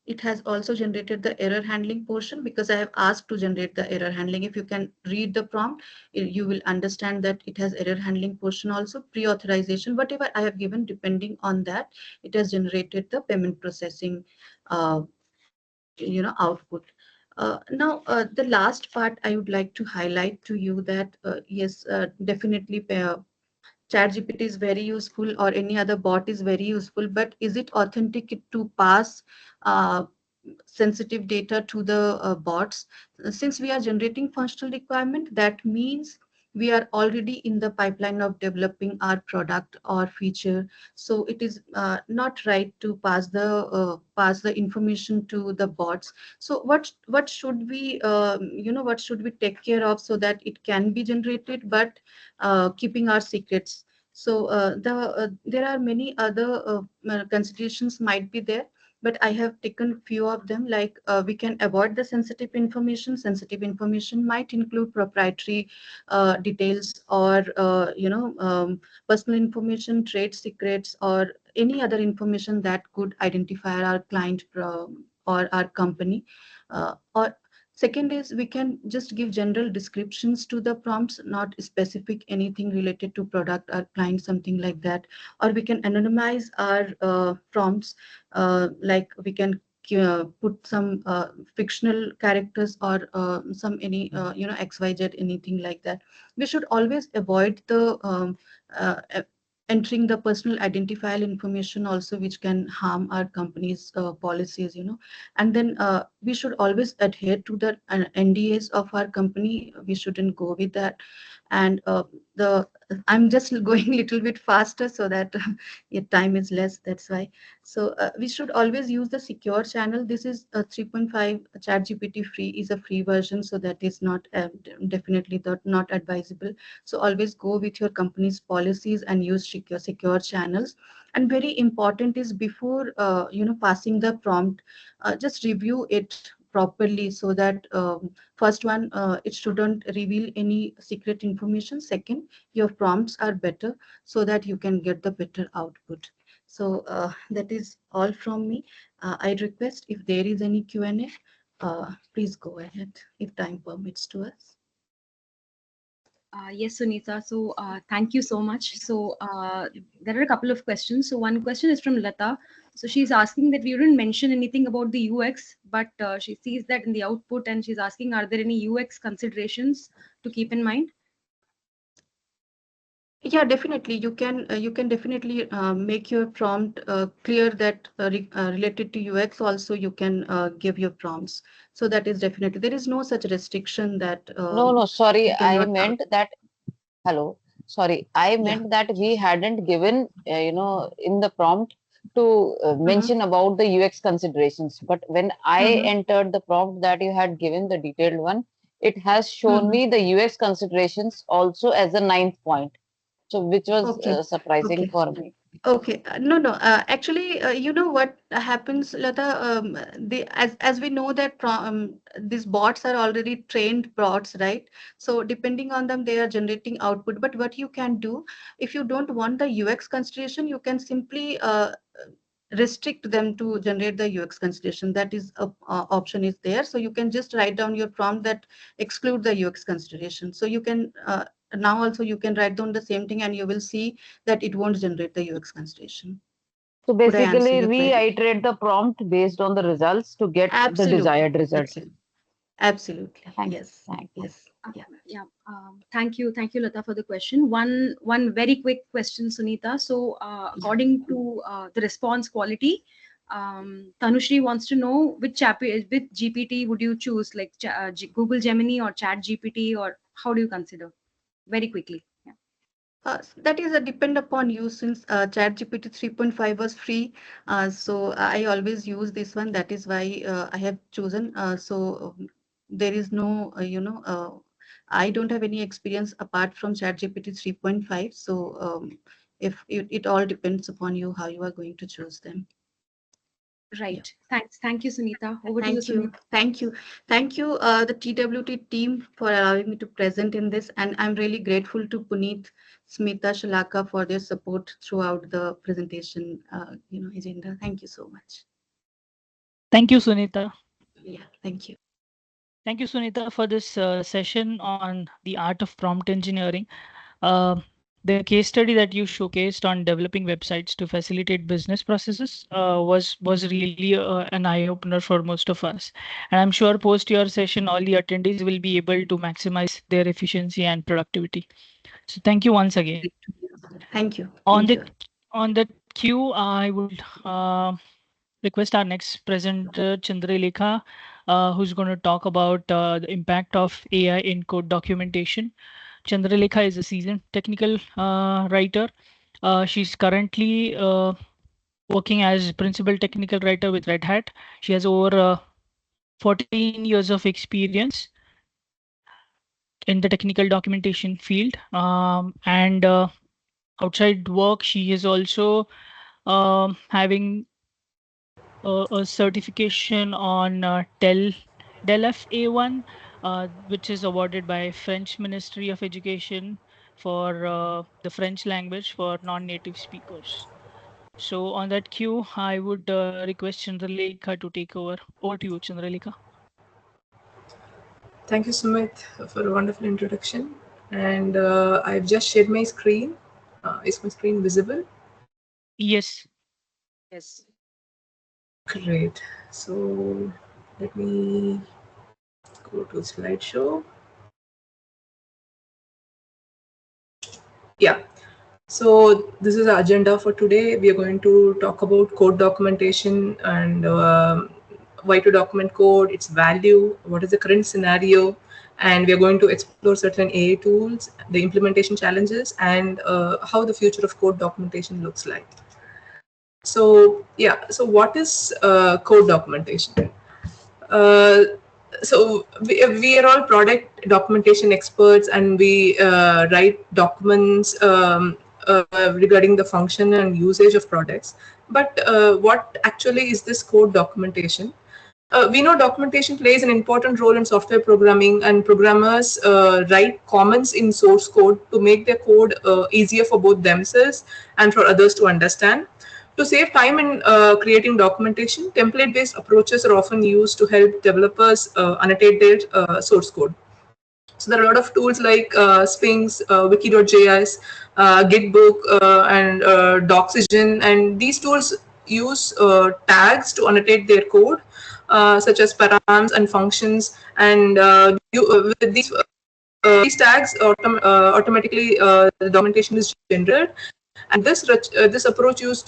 it has also generated the error handling portion, because I have asked to generate the error handling. If you can read the prompt, you will understand that it has error handling portion also, pre-authorization, whatever I have given, depending on that, it has generated the payment processing uh, output. Now the last part I would like to highlight to you that yes, definitely ChatGPT is very useful, or any other bot is very useful, but is it authentic to pass uh, sensitive data to the bots? Since we are generating functional requirement, that means we are already in the pipeline of developing our product or feature. So it is not right to pass the information to the bots. So what should we what should we take care of so that it can be generated, but keeping our secrets. So there are many other considerations might be there, but I have taken few of them. Like we can avoid the sensitive information. Sensitive information might include proprietary details, or personal information, trade secrets, or any other information that could identify our client or our company. Or second is, we can just give general descriptions to the prompts, not specific anything related to product or client, something like that. Or we can anonymize our prompts, like we can put some fictional characters, or some any XYZ, anything like that. We should always avoid the entering the personal identifiable information also, which can harm our company's policies. And then we should always adhere to the NDAs of our company. We shouldn't go with that. And the I'm just going a little bit faster so that your time is less, that's why. So we should always use the secure channel. This is a 3.5 ChatGPT free, is a free version, so that is not definitely not advisable. So always go with your company's policies and use secure channels. And very important is, before passing the prompt, just review it properly, so that first one, it shouldn't reveal any secret information. Second, your prompts are better, so that you can get the better output. So that is all from me. I request, if there is any Q&A, please go ahead, if time permits to us. Yes, Sunita. So thank you so much. So there are a couple of questions. So one question is from Lata. So she's asking that we didn't mention anything about the UX, but she sees that in the output, and she's asking, are there any UX considerations to keep in mind? Yeah, definitely. You can definitely make your prompt clear, that related to UX also you can give your prompts. So that is definitely, there is no such restriction that No, sorry, you I cannot. meant that. Hello, sorry, I Yeah. meant that we hadn't given, in the prompt to Mhm. mention about the UX considerations. But when I Mhm. entered the prompt that you had given, the detailed one, it has shown Mhm. me the UX considerations also as a ninth point. So, which was Okay. surprising Okay. for me. Okay, no. Actually, you know what happens, Lata? As we know that these bots are already trained bots, right? So depending on them, they are generating output. But what you can do, if you don't want the UX consideration, you can simply restrict them to generate the UX consideration. That is a option is there. So you can just write down your prompt that exclude the UX consideration. So you can now also you can write down the same thing, and you will see that it won't generate the UX consideration. So, Could I answer basically, your query? reiterate the prompt based on the results to get the Absolutely. desired result. Absolutely. Thanks. Yes. Thanks. Yes. Yeah. Yeah. Thank you, Lata, for the question. One very quick question, Sunita. So according to the response quality, Tanushri wants to know which GPT would you choose, like Google Gemini or Chat GPT, or how do you consider? Very quickly. Yeah. That is a depend upon you, since ChatGPT 3.5 was free. So I always use this one. That is why I have chosen. There is no, I don't have any experience apart from ChatGPT 3.5. So if it all depends upon you, how you are going to choose them. Right. Thanks. Thank you, Sunita. Over to you, Thank you. Sumeet. Thank you. Thank you, the TWT team, for allowing me to present in this. And I'm really grateful to Punit, Smita, Shalaka for their support throughout the presentation agenda. Thank you so much. Thank you, Sunita. Yeah, thank you. Thank you, Sunita, for this session on the art of prompt engineering. The case study that you showcased on developing websites to facilitate business processes was really an eye opener for most of us. And I'm sure post your session, all the attendees will be able to maximize their efficiency and productivity. So thank you once again. Thank you. On Thank the you. on the queue, I would request our next presenter, Chandralekha, who's going to talk about the impact of AI in code documentation. Chandralekha is a seasoned technical writer. She's currently working as principal technical writer with Red Hat. She has over 14 years of experience in the technical documentation field. And outside work, she is also having a certification on DELF A1, which is awarded by French Ministry of Education for the French language for non-native speakers. So on that cue, I would request Chandralekha to take over. Over to you, Chandralekha. Thank you, Sumeet, for a wonderful introduction. And I've just shared my screen. Is my screen visible? Yes. Yes. Great. So let me go to slideshow. Yeah. So this is the agenda for today. We are going to talk about code documentation and why to document code, its value, what is the current scenario, and we are going to explore certain AI tools, the implementation challenges, and how the future of code documentation looks like. So yeah, so what is code documentation? So we are all product documentation experts, and we write documents regarding the function and usage of products. But what actually is this code documentation? We know documentation plays an important role in software programming, and programmers write comments in source code to make their code easier for both themselves and for others to understand. To save time in creating documentation, template-based approaches are often used to help developers annotate their source code. So there are a lot of tools like Sphinx, Wiki.js, Gitbook, and Doxygen, and these tools use tags to annotate their code, such as params and functions. And with these tags, automatically the documentation is generated. And this approach helps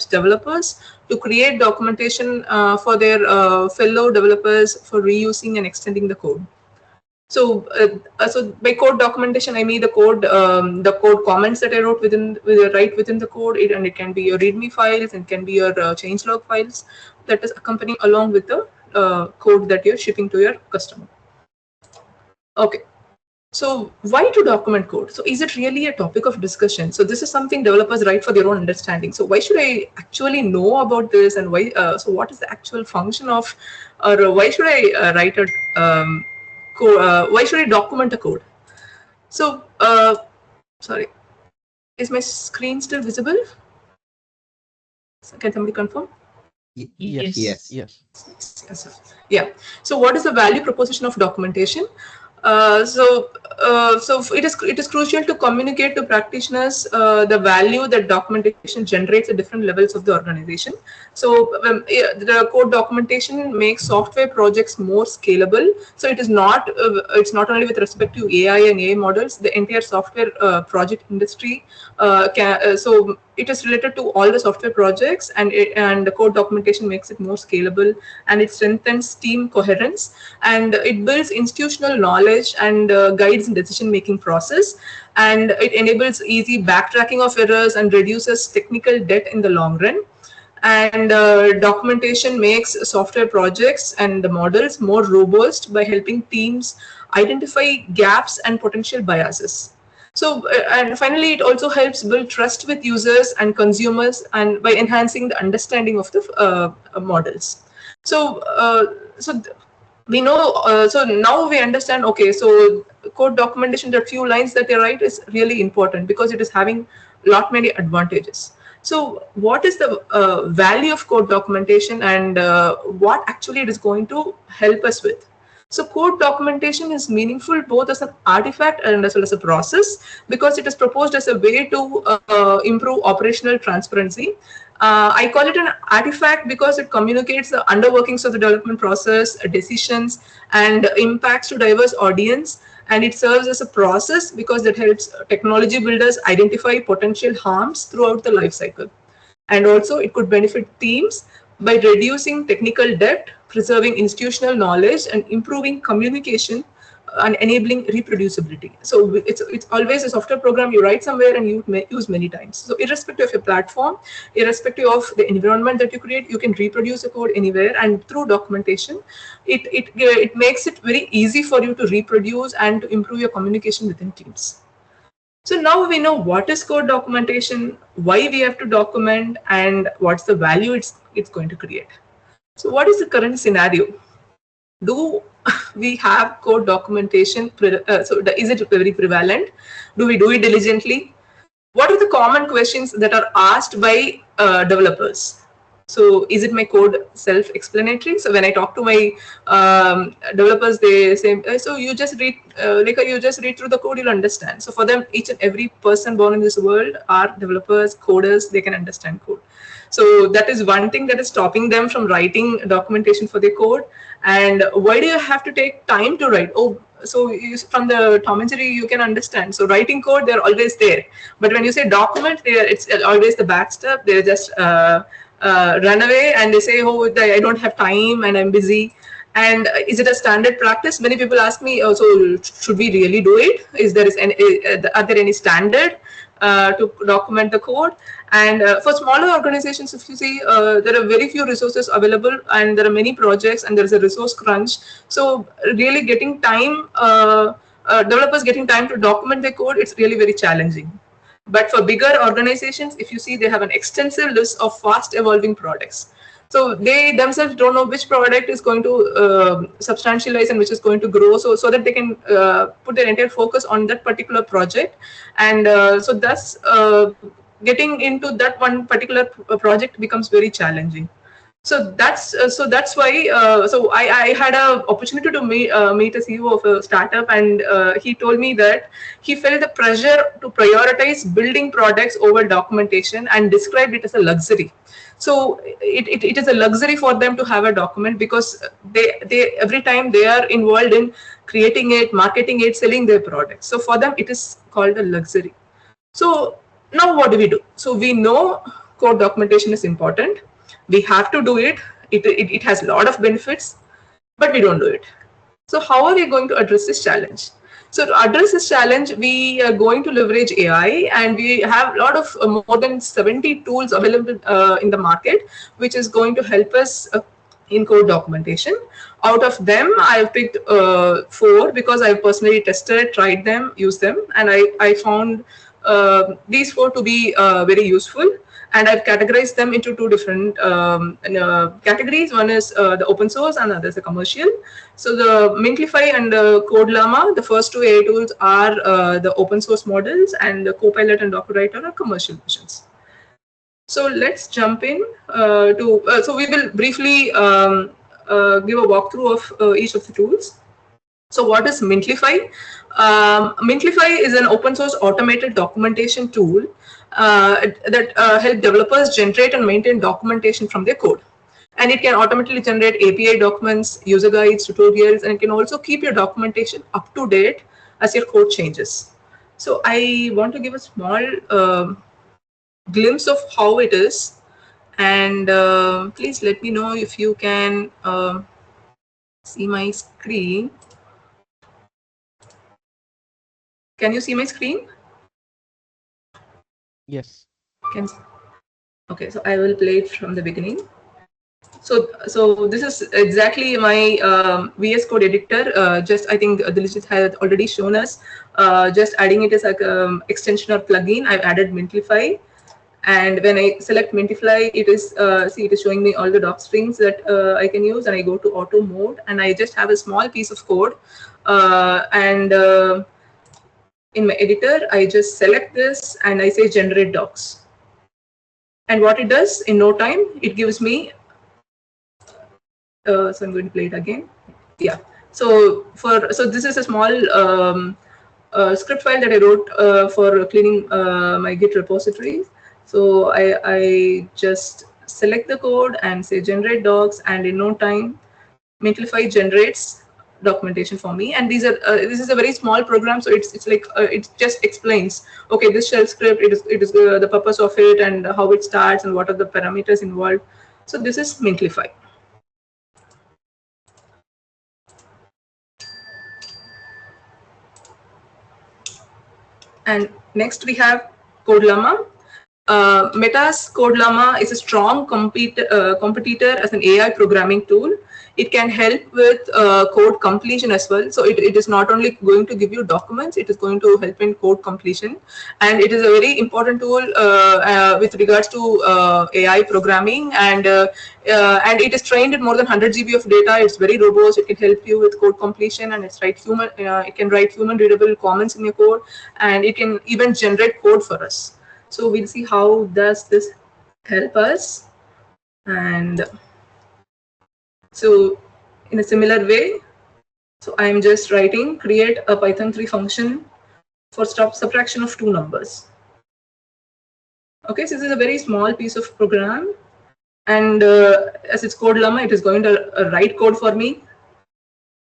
developers to create documentation for their fellow developers for reusing and extending the code. So by code documentation, I mean the code comments that I wrote within the code, and it can be your README files, and it can be your changelog files that is accompanying along with the code that you're shipping to your customer. Okay. So why to document code? So is it really a topic of discussion? So this is something developers write for their own understanding. So why should I actually know about this, and why? So what is the actual function of, or why should I write a why should I document a code? So sorry, is my screen still visible? Can somebody confirm? Yes. Yeah. So what is the value proposition of documentation? So it is crucial to communicate to practitioners the value that documentation generates at different levels of the organization. So the code documentation makes software projects more scalable. So it's not only with respect to AI and AI models. The entire software project industry so it is related to all the software projects, and the code documentation makes it more scalable, and it strengthens team coherence, and it builds institutional knowledge and guides in decision-making process, and it enables easy backtracking of errors and reduces technical debt in the long run. And documentation makes software projects and the models more robust by helping teams identify gaps and potential biases. So, and finally, it also helps build trust with users and consumers, and by enhancing the understanding of the models. So, we know. So now we understand. Okay, so code documentation, the few lines that they write is really important because it is having lot many advantages. So, what is the value of code documentation, and what actually it is going to help us with? So code documentation is meaningful both as an artifact and as well as a process, because it is proposed as a way to improve operational transparency. I call it an artifact because it communicates the underworkings of the development process, decisions, and impacts to diverse audience. And it serves as a process because it helps technology builders identify potential harms throughout the life cycle. And also it could benefit teams by reducing technical debt, preserving institutional knowledge, and improving communication and enabling reproducibility. So it's always a software program you write somewhere and you may use many times. So irrespective of your platform, irrespective of the environment that you create, you can reproduce the code anywhere, and through documentation, it makes it very easy for you to reproduce and to improve your communication within teams. So now we know what is code documentation, why we have to document, and what's the value it's going to create. So what is the current scenario? Do we have code documentation? Is it very prevalent? Do we do it diligently? What are the common questions that are asked by developers? So is it my code self-explanatory? So when I talk to my developers, they say, so you just read, you just read through the code, you'll understand. So for them, each and every person born in this world are developers, coders, they can understand code. So that is one thing that is stopping them from writing documentation for their code. And why do you have to take time to write? Oh, so from the Tom and Jerry, you can understand. So writing code, they're always there. But when you say document, it's always the back step. They just run away and they say, oh, I don't have time and I'm busy. And is it a standard practice? Many people ask me, oh, so should we really do it? Are there any standard to document the code? And for smaller organizations, if you see, there are very few resources available, and there are many projects, and there is a resource crunch. So really getting time, developers getting time to document their code, it's really very challenging. But for bigger organizations, if you see, they have an extensive list of fast evolving products. So they themselves don't know which product is going to substantialize and which is going to grow, so that they can put their entire focus on that particular project. And so thus getting into that one particular project becomes very challenging. So that's why. So I had an opportunity to meet a CEO of a startup, and he told me that he felt the pressure to prioritize building products over documentation, and described it as a luxury. So it is a luxury for them to have a document, because they every time they are involved in creating it, marketing it, selling their products. So for them it is called a luxury. So now what do? So we know code documentation is important. We have to do it. It has a lot of benefits, but we don't do it. So how are we going to address this challenge? So to address this challenge, we are going to leverage AI, and we have a lot of more than 70 tools available in the market, which is going to help us in code documentation. Out of them, I've picked 4 because I've personally tested, tried them, used them, and I found these 4 to be very useful. And I've categorized them into 2 different categories. One is the open source, and other is the commercial. So the Mintlify and Code Llama, the first 2 AI tools, are the open source models, and the Copilot and DocWriter are commercial versions. So let's jump in so we will briefly give a walkthrough of each of the tools. So what is Mintlify? Mintlify is an open source automated documentation tool that help developers generate and maintain documentation from their code. And it can automatically generate API documents, user guides, tutorials, and it can also keep your documentation up to date as your code changes. So I want to give a small glimpse of how it is. And please let me know if you can see my screen. Can you see my screen? Yes. Okay, so I will play it from the beginning. So this is exactly my VS Code editor. I think Diljith has already shown us. Just adding it as like extension or plugin. I've added Mintlify, and when I select Mintlify, it is it is showing me all the doc strings that I can use, and I go to auto mode, and I just have a small piece of code, in my editor, I just select this and I say generate docs. And what it does, in no time, it gives me, so I'm going to play it again. Yeah. So this is a small script file that I wrote for cleaning my Git repository. So I just select the code and say generate docs, and in no time, Mintlify generates documentation for me. And these are this is a very small program, so it's like it just explains, okay, this shell script, it is the purpose of it and how it starts and what are the parameters involved. So this is Mintlify. And next we have Code Llama. Meta's Code Llama is a strong competitor as an AI programming tool. It can help with code completion as well. So it is not only going to give you documents, it is going to help in code completion. And it is a very important tool with regards to AI programming. And it is trained in more than 100 GB of data. It's very robust. It can help you with code completion, and it can write human readable comments in your code, and it can even generate code for us. So we'll see how does this help us. And so in a similar way, so I'm just writing create a Python 3 function for subtraction of two numbers. Okay, so this is a very small piece of program, and as it's Code Llama, it is going to write code for me.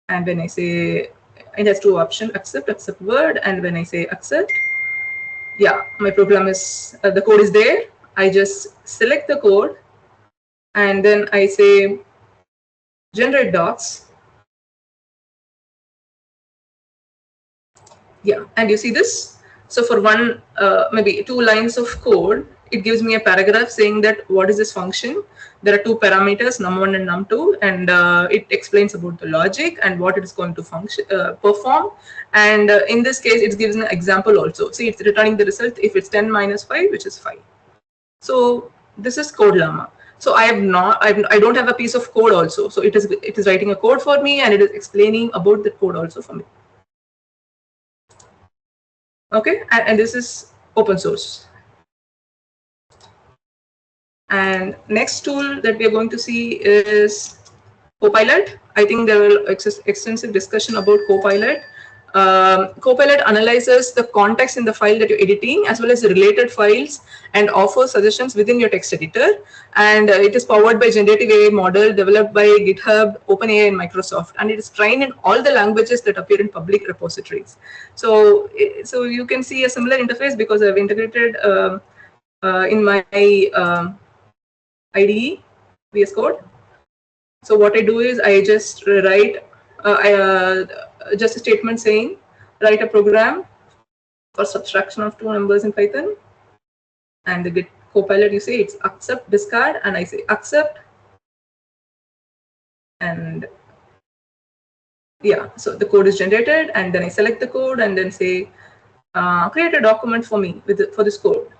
And when I say, it has two options, accept word, and when I say accept, yeah, my program is, the code is there. I just select the code, and then I say generate docs. Yeah, and you see this. So for one, maybe 2 lines of code, it gives me a paragraph saying that what is this function. There are 2 parameters, num1 and num2, and it explains about the logic and what it is going to function perform. And in this case, it gives an example also. See, it's returning the result if it's 10 minus 5, which is 5. So this is Code Llama. So I don't have a piece of code also. So it is writing a code for me, and it is explaining about the code also for me. Okay, and this is open source. And next tool that we are going to see is Copilot. I think there will extensive discussion about Copilot. Copilot analyzes the context in the file that you're editing as well as the related files and offers suggestions within your text editor. And it is powered by generative AI model developed by GitHub, OpenAI, and Microsoft. And it is trained in all the languages that appear in public repositories. So you can see a similar interface because I've integrated in my IDE, VS Code. So what I do is I just write just a statement saying write a program for subtraction of 2 numbers in Python, and the Git Copilot, you say it's accept discard, and I say accept, and yeah, so the code is generated, and then I select the code and then say create a document for me for this code,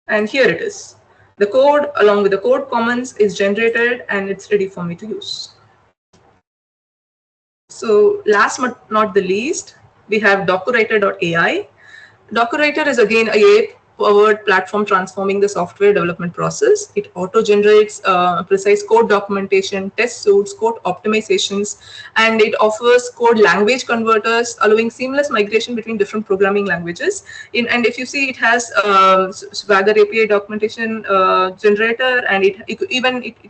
and here it is. The code along with the code comments is generated and it's ready for me to use. So last but not the least, we have DocuWriter.ai. DocuWriter is again a AI-powered platform transforming the software development process. It auto-generates precise code documentation, test suites, code optimizations, and it offers code language converters, allowing seamless migration between different programming languages. And if you see, it has Swagger API documentation generator, and it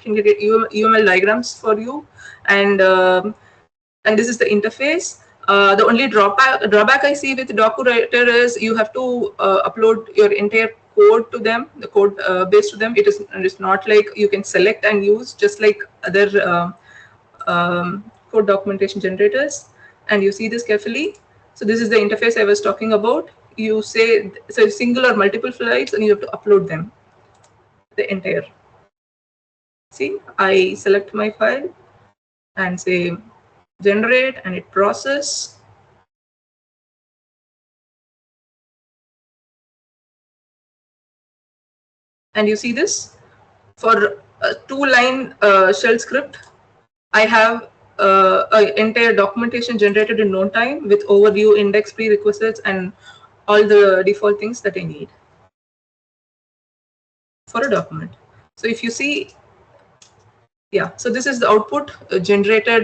can get UML diagrams for you, and this is the interface. The only drawback I see with DocuWriter is you have to upload your entire code to them, the code base to them. It's not like you can select and use just like other code documentation generators. And you see this carefully. So this is the interface I was talking about. You say so single or multiple flights, and you have to upload them, the entire. See, I select my file and say generate, and it process. And you see this for a 2-line shell script, I have an entire documentation generated in no time with overview, index, prerequisites, and all the default things that I need for a document. So if you see, yeah, so this is the output generated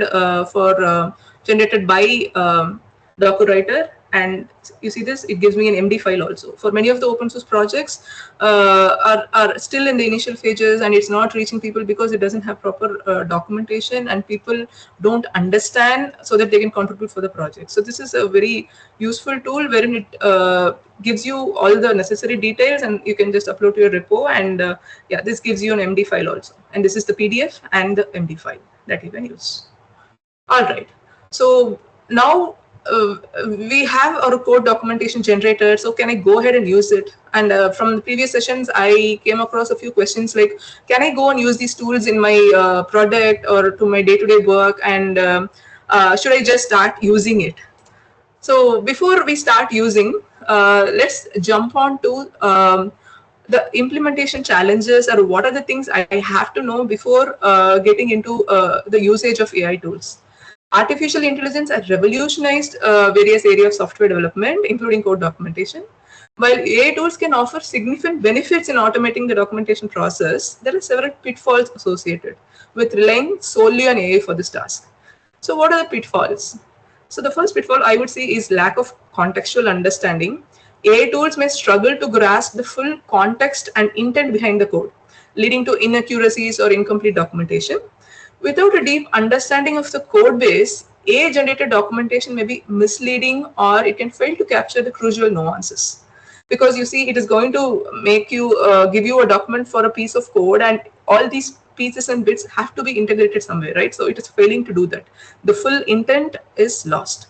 generated by DocuWriter, and you see this, it gives me an MD file also. For many of the open source projects are still in the initial phases, and it's not reaching people because it doesn't have proper documentation, and people don't understand so that they can contribute for the project. So this is a very useful tool wherein it gives you all the necessary details, and you can just upload to your repo, and yeah, this gives you an MD file also. And this is the PDF and the MD file that you can use. All right. So now we have our code documentation generator, so can I go ahead and use it? And from the previous sessions, I came across a few questions like, can I go and use these tools in my product or to my day-to-day work, and should I just start using it? So before we start using, let's jump on to the implementation challenges, or what are the things I have to know before getting into the usage of AI tools. Artificial intelligence has revolutionized various areas of software development, including code documentation. While AI tools can offer significant benefits in automating the documentation process, there are several pitfalls associated with relying solely on AI for this task. So what are the pitfalls? So the first pitfall I would say is lack of contextual understanding. AI tools may struggle to grasp the full context and intent behind the code, leading to inaccuracies or incomplete documentation. Without a deep understanding of the code base, AI-generated documentation may be misleading, or it can fail to capture the crucial nuances. Because you see, it is going to make you give you a document for a piece of code, and all these pieces and bits have to be integrated somewhere, right? So it is failing to do that. The full intent is lost.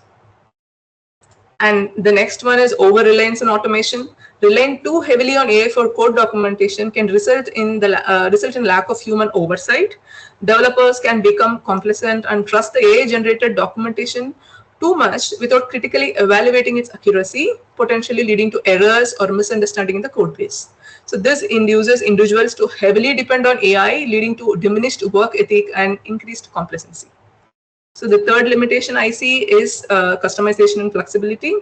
And the next one is over-reliance on automation. Relying too heavily on AI for code documentation can result in lack of human oversight. Developers can become complacent and trust the AI-generated documentation too much without critically evaluating its accuracy, potentially leading to errors or misunderstanding in the code base. So this induces individuals to heavily depend on AI, leading to diminished work ethic and increased complacency. So the third limitation I see is customization and flexibility.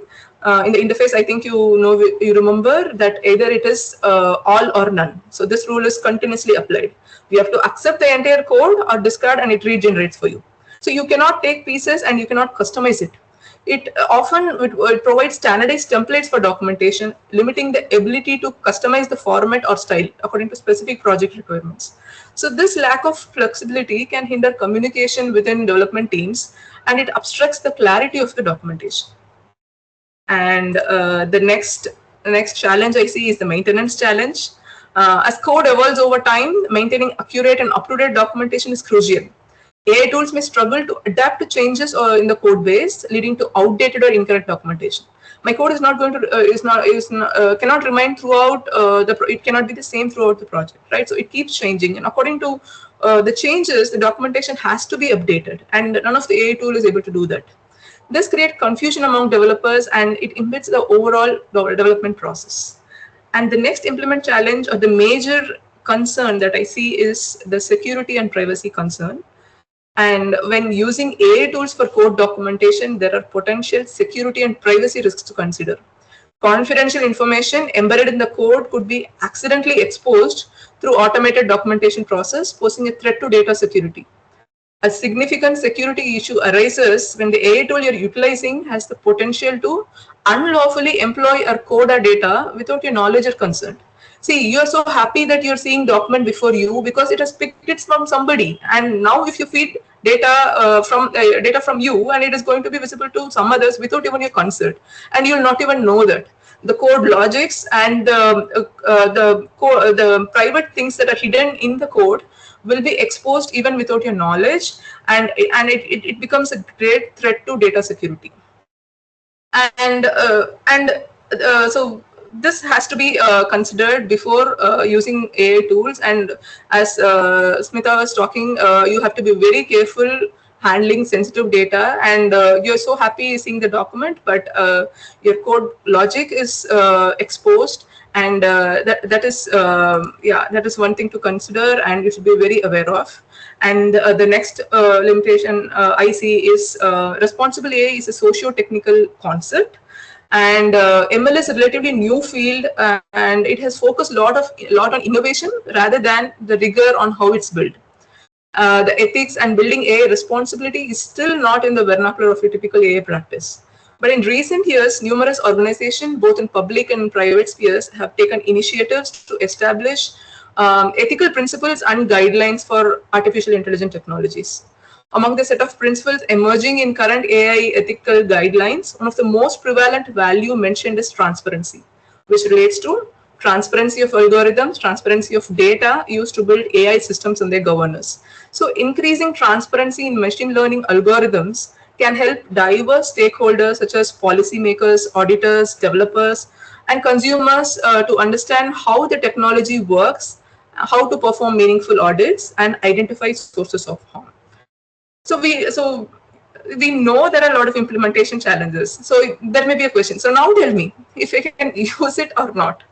In the interface, I think you remember that either it is all or none. So this rule is continuously applied. You have to accept the entire code or discard, and it regenerates for you. So you cannot take pieces and you cannot customize it. It often provides standardized templates for documentation, limiting the ability to customize the format or style according to specific project requirements. So this lack of flexibility can hinder communication within development teams, and it obstructs the clarity of the documentation. And the next challenge I see is the maintenance challenge. As code evolves over time, maintaining accurate and up-to-date documentation is crucial. AI tools may struggle to adapt to changes in the code base, leading to outdated or incorrect documentation. My code is not going to cannot remain throughout it cannot be the same throughout the project, right? So it keeps changing, and according to the changes, the documentation has to be updated, and none of the AI tool is able to do that. This creates confusion among developers, and it impedes the overall development process. And the next implement challenge, or the major concern that I see, is the security and privacy concern. And when using AI tools for code documentation, there are potential security and privacy risks to consider. Confidential information embedded in the code could be accidentally exposed through automated documentation process, posing a threat to data security. A significant security issue arises when the AI tool you're utilizing has the potential to unlawfully employ or code or data without your knowledge or consent. See, you are so happy that you're seeing document before you because it has picked it from somebody, and now if you feed data from you, and it is going to be visible to some others without even your consent, and you'll not even know that. The code logics and the private things that are hidden in the code will be exposed even without your knowledge, and it becomes a great threat to data security. And so this has to be considered before using AI tools. And as Smita was talking, you have to be very careful handling sensitive data, and you're so happy seeing the document, but your code logic is exposed, and that is one thing to consider, and you should be very aware of. And the next limitation I see is responsible AI is a socio-technical concept, and ML is a relatively new field, and it has focused a lot on innovation rather than the rigor on how it's built. The ethics and building AI responsibility is still not in the vernacular of a typical AI practice. But in recent years, numerous organizations, both in public and private spheres, have taken initiatives to establish ethical principles and guidelines for artificial intelligence technologies. Among the set of principles emerging in current AI ethical guidelines, one of the most prevalent value mentioned is transparency, which relates to transparency of algorithms, transparency of data used to build AI systems and their governance. So increasing transparency in machine learning algorithms can help diverse stakeholders such as policymakers, auditors, developers, and consumers to understand how the technology works, how to perform meaningful audits, and identify sources of harm. So we know there are a lot of implementation challenges. So there may be a question. So now tell me if I can use it or not.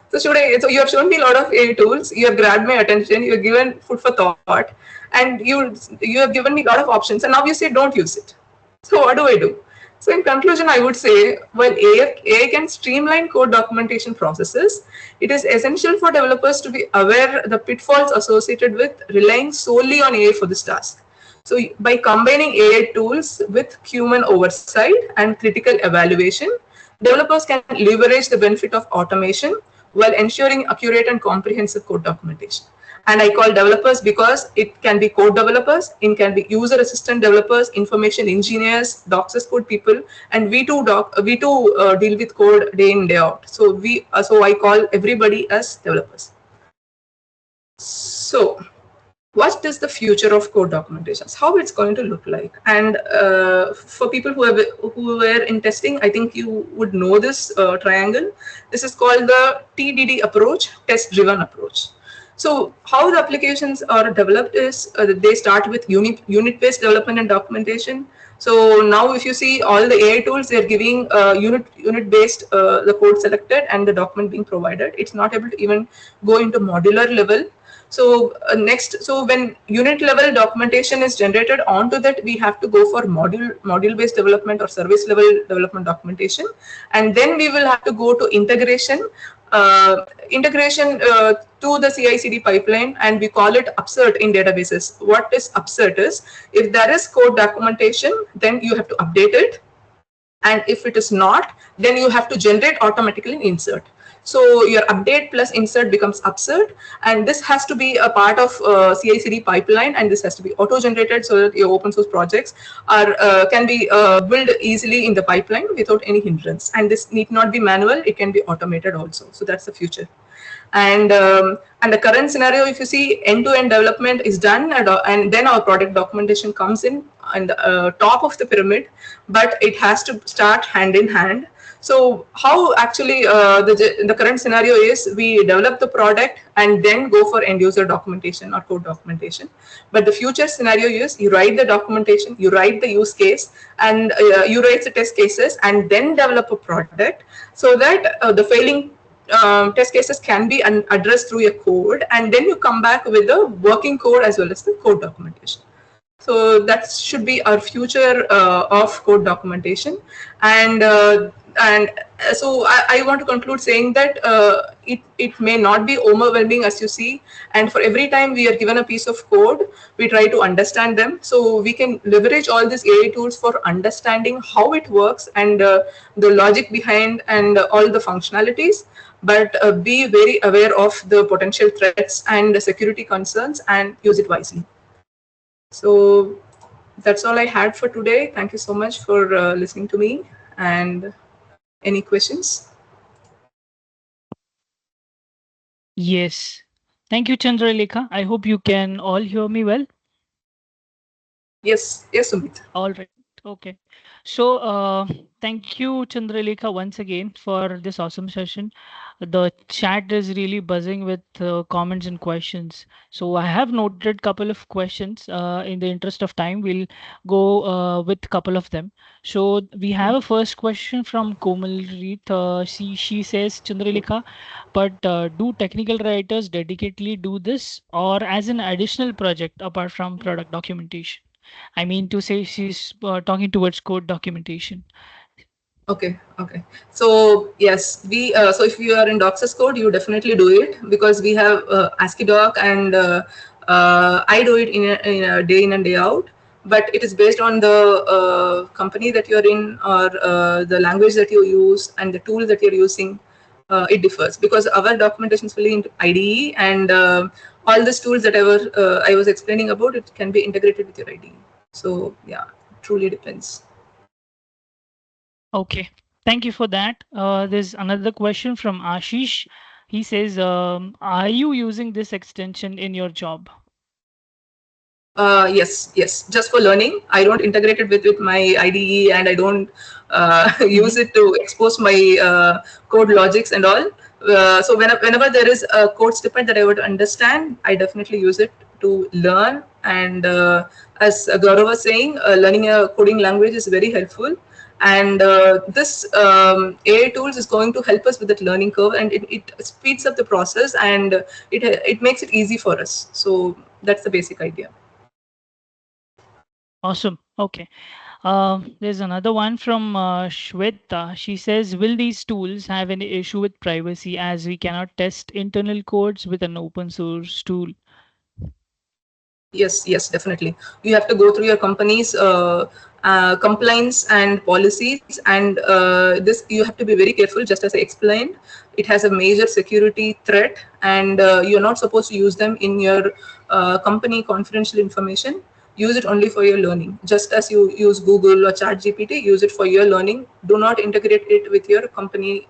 So you have shown me a lot of AI tools. You have grabbed my attention. You have given food for thought, and you have given me a lot of options. And now you say don't use it. So what do I do? So in conclusion, I would say, while AI can streamline code documentation processes, it is essential for developers to be aware the pitfalls associated with relying solely on AI for this task. So by combining AI tools with human oversight and critical evaluation, developers can leverage the benefit of automation while ensuring accurate and comprehensive code documentation. And I call developers because it can be code developers, it can be user assistant developers, information engineers, docs as code people, and we too deal with code day in day out. So I call everybody as developers. So what is the future of code documentations, how it's going to look like? And for people who were in testing, I think you would know this triangle. This is called the TDD approach, test driven approach. So how the applications are developed is they start with unit based development and documentation. So now if you see all the AI tools, they're giving unit based the code selected and the document being provided. It's not able to even go into modular level. So so when unit level documentation is generated, onto that we have to go for module based development or service level development documentation, and then we will have to go to integration to the CI/CD pipeline, and we call it upsert in databases. What is upsert is, if there is code documentation, then you have to update it, and if it is not, then you have to generate automatically an insert. So your update plus insert becomes upsert, and this has to be a part of CI/CD pipeline, and this has to be auto-generated so that your open source projects can be built easily in the pipeline without any hindrance. And this need not be manual; it can be automated also. So that's the future. And the current scenario, if you see, end-to-end development is done, and then our product documentation comes in on the top of the pyramid, but it has to start hand in hand. So how actually the current scenario is, we develop the product and then go for end user documentation or code documentation. But the future scenario is, you write the documentation, you write the use case, and you write the test cases, and then develop a product, so that the failing test cases can be addressed through your code, and then you come back with the working code as well as the code documentation. So that should be our future of code documentation. And so I want to conclude saying that it may not be overwhelming, as you see, and for every time we are given a piece of code, we try to understand them. So we can leverage all these AI tools for understanding how it works and the logic behind and all the functionalities, but be very aware of the potential threats and the security concerns and use it wisely. So that's all I had for today. Thank you so much for listening to me. And any questions? Yes. Thank you, Chandralekha. I hope you can all hear me well. Yes, Sumeet. All right. Okay. So thank you, Chandralekha, once again for this awesome session. The chat is really buzzing with comments and questions. So I have noted couple of questions. In the interest of time, we'll go with couple of them. So we have a first question from Komalreet. She says, Chandralekha, but do technical writers dedicatedly do this, or as an additional project apart from product documentation? I mean to say, she's talking towards code documentation. Okay. So yes, we so if you are in Docs code, you definitely do it, because we have ASCII doc, and I do it in a day in and day out. But it is based on the company that you're in, or the language that you use and the tool that you're using. It differs, because our documentation is fully into IDE, and all these tools that I was explaining about, it can be integrated with your IDE. So yeah, it truly depends. Okay, thank you for that. There's another question from Ashish. He says, are you using this extension in your job? Yes. Just for learning. I don't integrate it with my IDE, and I don't use Mm-hmm. it to expose my code logics and all. So whenever there is a code snippet that I would understand, I definitely use it to learn. And as Gaurav was saying, learning a coding language is very helpful. And this AI tools is going to help us with that learning curve, and it speeds up the process, and it makes it easy for us. So that's the basic idea. Awesome. Okay. There's another one from Shweta. She says, will these tools have any issue with privacy as we cannot test internal codes with an open source tool? Yes, definitely. You have to go through your company's compliance and policies, and this you have to be very careful. Just as I explained, it has a major security threat, and you're not supposed to use them in your company confidential information. Use it only for your learning. Just as you use Google or ChatGPT, use it for your learning. Do not integrate it with your company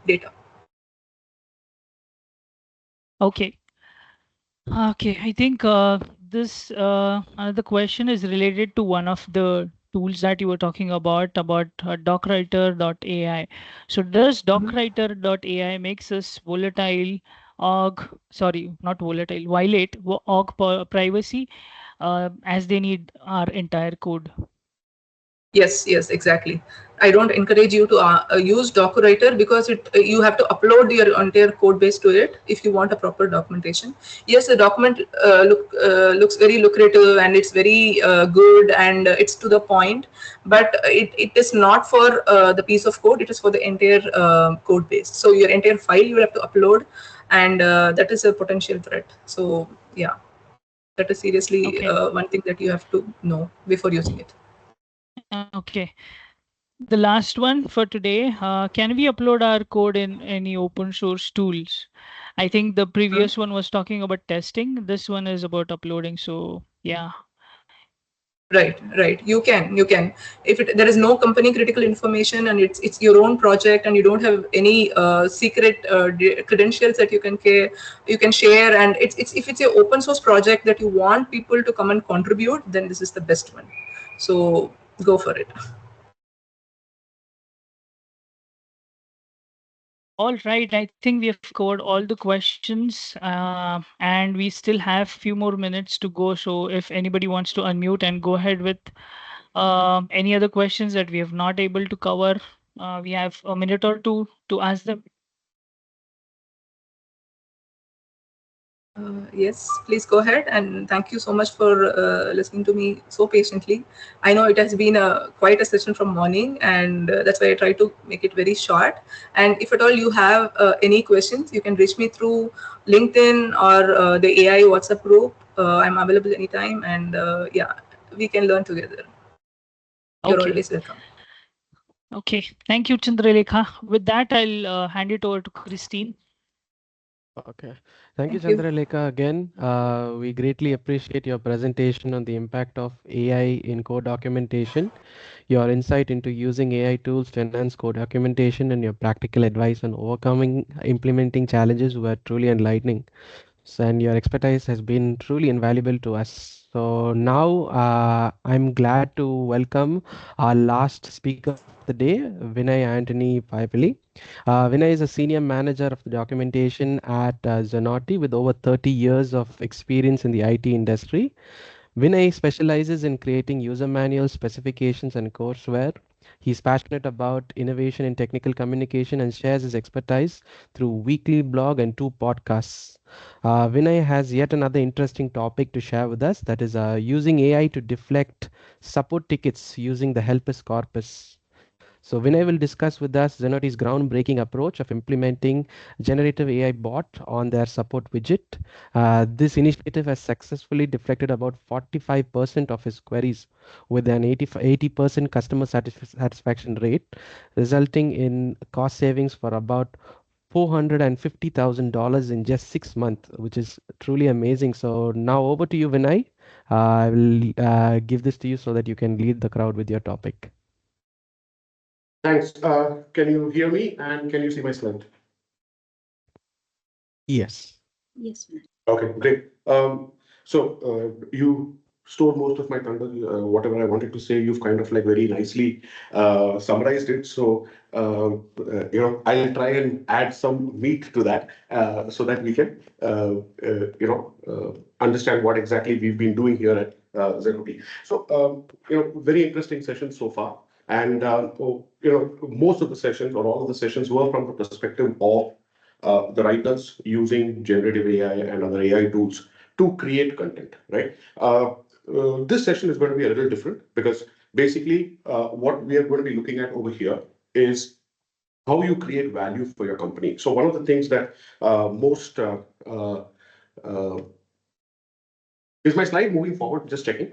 data. Okay. Okay. I think this another question is related to one of the tools that you were talking about docwriter.ai. So does docwriter.ai makes us volatile sorry, not volatile, violate privacy as they need our entire code? Yes, exactly. I don't encourage you to use DocuWriter because you have to upload your entire code base to it if you want a proper documentation. Yes, the document looks very lucrative, and it's very good, and it's to the point, but it is not for the piece of code. It is for the entire code base. So your entire file you have to upload, and that is a potential threat. So yeah, that is seriously Okay. one thing that you have to know before using it. Okay. The last one for today. Can we upload our code in any open source tools? I think the previous one was talking about testing. This one is about uploading. So yeah. Right. You can. If there is no company critical information, and it's your own project, and you don't have any secret credentials that you can share, and it's if it's your open source project that you want people to come and contribute, then this is the best one. So go for it. All right. I think we have covered all the questions, and we still have few more minutes to go. So if anybody wants to unmute and go ahead with any other questions that we have not able to cover, we have a minute or two to ask them. Yes, please go ahead, and thank you so much for listening to me so patiently. I know it has been quite a session from morning, and that's why I try to make it very short. And if at all you have any questions, you can reach me through LinkedIn or the AI WhatsApp group. I'm available anytime, and yeah, we can learn together. You're Okay. always welcome. Okay. Thank you, Chandralekha. With that, I'll hand it over to Christine. Okay. Thank you, Thank you. Chandralekha, again. We greatly appreciate your presentation on the impact of AI in code documentation, your insight into using AI tools to enhance code documentation, and your practical advice on overcoming implementing challenges were truly enlightening. And your expertise has been truly invaluable to us. So now I'm glad to welcome our last speaker of the day, Vinay Antony Payyapilly. Vinay is a senior manager of the documentation at Zanotti with over 30 years of experience in the IT industry. Vinay specializes in creating user manuals, specifications, and courseware. He's passionate about innovation in technical communication and shares his expertise through weekly blog and two podcasts. Vinay has yet another interesting topic to share with us, that is using AI to deflect support tickets using the helpers corpus. So Vinay will discuss with us Zenotti's groundbreaking approach of implementing generative AI bot on their support widget. This initiative has successfully deflected about 45% of his queries with an 80% customer satisfaction rate, resulting in cost savings for about $450,000 in just 6 months, which is truly amazing. So now over to you, Vinay. I will give this to you so that you can lead the crowd with your topic. Thanks. Can you hear me and can you see my slide? Yes. Yes, Vinay. Okay, great. You stole most of my thunder. Whatever I wanted to say, you've kind of like very nicely summarized it. So, I'll try and add some meat to that so that we can, understand what exactly we've been doing here at ZOT. So, very interesting session so far. And, most of the sessions or all of the sessions were from the perspective of the writers using generative AI and other AI tools to create content, right? This session is going to be a little different because basically what we are going to be looking at over here is how you create value for your company. So one of the things that most uh, is my slide moving forward? Just checking.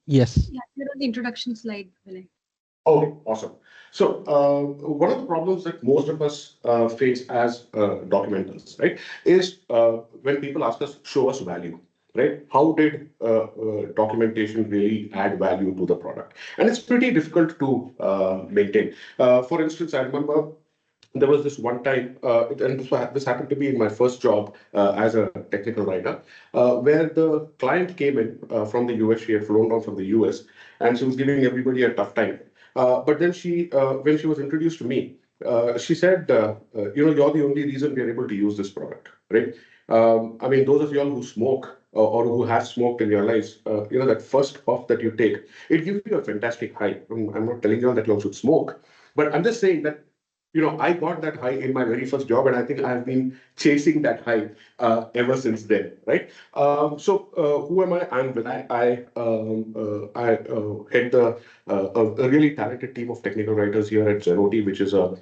Yes. Yeah, you're on the introduction slide, Vinay. Okay, awesome. So one of the problems that most of us face as documenters, right, is when people ask us, show us value, right? How did documentation really add value to the product? And it's pretty difficult to maintain. For instance, I remember there was this one time, and this happened to be in my first job as a technical writer, where the client came in from the US. She had flown down from the US, and she was giving everybody a tough time. But then when she was introduced to me, she said, you're the only reason we are able to use this product, right? I mean, those of y'all who smoke or who have smoked in your lives, that first puff that you take, it gives you a fantastic high. I'm not telling y'all that y'all should smoke, but I'm just saying that I got that high in my very first job, and I think I've been chasing that high ever since then, right? Who am I? I'm Vinay. I head a really talented team of technical writers here at ZOT, which is a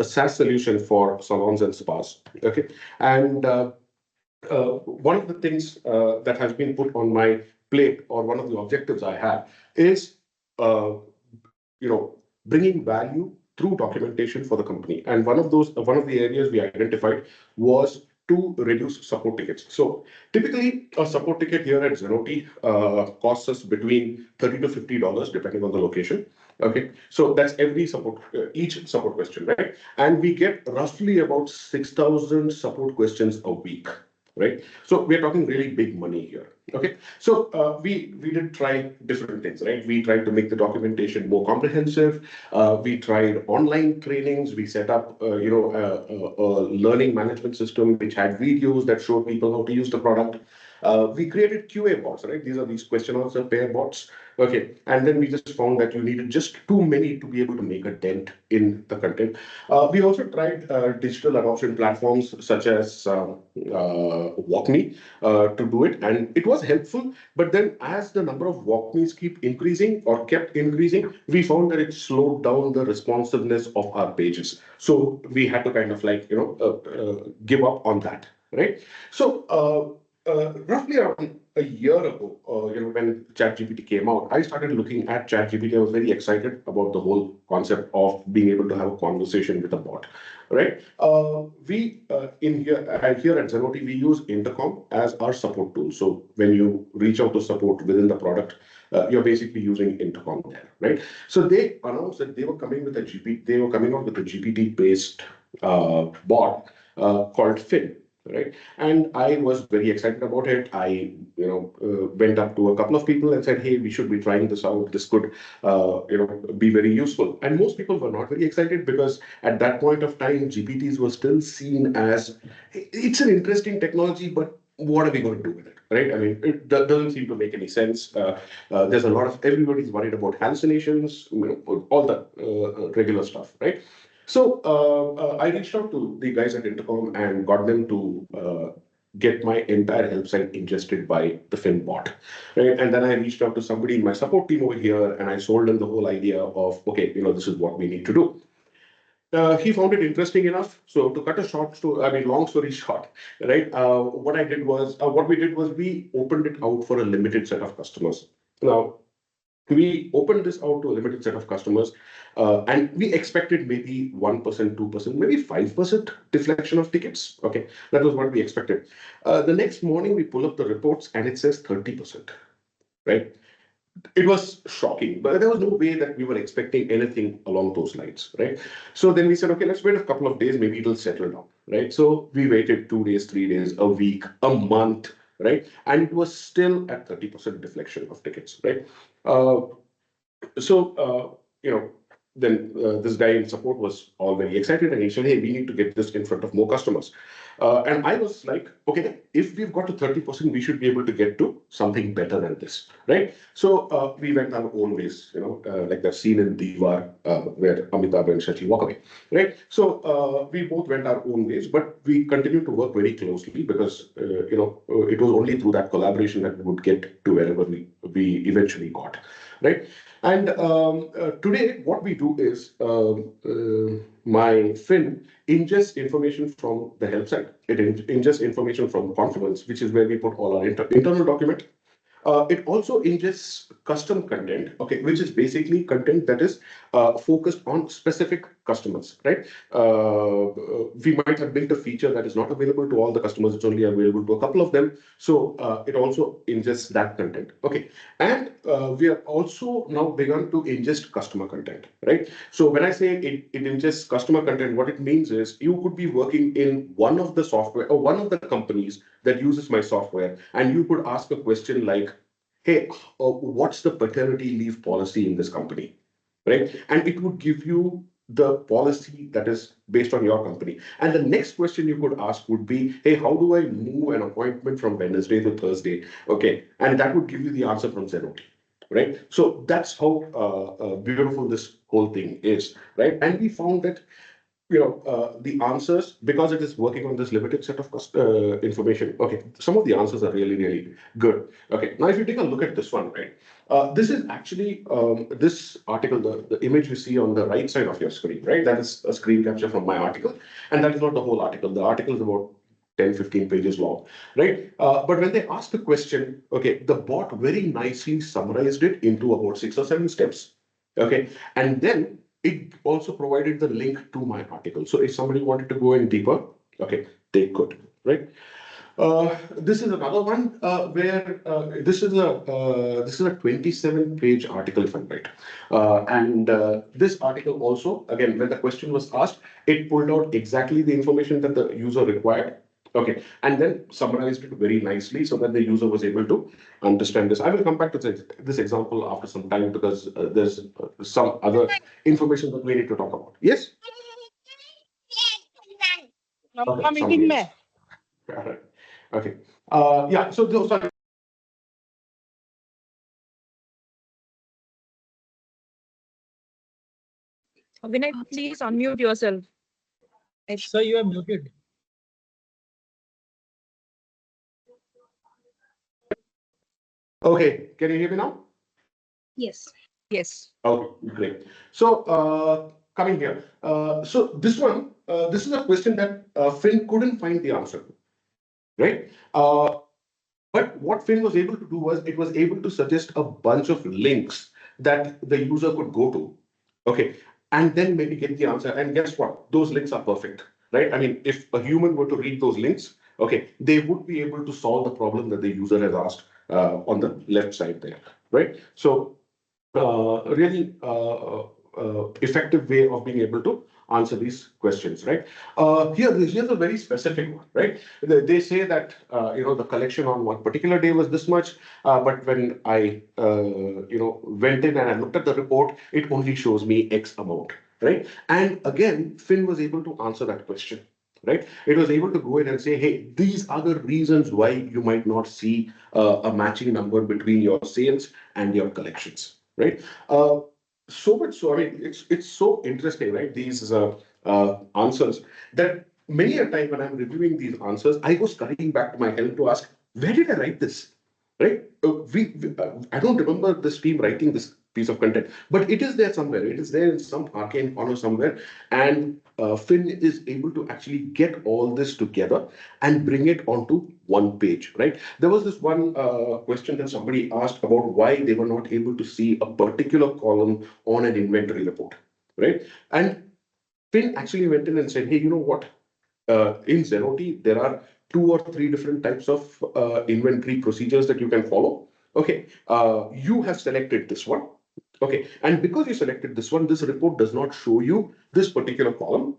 SaaS solution for salons and spas. Okay, and one of the things that has been put on my plate, or one of the objectives I have, is uh, bringing value through documentation for the company. And one of the areas we identified was to reduce support tickets. So typically, a support ticket here at Zenoti costs us between $30 to $50, depending on the location. Okay, so that's each support question, right? And we get roughly about 6,000 support questions a week, right? So we're talking really big money here. Okay, so we did try different things, right? We tried to make the documentation more comprehensive. We tried online trainings. We set up, a learning management system which had videos that showed people how to use the product. We created QA bots, right? These are these question answer pair bots. Okay, and then we just found that you needed just too many to be able to make a dent in the content. We also tried digital adoption platforms such as WalkMe to do it, and it was helpful. But then, as the number of WalkMe's kept increasing, we found that it slowed down the responsiveness of our pages. So we had to kind of give up on that, right? So roughly around a year ago, when ChatGPT came out, I started looking at ChatGPT. I was very excited about the whole concept of being able to have a conversation with a bot, right? We here at Zenoti, we use Intercom as our support tool. So when you reach out to support within the product, you're basically using Intercom there, right? So they announced that they were coming with they were coming out with a GPT-based bot called Fin. Right, and I was very excited about it. I, went up to a couple of people and said, "Hey, we should be trying this out. This could, be very useful." And most people were not very excited because at that point of time, GPTs were still seen as it's an interesting technology, but what are we going to do with it, right? I mean, it doesn't seem to make any sense. There's a lot of everybody's worried about hallucinations, all the regular stuff, right? So I reached out to the guys at Intercom and got them to get my entire help site ingested by the Fin bot, right? And then I reached out to somebody in my support team over here, and I sold them the whole idea of, okay, this is what we need to do. He found it interesting enough. So to cut a long story short, right? What we did was we opened it out for a limited set of customers. Now, we opened this out to a limited set of customers, and we expected maybe 1%, 2%, maybe 5% deflection of tickets. Okay, that was what we expected. The next morning, we pull up the reports and it says 30%, right? It was shocking, but there was no way that we were expecting anything along those lines, right? So then we said, okay, let's wait a couple of days, maybe it'll settle down, right? So we waited 2 days, 3 days, a week, a month, right? And it was still at 30% deflection of tickets, right? Uh, so, then this guy in support was all very excited and he said, hey, we need to get this in front of more customers. And I was like, okay, if we've got to 30%, we should be able to get to something better than this, right? So we went our own ways, like that scene in Diwar where Amitabh and Shachi walk away, right? So we both went our own ways, but we continued to work very closely because, it was only through that collaboration that we would get to wherever we eventually got, right? And today, what we do is my Fin ingests information from the help side. It ingests information from Confluence, which is where we put all our internal document. It also ingests custom content, okay, which is basically content that is focused on specific customers, right? We might have built a feature that is not available to all the customers, it's only available to a couple of them. So it also ingests that content, okay. And we have also now begun to ingest customer content, right? So when I say it ingests customer content, what it means is you could be working in one of the software or one of the companies that uses my software, and you could ask a question like, hey, what's the paternity leave policy in this company, right? And it would give you the policy that is based on your company. And the next question you could ask would be, hey, how do I move an appointment from Wednesday to Thursday? Okay, and that would give you the answer from Zenoti, right? So that's how beautiful this whole thing is, right? And we found that the answers, because it is working on this limited set of information, okay, some of the answers are really, really good. Okay, now if you take a look at this one, right, this is actually this article, the image you see on the right side of your screen, right, that is a screen capture from my article, and that is not the whole article. The article is about 10-15 pages long, right? But when they asked the question, okay, the bot very nicely summarized it into about 6 or 7 steps, okay, and then it also provided the link to my article. So if somebody wanted to go in deeper, okay, they could, right? This is another one where this is a 27-page article, if I'm right. And this article also, again, when the question was asked, it pulled out exactly the information that the user required. Okay, and then summarized it very nicely so that the user was able to understand this. I will come back to this example after some time because there's some other information that we need to talk about. Yes? Okay, somebody else. All right. Okay. Yeah, so sorry. Vinay, please unmute yourself. Sir, you are muted. Okay, can you hear me now? Yes. Yes. Okay, great. So coming here, so this one, this is a question that Finn couldn't find the answer to, right? But what Finn was able to do was it was able to suggest a bunch of links that the user could go to, okay, and then maybe get the answer. And guess what? Those links are perfect, right? I mean, if a human were to read those links, okay, they would be able to solve the problem that the user has asked on the left side there, right? So really effective way of being able to answer these questions, right? Here's a very specific one, right? They say that the collection on one particular day was this much, but when I went in and I looked at the report, it only shows me X amount, right? And again, Finn was able to answer that question, right? It was able to go in and say, hey, these are the reasons why you might not see a matching number between your sales and your collections, right? So much so, I mean, it's so interesting, right? These answers that many a time when I'm reviewing these answers, I go scurrying back to my help to ask, where did I write this? Right? I don't remember this team writing this piece of content, but it is there somewhere. It is there in some arcane corner somewhere, and Finn is able to actually get all this together and bring it onto one page, right? There was this one question that somebody asked about why they were not able to see a particular column on an inventory report, right? And Finn actually went in and said, hey, you know what? In Zenoti, there are 2 or 3 different types of inventory procedures that you can follow. Okay, you have selected this one. Okay, and because you selected this one, this report does not show you this particular column.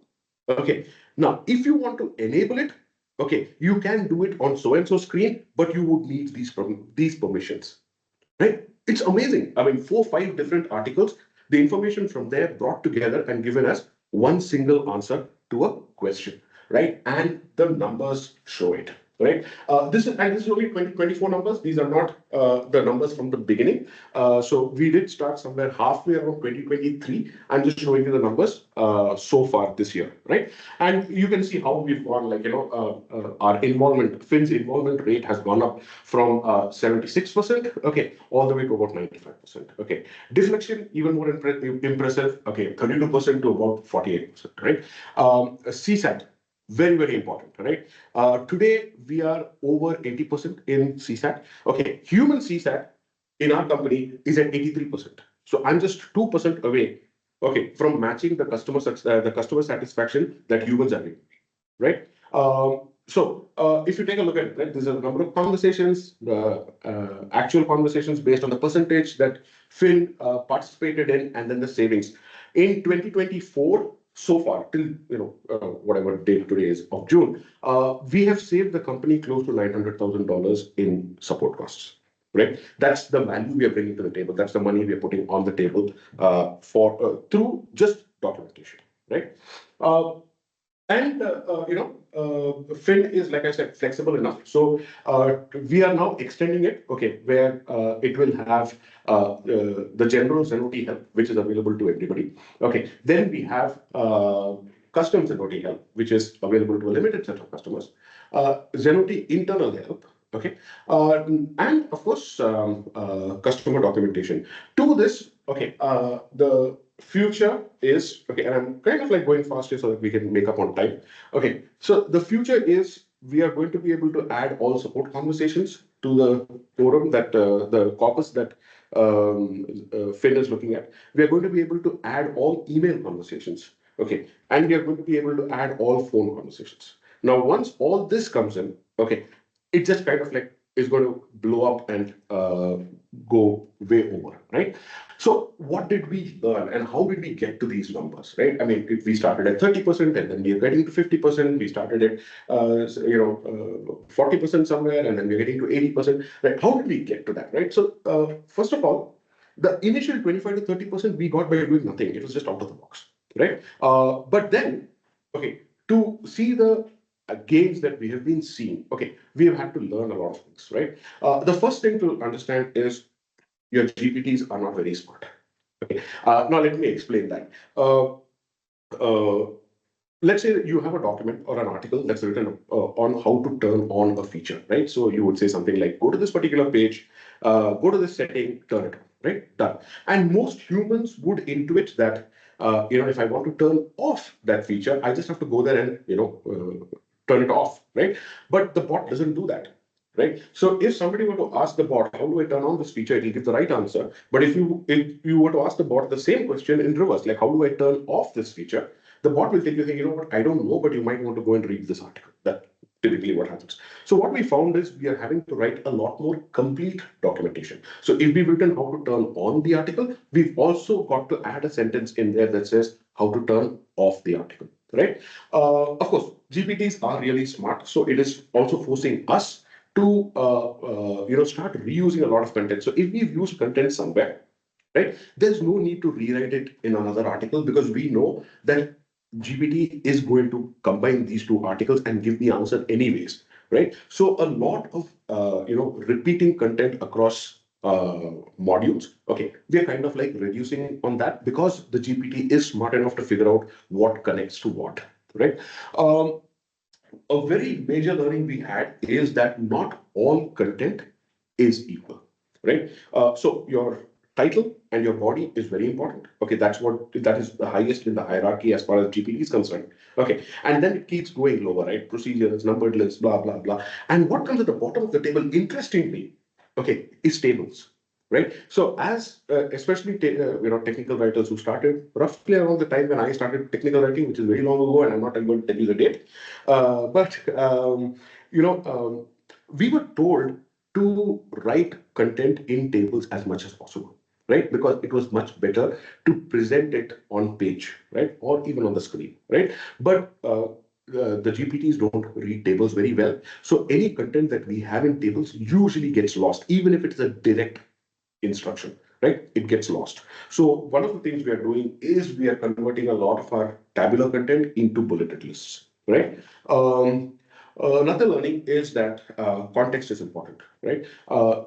Okay, now if you want to enable it, Okay, you can do it on so and so screen, but you would need these permissions, right? It's amazing. I mean, 4, 5 different articles, the information from there brought together and given us one single answer to a question, right? And the numbers show it, right? This is only 2024 numbers. These are not the numbers from the beginning. So we did start somewhere halfway around 2023. I'm just showing you the numbers so far this year, right? And you can see how we've gone, like, our involvement, Finn's involvement rate has gone up from 76%, okay, all the way to about 95%. Okay, deflection even more impressive. Okay, 32% to about 48%, right? CSAT, very, very important, right? Today we are over 80% in CSAT. Okay, human CSAT in our company is at 83%. So I'm just 2% away, okay, from matching the customer satisfaction that humans are giving, right? If you take a look at it, right, there's a number of conversations, actual conversations based on the percentage that Finn participated in, and then the savings. In 2024, so far, till whatever date today is of June, we have saved the company close to $900,000 in support costs. Right, that's the value we are bringing to the table. That's the money we are putting on the table through just documentation, right? Fin is, like I said, flexible enough. So we are now extending it, okay, where it will have the general Zenoti help, which is available to everybody. Okay, then we have custom Zenoti help, which is available to a limited set of customers. Zenoti internal help, okay, and of course customer documentation. To this, okay, the future is, okay, and I'm kind of like going fast here so that we can make up on time. Okay, so the future is we are going to be able to add all support conversations to the forum, that the corpus that Finn is looking at. We are going to be able to add all email conversations, okay, and we are going to be able to add all phone conversations. Now, once all this comes in, okay, it just kind of like is going to blow up and go way over, right? So what did we learn and how did we get to these numbers, right? I mean, if we started at 30% and then we are getting to 50%, we started at 40% somewhere and then we're getting to 80%, right? How did we get to that, right? So first of all, the initial 25 to 30% we got by doing nothing. It was just out of the box, right? But then, okay, to see the gains that we have been seeing, okay, we have had to learn a lot of things, right? The first thing to understand is your GPTs are not very smart. Okay, now let me explain that. Let's say you have a document or an article that's written on how to turn on a feature, right? So you would say something like, go to this particular page, go to this setting, turn it on, right? Done. And most humans would intuit that, if I want to turn off that feature, I just have to go there and, turn it off, right? But the bot doesn't do that, right? So if somebody were to ask the bot, how do I turn on this feature, it will give the right answer. But if you were to ask the bot the same question in reverse, like how do I turn off this feature, the bot will tell you, hey, you know what, I don't know, but you might want to go and read this article. That's typically what happens. So what we found is we are having to write a lot more complete documentation. So if we've written how to turn on the article, we've also got to add a sentence in there that says how to turn off the article, right? Of course, GPTs are really smart. So it is also forcing us to start reusing a lot of content. So if we've used content somewhere, right, there's no need to rewrite it in another article because we know that GPT is going to combine these two articles and give the answer anyways, right? So a lot of repeating content across modules, okay, we are kind of like reducing on that because the GPT is smart enough to figure out what connects to what, right? A very major learning we had is that not all content is equal, right? So your title and your body is very important. Okay, that is the highest in the hierarchy as far as GPT is concerned. Okay, and then it keeps going lower, right? Procedures, numbered lists, blah blah blah. And what comes at the bottom of the table, interestingly, okay, is tables. Right. So as especially technical writers who started roughly around the time when I started technical writing, which is very long ago, and I'm not going to tell you the date, we were told to write content in tables as much as possible, right? Because it was much better to present it on page, right, or even on the screen, right? But the GPTs don't read tables very well. So any content that we have in tables usually gets lost, even if it's a direct instruction, right? It gets lost. So one of the things we are doing is we are converting a lot of our tabular content into bulleted lists, right? Another learning is that context is important, right?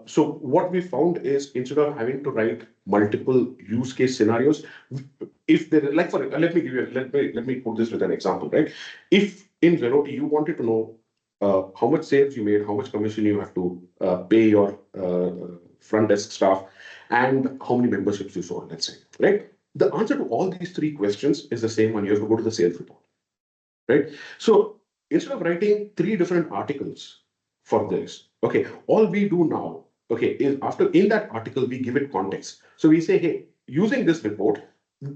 So what we found is instead of having to write multiple use case scenarios, if there like for let me put this with an example, right? If in Zenoti you wanted to know how much sales you made, how much commission you have to pay your front desk staff, and how many memberships you sold, let's say, right? The answer to all these three questions is the same one. You have to go to the sales report, right? So instead of writing three different articles for this, okay, all we do now, okay, is after in that article, we give it context. So we say, hey, using this report,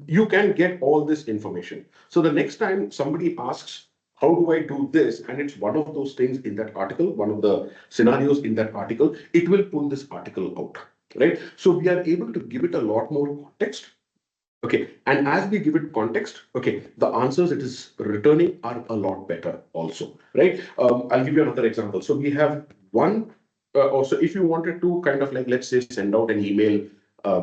you can get all this information. So the next time somebody asks, how do I do this? And it's one of those things in that article, one of the scenarios in that article, it will pull this article out, right? So we are able to give it a lot more context. Okay, and as we give it context, okay, the answers it is returning are a lot better also, right? I'll give you another example. So we have one, also if you wanted to kind of like, let's say, send out an email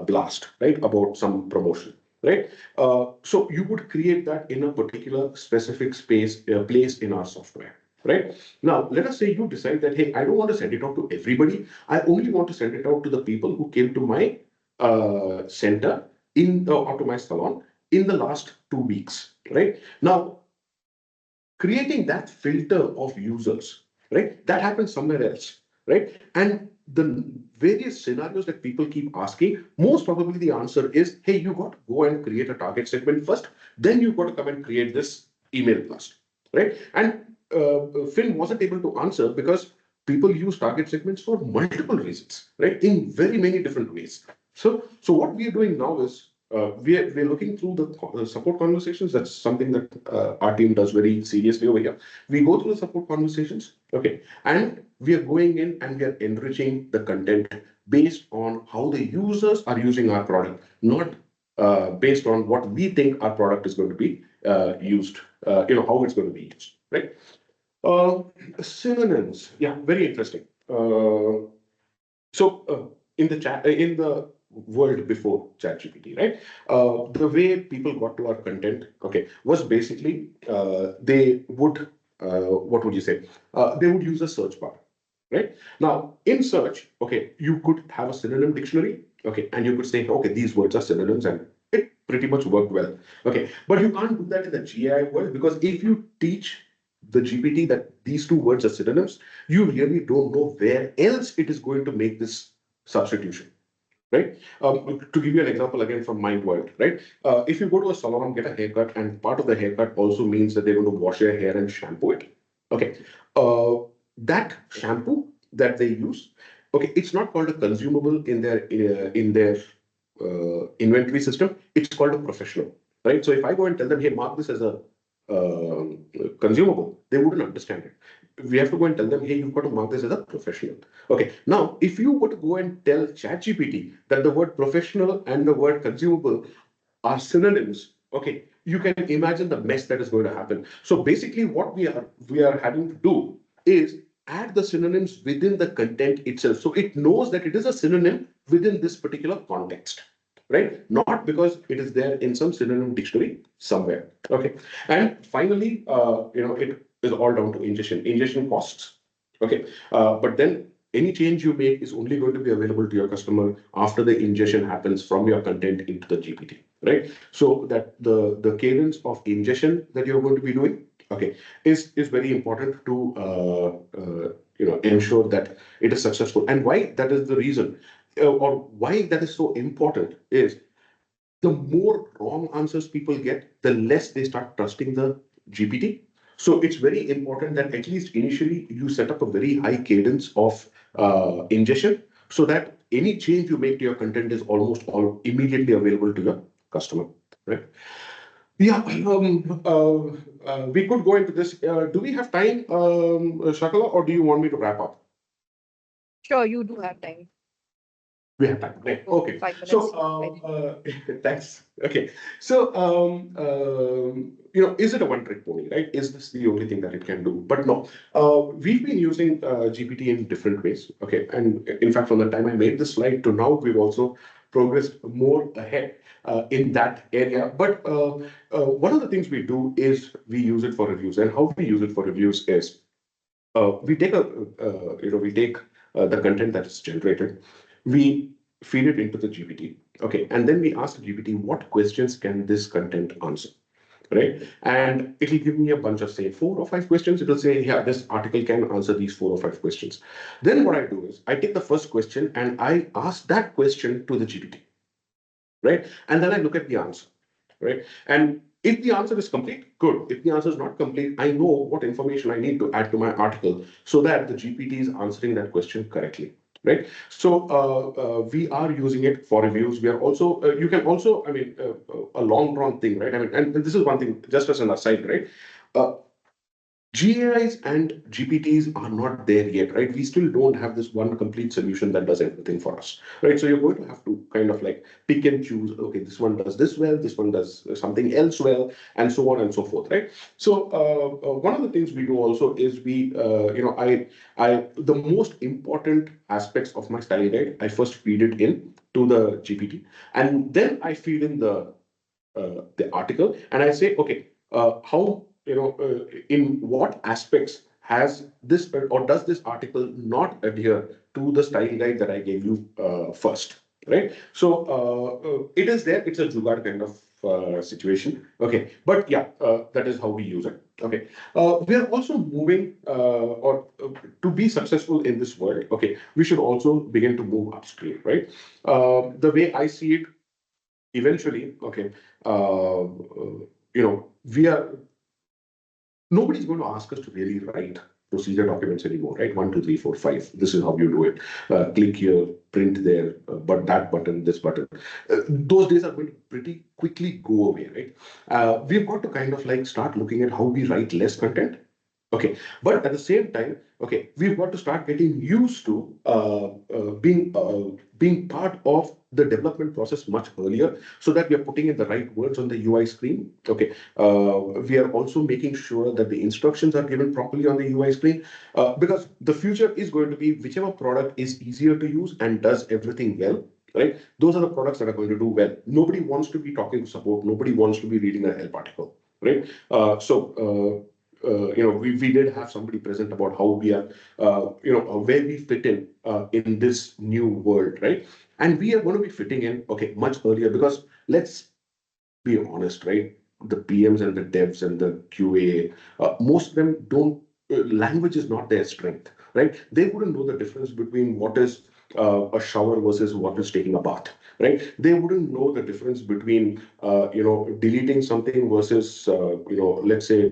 blast, right, about some promotion, right? So you would create that in a particular specific place in our software, right? Now, let us say you decide that, hey, I don't want to send it out to everybody. I only want to send it out to the people who came to my center or to my salon in the last 2 weeks, right? Now, creating that filter of users, right? That happens somewhere else, right? And the various scenarios that people keep asking, most probably the answer is, hey, you got to go and create a target segment first, then you got to come and create this email blast, right? And Finn wasn't able to answer because people use target segments for multiple reasons, right? In very many different ways. So what we are doing now is we're looking through the support conversations. That's something that our team does very seriously over here. We go through the support conversations, okay, and we are going in and we are enriching the content based on how the users are using our product, not based on what we think our product is going to be used, how it's going to be used, right? Synonyms, yeah, very interesting. In the chat, in the world before ChatGPT, right? The way people got to our content, okay, was basically they would, what would you say? They would use a search bar, right? Now, in search, okay, you could have a synonym dictionary, okay, and you could say, okay, these words are synonyms, and it pretty much worked well, okay. But you can't do that in the GI world because if you teach the GPT that these two words are synonyms, you really don't know where else it is going to make this substitution, right? To give you an example again from my world, right? If you go to a salon, get a haircut, and part of the haircut also means that they're going to wash your hair and shampoo it. Okay, that shampoo that they use, okay, it's not called a consumable in their inventory system. It's called a professional, right? So if I go and tell them, hey, mark this as a consumable, they wouldn't understand it. We have to go and tell them, hey, you've got to mark this as a professional. Okay. Now, if you were to go and tell ChatGPT that the word professional and the word consumable are synonyms, okay, you can imagine the mess that is going to happen. So basically, what we are having to do is add the synonyms within the content itself. So it knows that it is a synonym within this particular context, right? Not because it is there in some synonym dictionary somewhere. Okay. And finally, it is all down to ingestion. Ingestion costs. Okay. But then any change you make is only going to be available to your customer after the ingestion happens from your content into the GPT, right? So that the cadence of ingestion that you're going to be doing, okay, is very important to ensure that it is successful. And why that is the reason, or why that is so important is the more wrong answers people get, the less they start trusting the GPT. So it's very important that at least initially you set up a very high cadence of ingestion so that any change you make to your content is almost all immediately available to your customer, right? Yeah, we could go into this. Do we have time, Shakala, or do you want me to wrap up? Sure, you do have time. We have time, right? Oh, Okay. 5 minutes. So, thanks. Okay. So, is it a one-trick pony, right? Is this the only thing that it can do? But no, we've been using GPT in different ways. Okay. And in fact, from the time I made this slide to now, we've also progressed more ahead in that area. But one of the things we do is we use it for reviews. And how we use it for reviews is we take the content that is generated, we feed it into the GPT, okay, and then we ask the GPT what questions can this content answer, right? And it'll give me a bunch of say 4 or 5 questions. It'll say, yeah, this article can answer these 4 or 5 questions. Then what I do is I take the first question and I ask that question to the GPT, right? And then I look at the answer, right? And if the answer is complete, good. If the answer is not complete, I know what information I need to add to my article so that the GPT is answering that question correctly, right? So we are using it for reviews. We are also, you can also, a long drawn thing, right? I mean, and this is one thing, just as an aside, right? GAIs and GPTs are not there yet, right? We still don't have this one complete solution that does everything for us, right? So you're going to have to kind of like pick and choose. Okay, this one does this well, this one does something else well, and so on and so forth, right? So one of the things we do also is we, the most important aspects of my style guide, I first feed it in to the GPT, and then I feed in the article, and I say, okay, how in what aspects has this or does this article not adhere to the style guide that I gave you first, right? So it is there. It's a jugaad kind of situation. Okay, but yeah, that is how we use it. Okay, we are also moving to be successful in this world. Okay, we should also begin to move upstream, right? The way I see it, eventually, okay, we are nobody's going to ask us to really write procedure documents anymore, right? 1, 2, 3, 4, 5. This is how you do it. Click here, print there, but that button, this button. Those days are going to pretty quickly go away, right? We've got to kind of like start looking at how we write less content. Okay, but at the same time, okay, we've got to start getting used to being part of the development process much earlier, so that we are putting in the right words on the UI screen. Okay, we are also making sure that the instructions are given properly on the UI screen, because the future is going to be whichever product is easier to use and does everything well. Right, those are the products that are going to do well. Nobody wants to be talking to support. Nobody wants to be reading a help article. Right, we did have somebody present about how we are, where we fit in this new world, right? And we are going to be fitting in, okay, much earlier, because let's be honest, right? The PMs and the devs and the QA, most of them don't, language is not their strength, right? They wouldn't know the difference between what is a shower versus what is taking a bath, right? They wouldn't know the difference between, deleting something versus, let's say,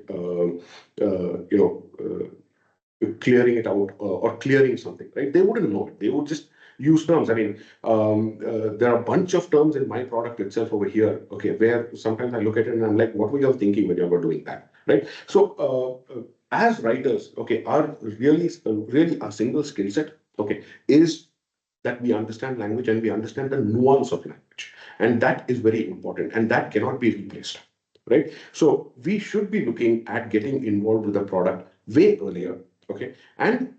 clearing it out or clearing something, right? They wouldn't know it. They would just use terms. I mean, there are a bunch of terms in my product itself over here, okay, where sometimes I look at it and I'm like, what were you thinking when you were doing that, right? So as writers, okay, our really our single skill set, okay, is that we understand language and we understand the nuance of language. And that is very important and that cannot be replaced, right? So we should be looking at getting involved with the product way earlier, okay? And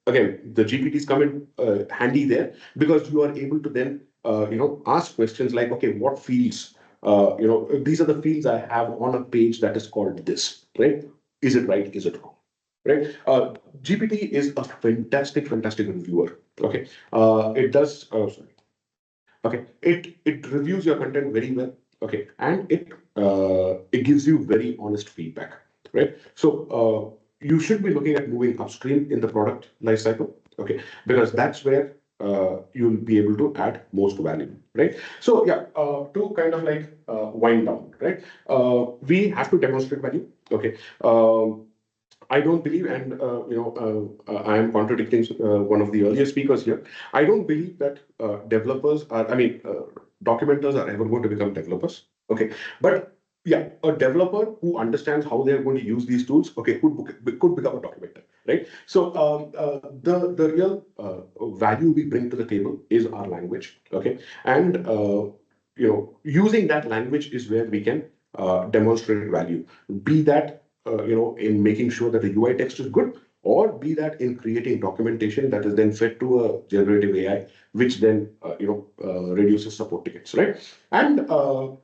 again, the GPTs come in handy there, because you are able to then, ask questions like, okay, what fields, these are the fields I have on a page that is called this, right? Is it right? Is it wrong? Right? GPT is a fantastic reviewer. Okay, it does. Sorry. Okay, it reviews your content very well. Okay, and it gives you very honest feedback. Right. So you should be looking at moving upstream in the product lifecycle. Okay, because that's where you'll be able to add most value. Right. So yeah, to kind of like wind down. Right. We have to demonstrate value. Okay. I don't believe, and I am contradicting one of the earlier speakers here. I don't believe that developers are, documenters are ever going to become developers. Okay, but yeah, a developer who understands how they are going to use these tools, okay, could become a documenter. right? So the real value we bring to the table is our language, okay, and using that language is where we can demonstrate value. Be that in making sure that the UI text is good, or be that in creating documentation that is then fed to a generative AI, which then reduces support tickets, right? And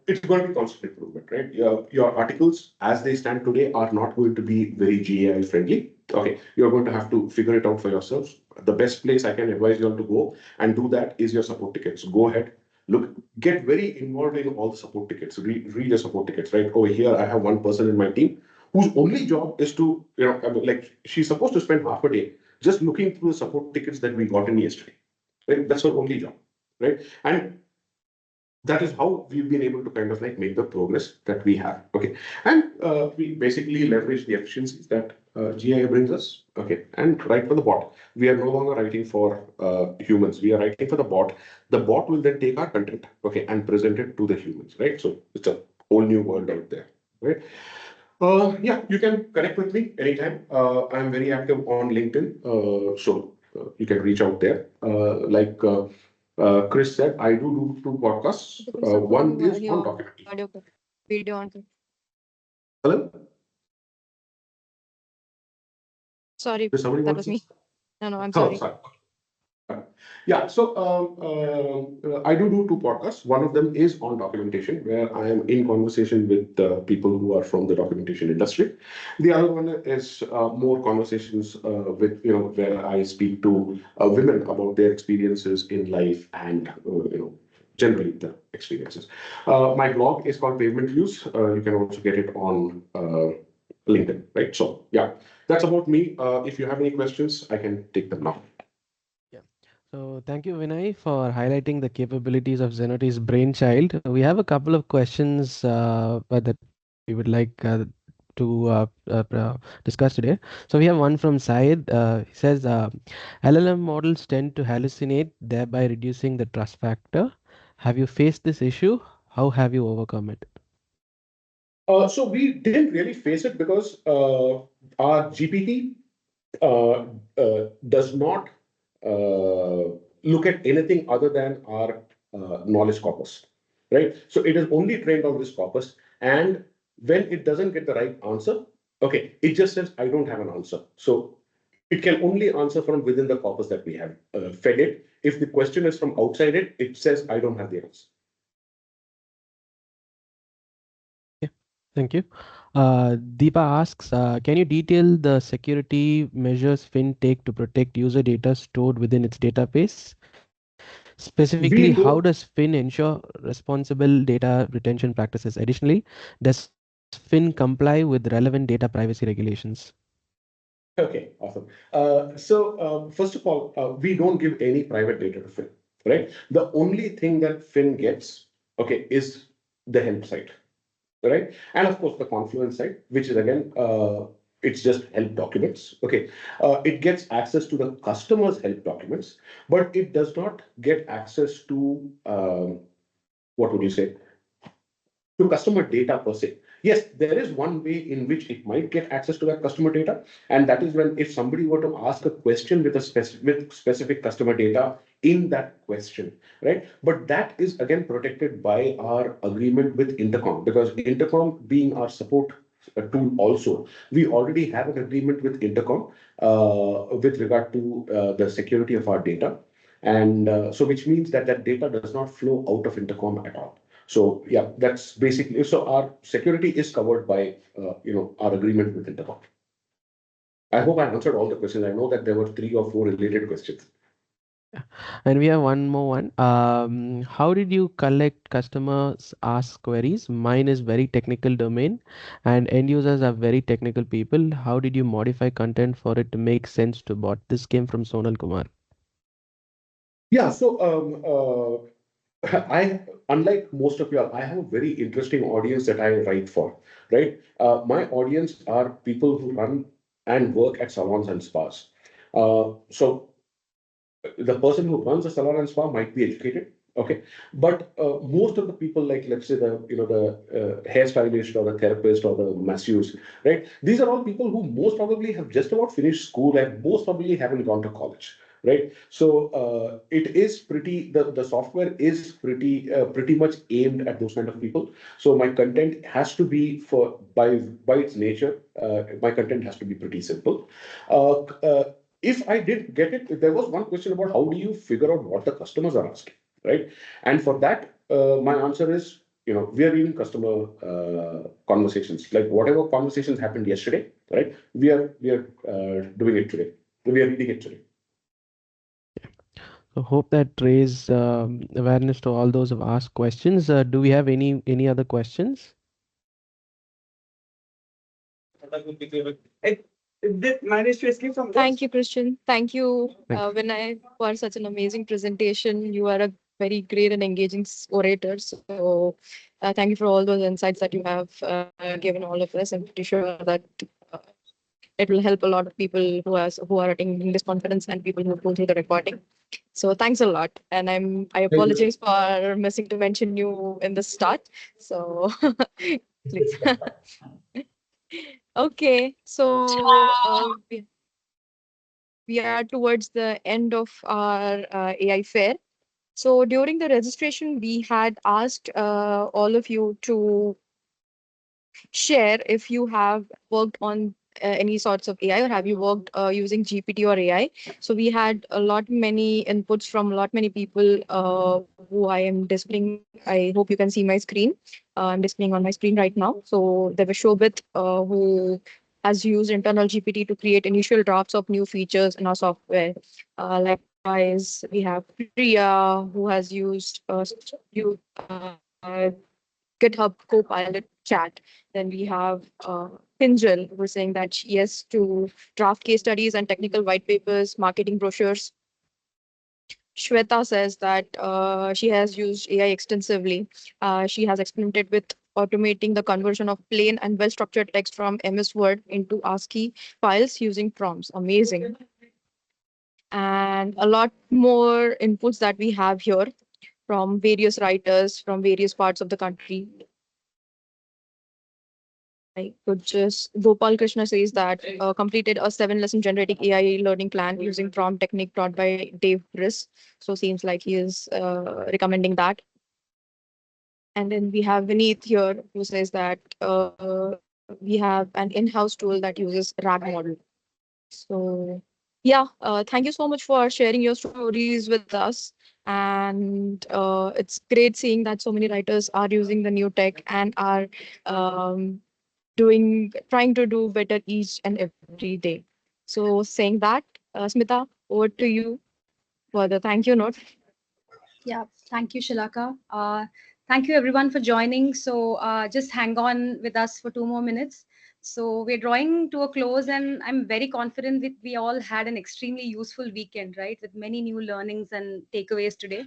it's going to be constant improvement, right? Your articles, as they stand today, are not going to be very GAI friendly. Okay, you're going to have to figure it out for yourselves. The best place I can advise you all to go and do that is your support tickets. Go ahead, look, get very involved in all the support tickets. Read your support tickets, right? Over here, I have one person in my team whose only job is to, I mean, like, she's supposed to spend half a day just looking through the support tickets that we got in yesterday. Right? That's her only job, right? And that is how we've been able to kind of like make the progress that we have. Okay, and we basically leverage the efficiencies that GIA brings us. Okay, and write for the bot. We are no longer writing for humans. We are writing for the bot. The bot will then take our content, okay, and present it to the humans. Right. So it's a whole new world out there. Right. Yeah, you can connect with me anytime. I'm very active on LinkedIn, so you can reach out there. Chris said, I do two podcasts. One is on documentation. Audio, video on. Hello? Sorry, Does somebody that want was to me. say? No, I'm Oh, sorry. sorry. Yeah, so I do two podcasts. One of them is on documentation, where I am in conversation with people who are from the documentation industry. The other one is more conversations with, where I speak to women about their experiences in life and, generally the experiences. My blog is called Pavement Views. You can also get it on LinkedIn, right? So, yeah, that's about me. If you have any questions, I can take them now. Yeah. So thank you, Vinay, for highlighting the capabilities of Zenoti's brainchild. We have a couple of questions that we would like to discuss today. So we have one from Syed. He says, LLM models tend to hallucinate, thereby reducing the trust factor. Have you faced this issue? How have you overcome it? So we didn't really face it because our GPT uh, does not look at anything other than our knowledge corpus, right? So it is only trained on this corpus, and when it doesn't get the right answer, okay, it just says, I don't have an answer. So it can only answer from within the corpus that we have fed it. If the question is from outside it, it says, I don't have the answer. Thank you. Deepa asks, can you detail the security measures Fin take to protect user data stored within its database? Specifically, We how don't. does Fin ensure responsible data retention practices? Additionally, does Fin comply with relevant data privacy regulations? Okay, awesome. First of all, we don't give any private data to Fin, right? The only thing that Fin gets, okay, is the help site, right? And of course, the Confluence site, which is again, it's just help documents. Okay, it gets access to the customer's help documents, but it does not get access to what would you say? To customer data per se. Yes, there is one way in which it might get access to that customer data, and that is when if somebody were to ask a question with a specific customer data in that question, right? But that is again protected by our agreement with Intercom, because Intercom being our support tool also, we already have an agreement with Intercom with regard to the security of our data. And so which means that that data does not flow out of Intercom at all. So yeah, that's basically, so our security is covered by our agreement with Intercom. I hope I answered all the questions. I know that there were 3 or 4 related questions. And we have one more one. How did you collect customers ask queries? Mine is very technical domain and end users are very technical people. How did you modify content for it to make sense to bot? This came from Sonal Kumar. Yeah, so unlike most of y'all, I have a very interesting audience that I write for, right? My audience are people who run and work at salons and spas. So the person who runs a salon and spa might be educated, Okay, but most of the people, like let's say the hairstylist or the therapist or the masseuse, right? These are all people who most probably have just about finished school and most probably haven't gone to college, right? So it is the software is pretty much aimed at those kind of people. So my content has to be by its nature, my content has to be pretty simple. Uh, uh, if I did get it, there was one question about how do you figure out what the customers are asking, right? And for that, my answer is, we are reading customer conversations, like whatever conversations happened yesterday, right? We are doing it today. We are reading it today. So hope that raise awareness to all those who've asked questions. Do we have any other questions? Thank you, Christian. Thank you, Thank you. Vinay, for such an amazing presentation. You are a very great and engaging orator. So, thank you for all those insights that you have given all of us. I'm pretty sure that uh, it will help a lot of people who are attending this conference and people who go through the recording. So, thanks a lot. And I apologize for missing to mention you in the start. So, please. Okay, so we are towards the end of our AI fair. So during the registration, we had asked all of you to share if you have worked on any sorts of AI or have you worked using GPT or AI. So we had a lot many inputs from a lot many people who I am displaying. I hope you can see my screen. I'm displaying on my screen right now. So there was Shobit who has used internal GPT to create initial drafts of new features in our software. Likewise, we have Priya who has used GitHub Copilot chat. Then we have Pinjal, who is saying that yes to draft case studies and technical white papers, marketing brochures. Shweta says that she has used AI extensively. She has experimented with automating the conversion of plain and well-structured text from MS Word into ASCII files using prompts. Amazing. And a lot more inputs that we have here from various writers from various parts of the country. I could just Gopal Krishna says that completed a 7-lesson generating AI learning plan using prompt technique taught by Dave Briss. So seems like he is recommending that. And then we have Vineet here who says that we have an in-house tool that uses RAG model. So yeah, thank you so much for sharing your stories with us. And it's great seeing that so many writers are using the new tech and are trying to do better each and every day. So saying that, Smita, over to you for the thank you note. Yeah, thank you, Shalaka. Thank you everyone for joining. So just hang on with us for 2 more minutes. So we're drawing to a close, and I'm very confident that we all had an extremely useful weekend, right? With many new learnings and takeaways today.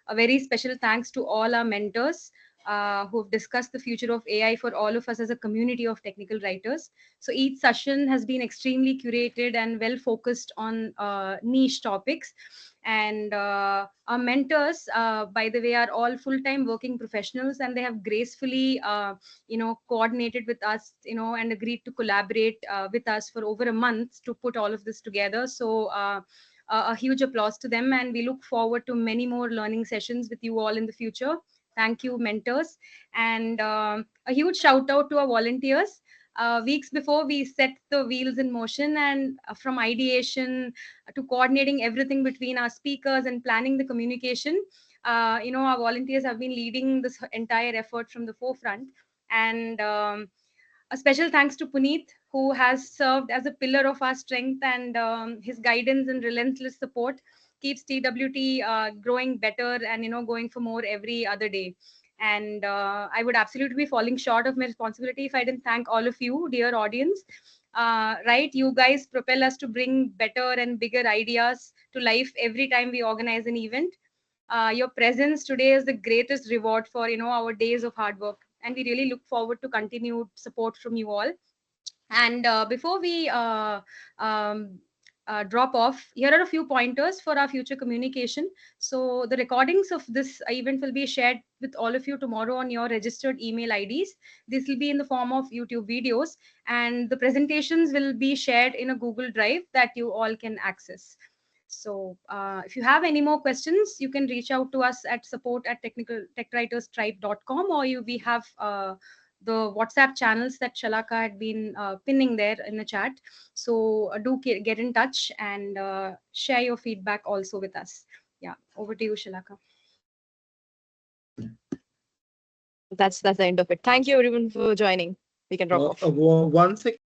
A very special thanks to all our mentors who have discussed the future of AI for all of us as a community of technical writers. So each session has been extremely curated and well focused on niche topics. And our mentors, by the way, are all full-time working professionals, and they have gracefully, coordinated with us, and agreed to collaborate with us for over a month to put all of this together. So a huge applause to them, and we look forward to many more learning sessions with you all in the future. Thank you, mentors. And a huge shout out to our volunteers. Weeks before we set the wheels in motion, and from ideation to coordinating everything between our speakers and planning the communication, our volunteers have been leading this entire effort from the forefront. And a special thanks to Punit, who has served as a pillar of our strength, and his guidance and relentless support keeps TWT growing better and going for more every other day. And I would absolutely be falling short of my responsibility if I didn't thank all of you, dear audience. Right, you guys propel us to bring better and bigger ideas to life every time we organize an event. Your presence today is the greatest reward for our days of hard work, and we really look forward to continued support from you all. And before we drop off, here are a few pointers for our future communication. So the recordings of this event will be shared with all of you tomorrow on your registered email IDs. This will be in the form of YouTube videos, and the presentations will be shared in a Google Drive that you all can access. So if you have any more questions, you can reach out to us at support@techwriterstripe.com, or we have the WhatsApp channels that Shalaka had been pinning there in the chat. So do get in touch and share your feedback also with us. Yeah, over to you, Shalaka. That's the end of it. Thank you everyone for joining. We can drop off. One second.